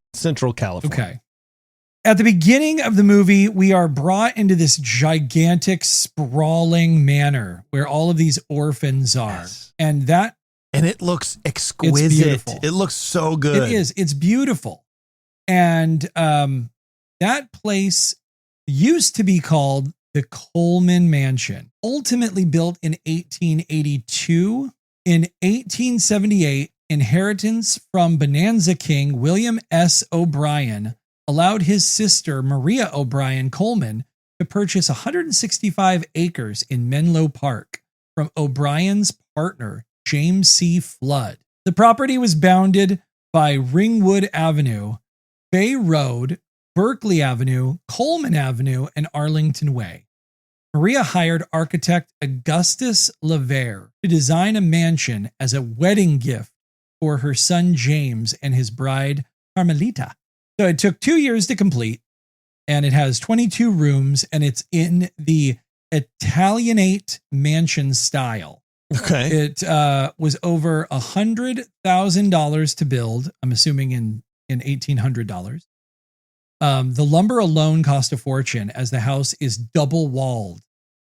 California. Okay. At the beginning of the movie, we are brought into this gigantic, sprawling manor where all of these orphans are. Yes. And it looks exquisite. It looks so good. It is. It's beautiful. And that place used to be called the Coleman Mansion, ultimately built in 1882. In 1878, inheritance from Bonanza King William S. O'Brien allowed his sister Maria O'Brien Coleman to purchase 165 acres in Menlo Park from O'Brien's partner, James C. Flood. The property was bounded by Ringwood Avenue, Bay Road, Berkeley Avenue, Coleman Avenue, and Arlington Way. Maria hired architect Augustus Levere to design a mansion as a wedding gift for her son James and his bride Carmelita. So it took 2 years to complete, and it has 22 rooms, and it's in the Italianate mansion style. Okay. It was over $100,000 to build, I'm assuming in $1,800. The lumber alone cost a fortune, as the house is double walled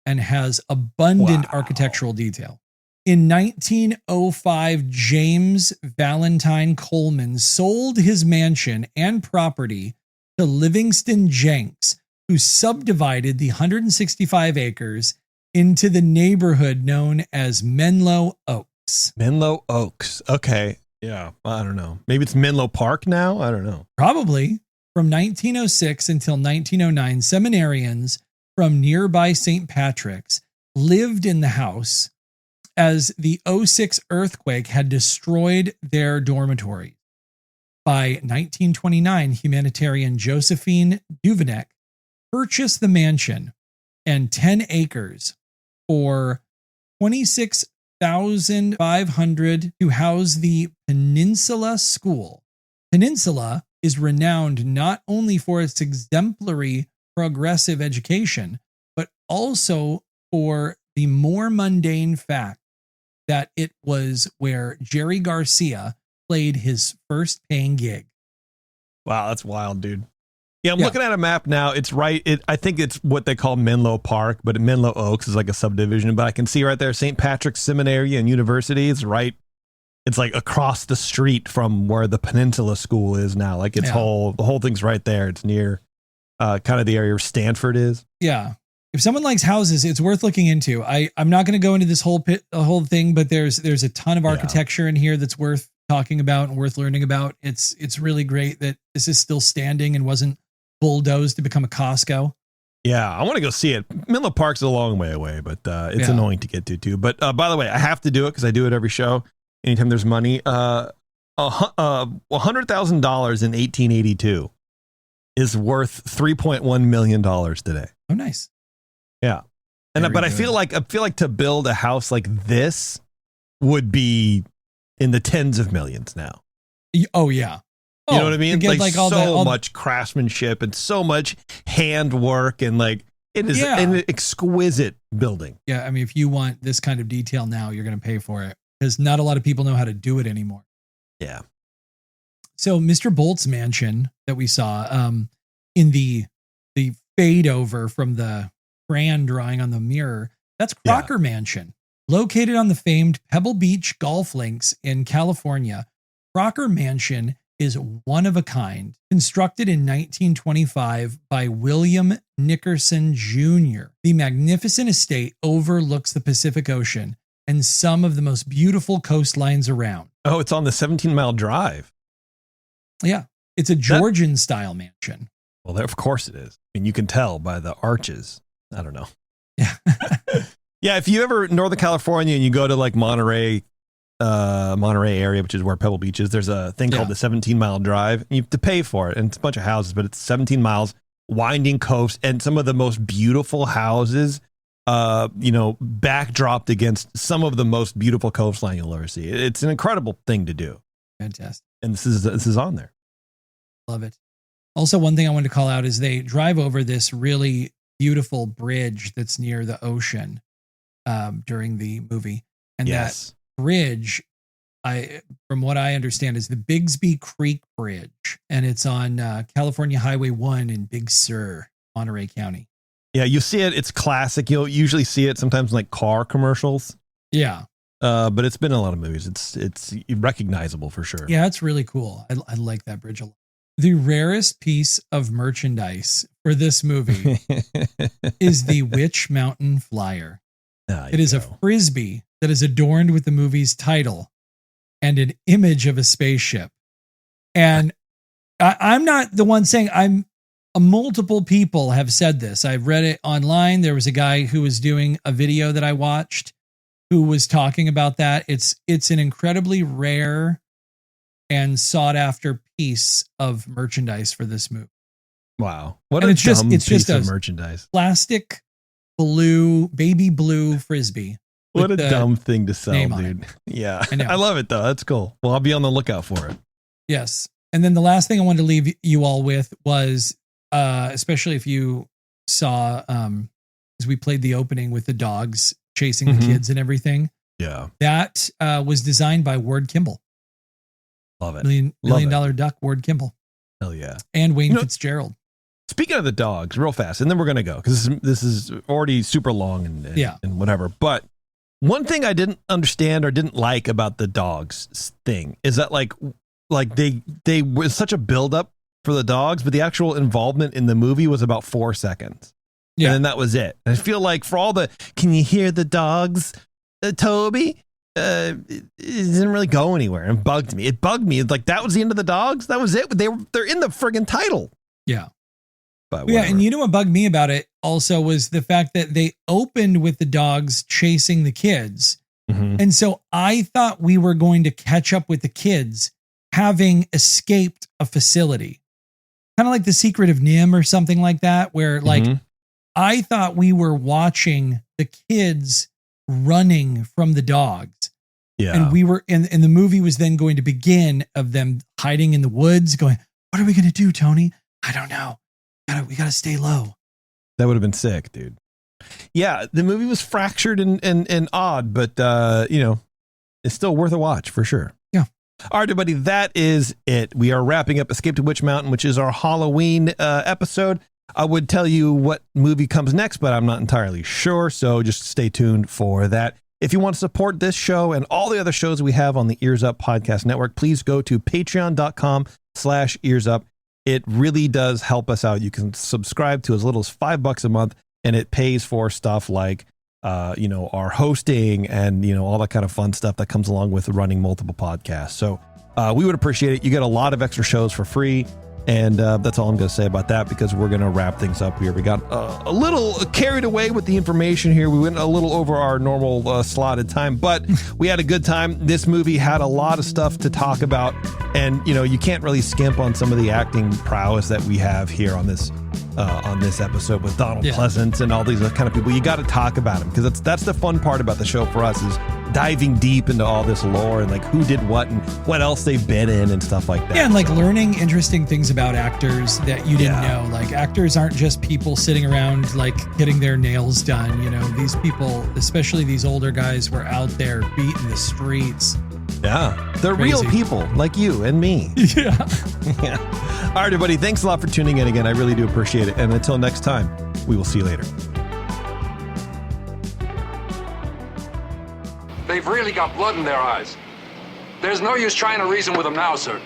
and has abundant architectural detail. In 1905, James Valentine Coleman sold his mansion and property to Livingston Jenks, who subdivided the 165 acres into the neighborhood known as Menlo Oaks. Menlo Oaks. Okay. Yeah. I don't know. Maybe it's Menlo Park now? I don't know. Probably. From 1906 until 1909, seminarians from nearby St. Patrick's lived in the house as the 06 earthquake had destroyed their dormitory. By 1929, humanitarian Josephine Duveneck purchased the mansion and 10 acres for $26,500 to house the Peninsula School. Peninsula is renowned not only for its exemplary progressive education, but also for the more mundane fact that it was where Jerry Garcia played his first paying gig. Wow, that's wild, dude. Yeah, I'm looking at a map now. It's right. I think it's what they call Menlo Park, but Menlo Oaks is like a subdivision. But I can see right there St. Patrick's Seminary and University. It's right. It's like across the street from where the Peninsula School is now. Like the whole thing's right there. It's near kind of the area where Stanford is. Yeah. If someone likes houses, it's worth looking into. I'm not going to go into this whole thing, but there's a ton of architecture in here that's worth talking about and worth learning about. It's really great that this is still standing and wasn't bulldozed to become a Costco. Yeah, I want to go see it. Menlo Park's a long way away, but it's annoying to get to too. But by the way, I have to do it because I do it every show. Anytime there's money, $100,000 in 1882 is worth $3.1 million today. Oh, nice. Yeah, but I feel like to build a house like this would be in the tens of millions now. Oh yeah. You know what I mean? Like all so much craftsmanship and so much handwork, and like it is an exquisite building. Yeah, I mean, if you want this kind of detail now, you're going to pay for it because not a lot of people know how to do it anymore. Yeah. So Mr. Bolt's mansion that we saw in the fade over from the Fran drawing on the mirror, that's Crocker Mansion, located on the famed Pebble Beach golf links in California. Crocker Mansion is one of a kind, constructed in 1925 by William Nickerson Jr. The magnificent estate overlooks the Pacific Ocean and some of the most beautiful coastlines around. Oh, it's on the 17-mile drive. Yeah, it's a Georgian-style mansion. Well, of course it is. I mean, you can tell by the arches. I don't know. Yeah. Yeah, if you ever Northern California and you go to like Monterey area, which is where Pebble Beach is, there's a thing called the 17-mile drive. You have to pay for it, and it's a bunch of houses, but it's 17 miles, winding coast, and some of the most beautiful houses, backdropped against some of the most beautiful coastline you'll ever see. It's an incredible thing to do. Fantastic. And this is on there. Love it. Also, one thing I wanted to call out is they drive over this really beautiful bridge that's near the ocean during the movie. And that bridge, from what I understand, is the Bigsby Creek Bridge. And it's on California Highway 1 in Big Sur, Monterey County. Yeah, you see it. It's classic. You'll usually see it sometimes in like car commercials. Yeah. But it's been in a lot of movies. It's recognizable for sure. Yeah, it's really cool. I like that bridge a lot. The rarest piece of merchandise for this movie is the Witch Mountain Flyer. It is a Frisbee that is adorned with the movie's title and an image of a spaceship. And I'm not the one saying multiple people have said this. I've read it online. There was a guy who was doing a video that I watched who was talking about that. It's an incredibly rare and sought after piece of merchandise for this movie. Wow. What a dumb piece of merchandise. Plastic baby blue Frisbee. What a dumb thing to sell, dude. Yeah. I love it though. That's cool. Well, I'll be on the lookout for it. Yes. And then the last thing I wanted to leave you all with was, especially if you saw, as we played the opening with the dogs chasing the kids and everything. Yeah. That was designed by Ward Kimball. Love it. Million Dollar Duck, Ward Kimball. Hell yeah. And Wayne Fitzgerald. Speaking of the dogs, real fast, and then we're going to go because this is already super long and whatever. But one thing I didn't understand or didn't like about the dogs thing is that like they was such a buildup for the dogs, but the actual involvement in the movie was about 4 seconds. Yeah. And then that was it. And I feel like for all the, can you hear the dogs, Toby? It didn't really go anywhere and bugged me. It bugged me. Like that was the end of the dogs. That was it. They're in the friggin' title. Yeah. But yeah. And you know what bugged me about it also was the fact that they opened with the dogs chasing the kids. Mm-hmm. And so I thought we were going to catch up with the kids having escaped a facility. Kind of like The Secret of Nim or something like that, where like I thought we were watching the kids running from the dogs. Yeah. And we were, and the movie was then going to begin of them hiding in the woods going, what are we going to do, Tony? I don't know. We got to stay low. That would have been sick, dude. Yeah. The movie was fractured and odd, but, it's still worth a watch for sure. Yeah. All right, everybody. That is it. We are wrapping up Escape to Witch Mountain, which is our Halloween episode. I would tell you what movie comes next, but I'm not entirely sure. So just stay tuned for that. If you want to support this show and all the other shows we have on the Ears Up Podcast Network, please go to patreon.com/earsup. It really does help us out. You can subscribe to as little as $5 a month, and it pays for stuff like, our hosting and, all that kind of fun stuff that comes along with running multiple podcasts. So we would appreciate it. You get a lot of extra shows for free. And that's all I'm going to say about that, because we're going to wrap things up here. We got a little carried away with the information here. We went a little over our normal slotted time, but we had a good time. This movie had a lot of stuff to talk about. And, you can't really skimp on some of the acting prowess that we have here on this episode with Donald Pleasance and all these kind of people. You got to talk about them, because that's the fun part about the show for us, is diving deep into all this lore and like who did what and what else they've been in and stuff like that. Yeah, and like learning interesting things about actors that you didn't know. Like actors aren't just people sitting around like getting their nails done. These people, especially these older guys, were out there beating the streets. Yeah, they're real people like you and me. Yeah. All right, everybody. Thanks a lot for tuning in again. I really do appreciate it. And until next time, we will see you later. They've really got blood in their eyes. There's no use trying to reason with them now, sir.